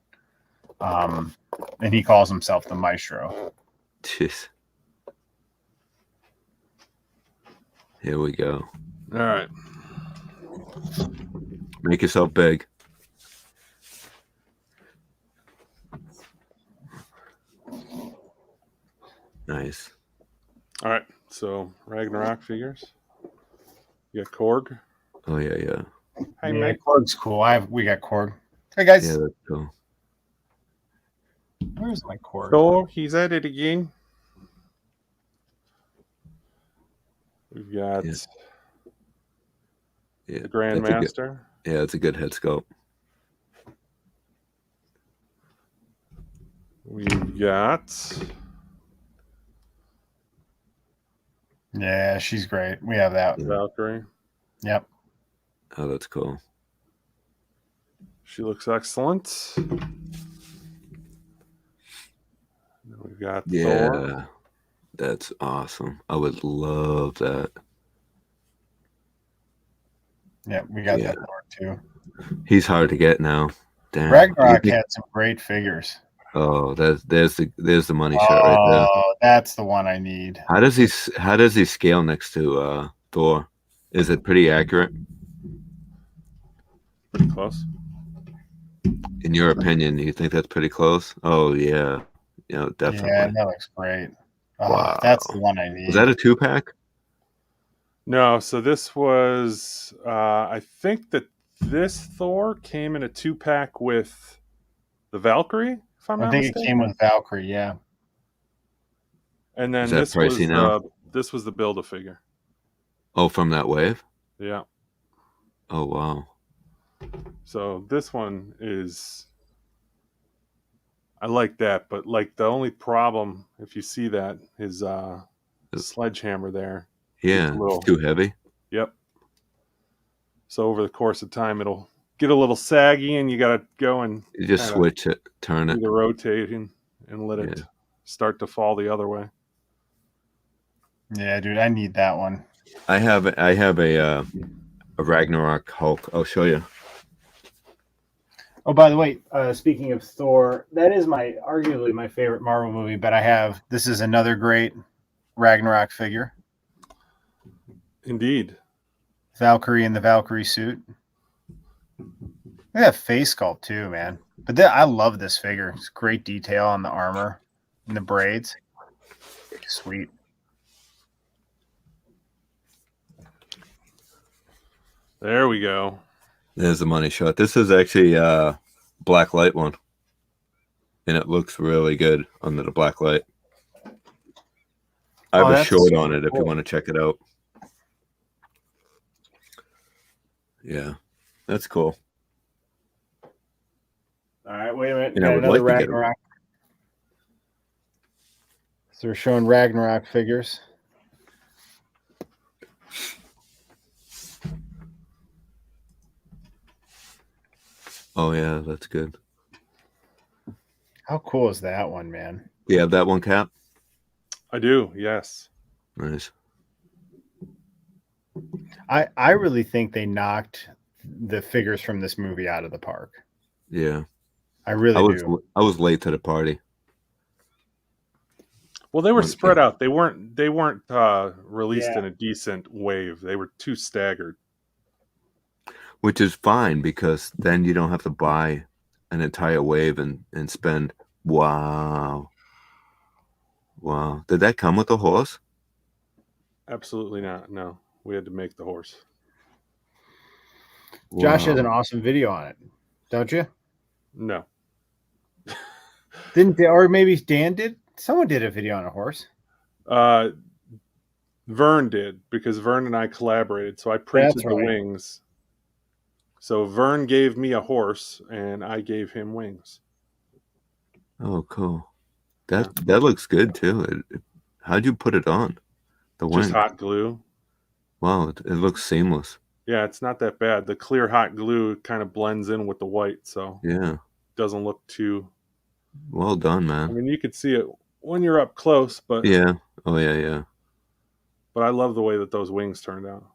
And he calls himself the Maestro. jeez. Here we go. All right. Make yourself big. Nice. All right. So Ragnarok figures. You got Korg. Oh yeah, yeah. Hey, Yeah, mate. Korg's cool. We got Korg. Hey guys, Yeah, that's cool. where's my Korg? So he's at it again. We've got Yeah. Yeah, the Grandmaster. yeah, it's a good head sculpt. We've got Yeah, she's great. We have that. Valkyrie. Yep. Oh, that's cool. She looks excellent. Then we've got Yeah, Thor. that's awesome. I would love that. Yep, we got Yeah. that Thor too. He's hard to get now. Damn. Ragnarok You think- had some great figures. Oh, there's the money shot right there. Oh, that's the one I need. How does he scale next to Thor? Is it pretty accurate Pretty close. in your opinion? You think that's pretty close? Oh yeah, Yeah, definitely. that looks great. Oh, Wow. that's the one I need. Was that a 2-pack? No, so this was I think that this Thor came in a 2-pack with the Valkyrie, if I'm I not think mistaken. it came with Valkyrie. Yeah. And then Is that this was pricey now? this was the Build-A-Figure. Oh, from that wave? Yeah. Oh wow. So this one is I like that, but like the only problem, if you see that, is the sledgehammer there. Yeah, It's a little- it's too heavy. Yep. So over the course of time, it'll get a little saggy, and you got to go and You just kinda switch it, turn do it. the rotating and let it Yeah. start to fall the other way. Yeah, dude, I need that one. I have a Ragnarok Hulk. I'll show you. Oh, by the way, speaking of Thor, that is arguably my favorite Marvel movie, but this is another great Ragnarok figure. Indeed. Valkyrie in the Valkyrie suit. Look at that face sculpt too, man. But I love this figure. It's great detail on the armor and the braids. Sweet. There we go. There's the money shot. This is actually a black light one, and it looks really good under the black light. I have a that's short so on it if you cool. want to check it out. Yeah, that's cool. All right, wait a minute. And I Got would another like to get 'em. Ragnarok. So we're showing Ragnarok figures. Oh yeah, that's good. How cool is that one, man? You have that one, Cap? I do, yes. Nice. I really think they knocked the figures from this movie out of the park. Yeah, I really do. I was late to the party. Well, they were Okay. spread out. They weren't released Yeah. in a decent wave. They were too staggered. Which is fine because then you don't have to buy an entire wave and spend. Wow. Did that come with the horse? Absolutely not. No, we had to make the horse. Josh has Wow. an awesome video on it, don't you? No, Didn't they, or maybe Dan did? Someone did a video on a horse. Vern did, because Vern and I collaborated. So I printed That's the right. wings. So Vern gave me a horse, and I gave him wings. Oh, cool. That looks good too. How'd you put it on? The Just wing. hot glue. Wow, it looks seamless. Yeah, it's not that bad. The clear hot glue kind of blends in with the white, so Yeah. it doesn't look too. Well done, I man. mean, you could see it when you're up close, but Yeah. Oh yeah. but I love the way that those wings turned out.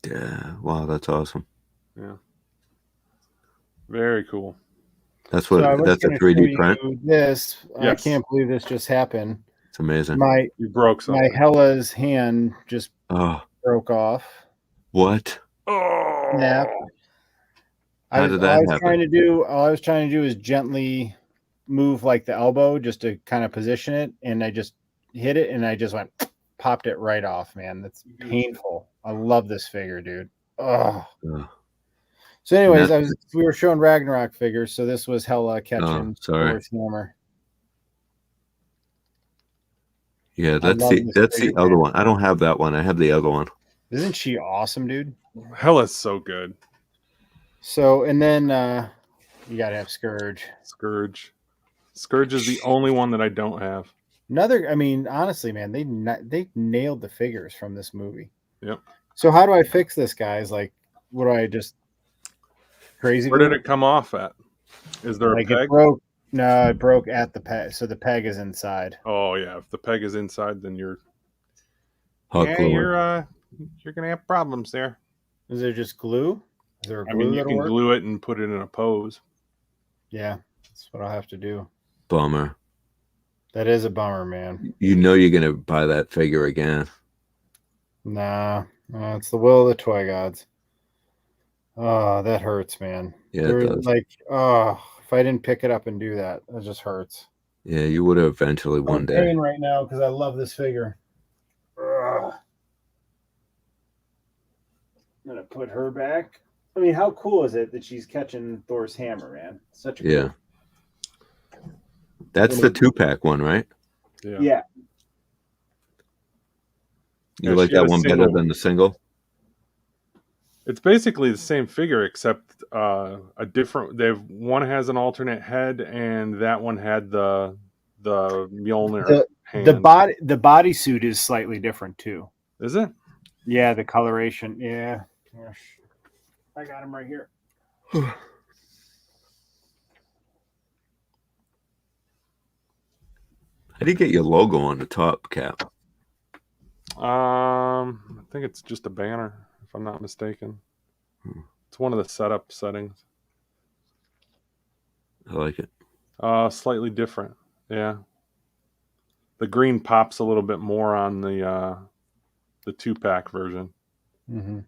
Yeah. Wow, that's awesome. Yeah, very cool. That's So I was that's a going to 3D show print. you this. I Yes. can't believe this just happened. It's amazing. You broke My something. Hella's hand just Oh, broke off. Oh, what? Snap. How did that all I was trying to do is gently move like the elbow just to kind of position it, and I just hit it and I just popped it right off, man. That's painful. I love this figure, dude. Oh. Oh, So anyways, we were showing Ragnarok figures, so this was Hella catching sorry. Thor's hammer. yeah, that's love this the figure, other man. one. I don't have that one. I have the other one. Isn't she awesome, dude? Hella's so good. So, and then you gotta have Scourge. Scourge is the only one that I don't have. I mean, honestly, man, they nailed the figures from this movie. Yep. So how do I fix this, guys? Like, what do I just crazy? Where did it come off at? Is there a peg? It broke. No, it broke at the peg. So the peg is inside. Oh yeah, if the peg is inside, then you're Hot glue. you're gonna have problems there. Is there just glue? Is there a glue I mean, you that'll can work? glue it and put it in a pose. Yeah, that's what I'll have to do. Bummer. That is a bummer, man. You know you're gonna buy that figure again. Nah, it's the will of the toy gods. Oh, that hurts, man. Yeah, it does. Like, oh, if I didn't pick it up and do that, it just hurts. Yeah, you would have eventually one I'm day. in pain right now because I love this figure. Ugh. I'm gonna put her back. I mean, how cool is it that she's catching Thor's hammer, man? Such a Yeah. That's the 2-pack one, right? Yeah. You like that one better than the single? It's basically the same figure except a different. One has an alternate head, and that one had the Mjolnir hand. The bodysuit is slightly different too. Is it? Yeah, the coloration. Yeah. I got him right here. How do you get your logo on the top, Cap? I think it's just a banner, if I'm not mistaken. It's one of the setup settings. I like it. Slightly different. Yeah. The green pops a little bit more on the 2-pack version. Mm-hmm.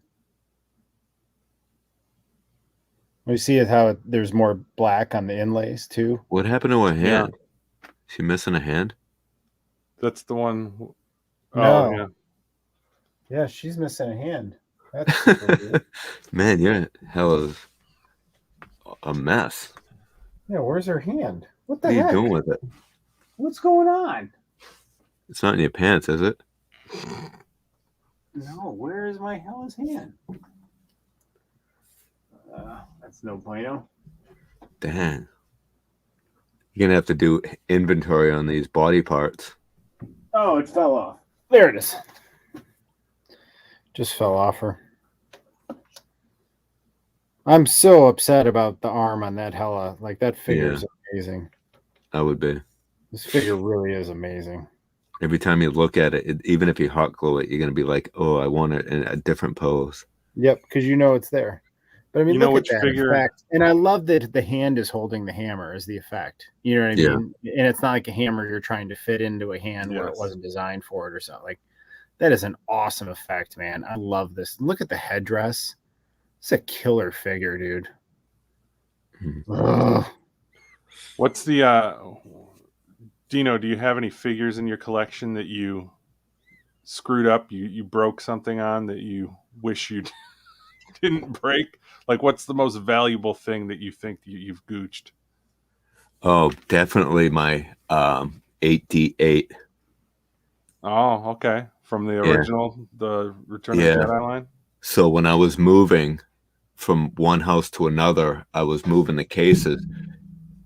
We see how there's more black on the inlays too. What happened to her hand? Yeah. She missing a hand? That's the one. No. Oh yeah. Yeah, she's missing a hand. That's super weird. Man, you're hell of a mess. Yeah, where's her hand? What the heck? heck? What are you doing with it? What's going on? It's not in your pants, is it? No, where is my Hella's hand? That's no bueno. Dang. You're going to have to do inventory on these body parts. Oh, it fell off. There it is. Just fell off her. I'm so upset about the arm on that Hella. Like, that figure is amazing. I would be. This figure really is amazing. Every time you look at it, even if you hot glue it, you're going to be like, oh, I want it in a different pose. Yep, because you know it's there. But I mean, look at that figure... effect. And I love that the hand is holding the hammer as the effect. You know what I mean? And it's not like a hammer you're trying to fit into a hand where it wasn't designed for it or something. Like, that is an awesome effect, man. I love this. Look at the headdress. It's a killer figure, dude. What's the Dino, do you have any figures in your collection that you screwed up, you broke something on that you wish you didn't break? Like, what's the most valuable thing that you think you've gooched? Oh, definitely my 8D8. Oh, okay. From the Yeah. original, the Return of the Yeah. Jedi line. So when I was moving from one house to another, I was moving the cases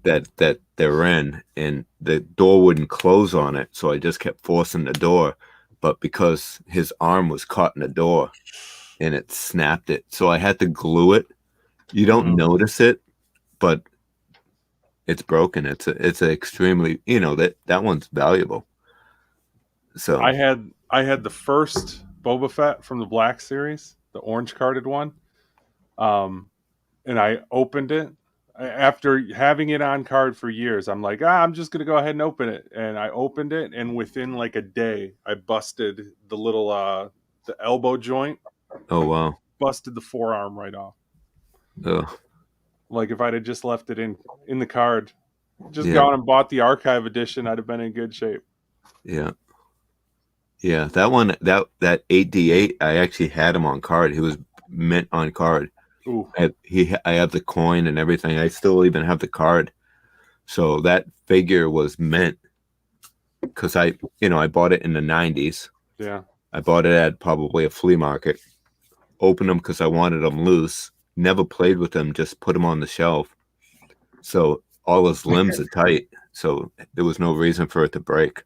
that they're in, and the door wouldn't close on it, so I just kept forcing the door. But because his arm was caught in the door, and it snapped it, so I had to glue it. You don't notice it, but it's broken. It's a extremely, that one's valuable. So I had the first Boba Fett from the Black Series, the orange carded one, and I opened it after having it on card for years. I'm like, I'm just gonna go ahead and open it, and I opened it, and within like a day, I busted the little the elbow joint, oh wow. busted the forearm right off. Ugh. Like if I'd have just left it in the card, just Yeah. gone and bought the archive edition, I'd have been in good shape. Yeah. Yeah, that one, that 8D8, I actually had him on card. He was mint on card. Ooh. I have the coin and everything. I still even have the card. So that figure was mint because I bought it in the 90s. Yeah. I bought it at probably a flea market. Opened them because I wanted them loose. Never played with them. Just put them on the shelf. So all his limbs are tight. So there was no reason for it to break.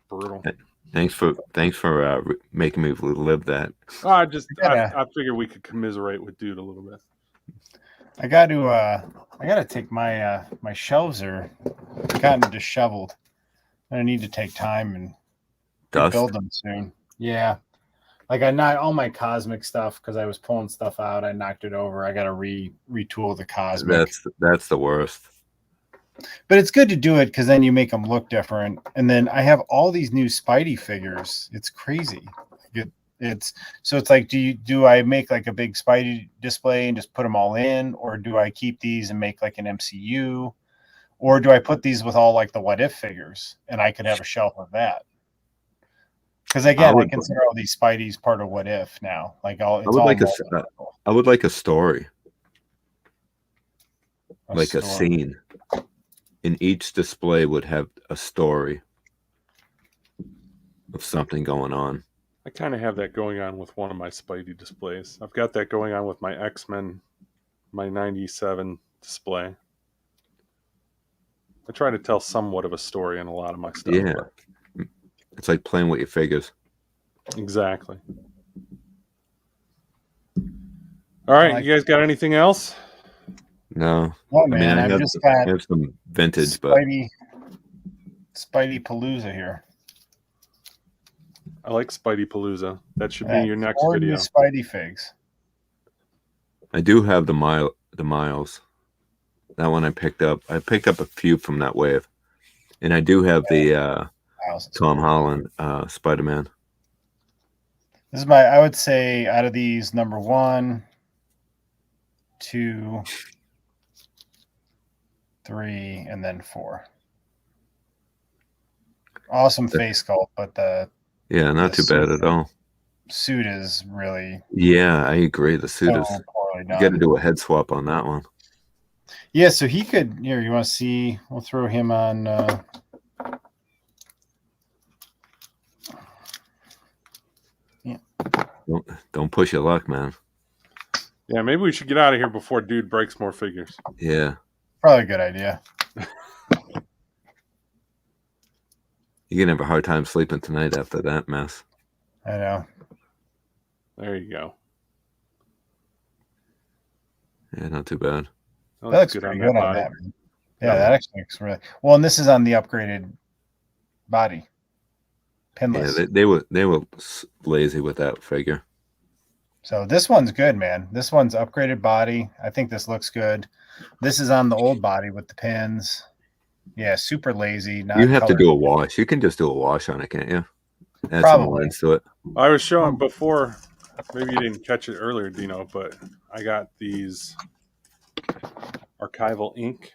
Brutal. Thanks for making me relive that. I figured we could commiserate with dude a little bit. I got to take my my shelves are gotten disheveled. I need to take time and rebuild them soon. Yeah. Like I knocked all my cosmic stuff because I was pulling stuff out. I knocked it over. I got to retool the cosmic. That's the worst. But it's good to do it because then you make them look different. And then I have all these new Spidey figures. It's crazy. It's like, do I make like a big Spidey display and just put them all in, or do I keep these and make like an MCU, or do I put these with all like the What If figures and I could have a shelf of that? Because again, I consider all these Spideys part of What If now. Like I would like a story, a scene. In each display would have a story of something going on. I kind of have that going on with one of my Spidey displays. I've got that going on with my X-Men, my 97 display. I try to tell somewhat of a story in a lot of my stuff. Yeah. It's like playing with your figures. Exactly. All right, you guys got anything else? No. Oh man, I have some vintage, Spidey Palooza here. I like Spidey Palooza. That should be your next video. Spidey figs. I do have the Miles. That one I picked up. I picked up a few from that wave, and I do have the Tom Holland Spider-Man. This is I would say out of these, number 1, 2, 3, and then 4. Awesome face sculpt, but not too bad at all. Suit is really. Yeah, I agree. The suit is. Poorly done. You got to do a head swap on that one. Yeah, so he could. Here, you want to see? We'll throw him on. Yeah. Don't push your luck, man. Yeah, maybe we should get out of here before dude breaks more figures. Yeah. Probably a good idea. You're going to have a hard time sleeping tonight after that mess. I know. There you go. Yeah, not too bad. That looks pretty good on that. Yeah, that actually looks really well. And this is on the upgraded body. Pinless. Yeah, they were lazy with that figure. So this one's good, man. This one's upgraded body. I think this looks good. This is on the old body with the pins. Yeah, super lazy. You have to do a wash. You can just do a wash on it, can't you? Add some more into it. I was showing before, maybe you didn't catch it earlier, Dino, but I got these archival ink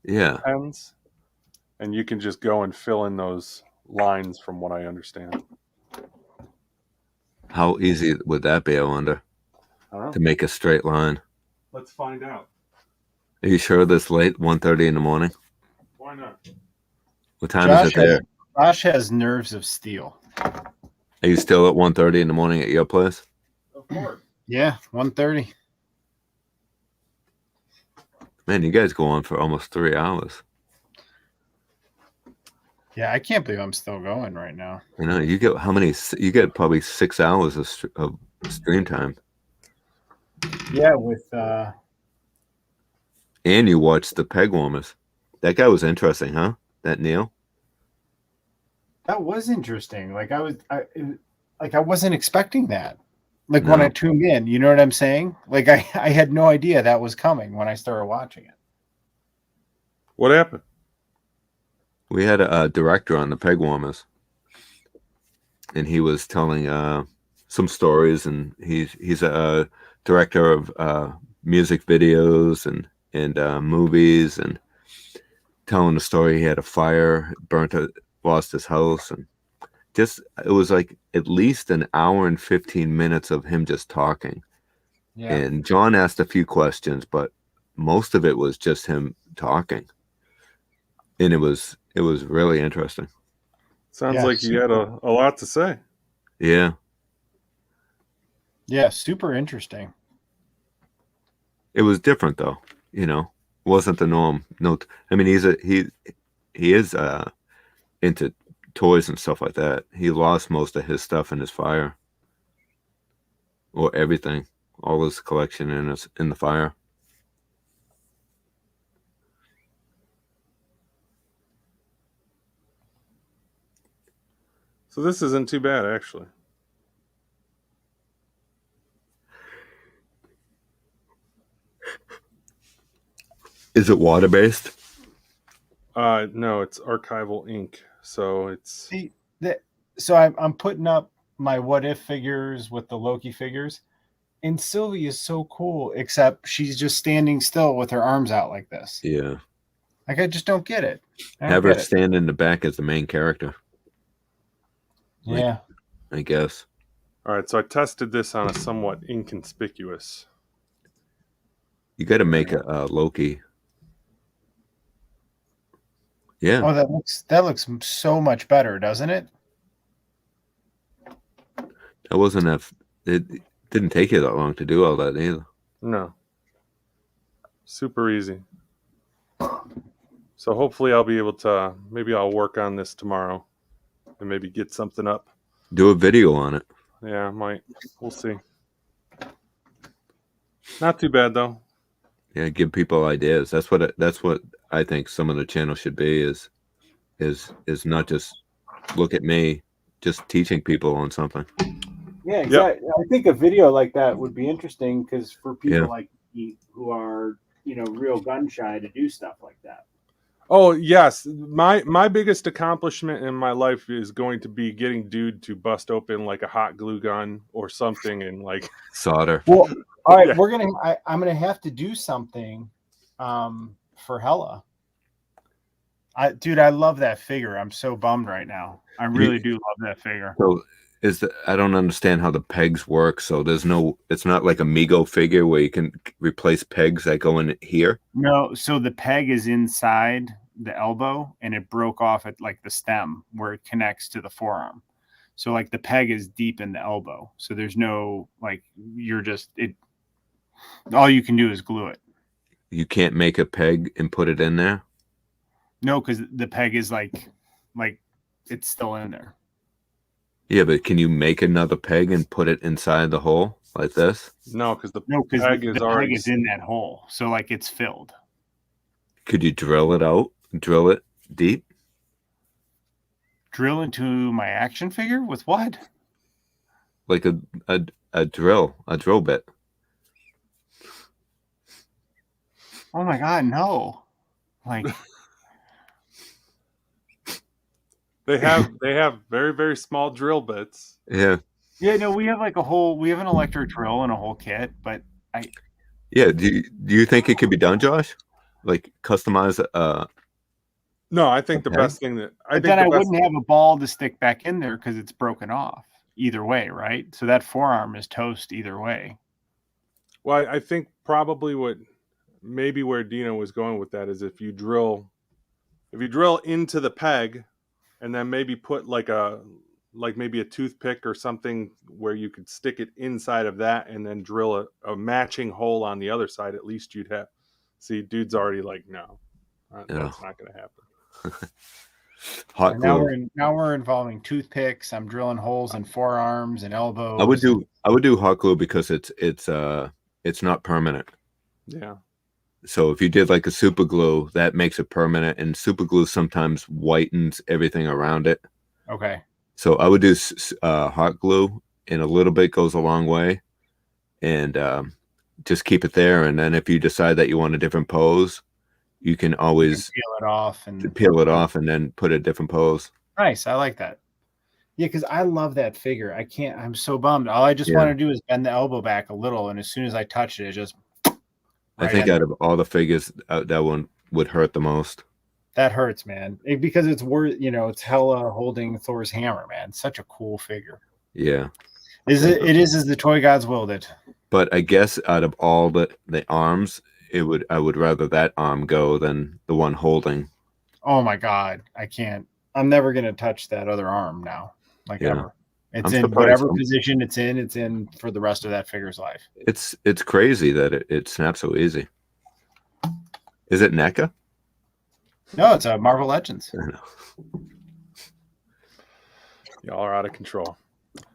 pens, and you can just go and fill in those lines from what I understand. How easy would that be, I wonder, to make a straight line? Let's find out. Are you sure this late, 1:30 in the morning? Why not? What time is it there? Josh has nerves of steel. Are you still at 1:30 in the morning at your place? Of course. Yeah, 1:30. Man, you guys go on for almost 3 hours. Yeah, I can't believe I'm still going right now. You know, you get how many? You get probably 6 hours of stream time. Yeah, with And you watch the peg warmers. That guy was interesting, huh? That Neil. that was interesting. Like I wasn't expecting that. Like when I tuned in, you know what I'm saying? Like I had no idea that was coming when I started watching it. What happened? We had a director on the peg warmers, and he was telling some stories, and he's a director of music videos and movies, and telling the story. He had a fire, lost his house, and just it was like at least an hour and 15 minutes of him just talking. Yeah. And John asked a few questions, but most of it was just him talking, and it was really interesting. Sounds like you had a lot to say. Yeah. Yeah, super interesting. It was different though, you know. Wasn't the norm. No, I mean he is into toys and stuff like that. He lost most of his stuff in his fire, or everything, all his collection in the fire. So this isn't too bad, actually. Is it water based? No, it's archival ink. So it's so I'm putting up my what if figures with the Loki figures, and Sylvie is so cool, except she's just standing still with her arms out like this. Yeah. Like I just don't get it. Have her stand in the back as the main character. Yeah. I guess. All right, so I tested this on a somewhat inconspicuous. You got to make a Loki. Yeah. Oh, that looks so much better, doesn't it? That wasn't it didn't take you that long to do all that either. No. Super easy. So hopefully I'll be able to, maybe I'll work on this tomorrow and maybe get something up. Do a video on it. Yeah, I might. We'll see. Not too bad though. Yeah, give people ideas. That's what I think some of the channel should be is not just look at me, just teaching people on something. Yeah, exactly. Yep. I think a video like that would be interesting because for people like me who are, real gun shy to do stuff like that. Oh yes, my biggest accomplishment in my life is going to be getting dude to bust open like a hot glue gun or something and like solder. Well, all right, I'm gonna have to do something for Hella. Dude, I love that figure. I'm so bummed right now. I really do love that figure. So I don't understand how the pegs work. So it's not like a Mego figure where you can replace pegs that go in here. No, so the peg is inside the elbow and it broke off at like the stem where it connects to the forearm. So like the peg is deep in the elbow. So there's no like all you can do is glue it. You can't make a peg and put it in there? No, because the peg is like it's still in there. Yeah, but can you make another peg and put it inside the hole like this? No, because the peg is in that hole, so like it's filled. Could you drill it deep? Drill into my action figure with what? Like a drill bit. Oh my god, no! Like they have very, very small drill bits. Yeah. Yeah, no, we have an electric drill and a whole kit, but Yeah, do you think it could be done, Josh? Like customize No, I think the best thing that I wouldn't have a ball to stick back in there because it's broken off either way, right? So that forearm is toast either way. Well, I think probably where Dino was going with that is if you drill if you drill into the peg, and then maybe put like maybe a toothpick or something where you could stick it inside of that, and then drill a matching hole on the other side. At least you'd have. See, dude's already like, no, that's not going to happen. Hot glue. Now we're involving toothpicks. I'm drilling holes in forearms and elbows. I would do hot glue because it's not permanent. Yeah. So if you did like a super glue, that makes it permanent, and super glue sometimes whitens everything around it. Okay. So I would do hot glue, and a little bit goes a long way, and just keep it there. And then if you decide that you want a different pose, you can always peel it off and then put a different pose. Nice. I like that. Yeah, because I love that figure. I'm so bummed. All I just want to do is bend the elbow back a little, and as soon as I touch it, it just I think out of all the figures, that one would hurt the most. That hurts, man. Because it's worth, it's Hela holding Thor's hammer, man. Such a cool figure. Yeah. It is as the toy gods willed it. But I guess out of all the arms, I would rather that arm go than the one holding. Oh my God. I can't. I'm never gonna touch that other arm now. Ever. It's in whatever position it's in for the rest of that figure's life. It's crazy that it snaps so easy. Is it NECA? No, it's a Marvel Legends. Y'all are out of control.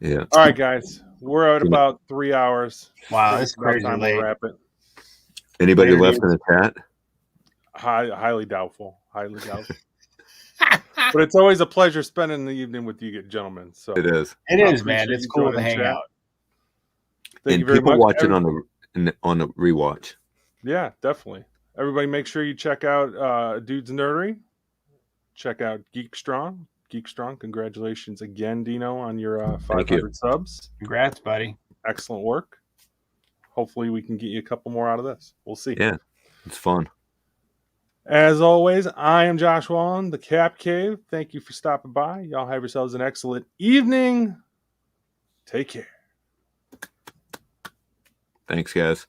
Yeah. All right, guys. We're at about 3 hours. Wow, that's crazy time late. to wrap it. Anybody left in the chat? Highly doubtful. Highly doubtful. But it's always a pleasure spending the evening with you gentlemen. So it is. It is, man. It's cool to hang out. Thank you and very people much. Watch it on the rewatch. Yeah, definitely. Everybody make sure you check out Dude's Nerdery. Check out Geek Strong. Geek Strong, congratulations again, Dino, on your 500 subs. Congrats, buddy. Excellent work. Hopefully we can get you a couple more out of this. We'll see. Yeah, it's fun. As always, I am Josh Wallen, the Cap Cave. Thank you for stopping by. Y'all have yourselves an excellent evening. Take care. Thanks, guys.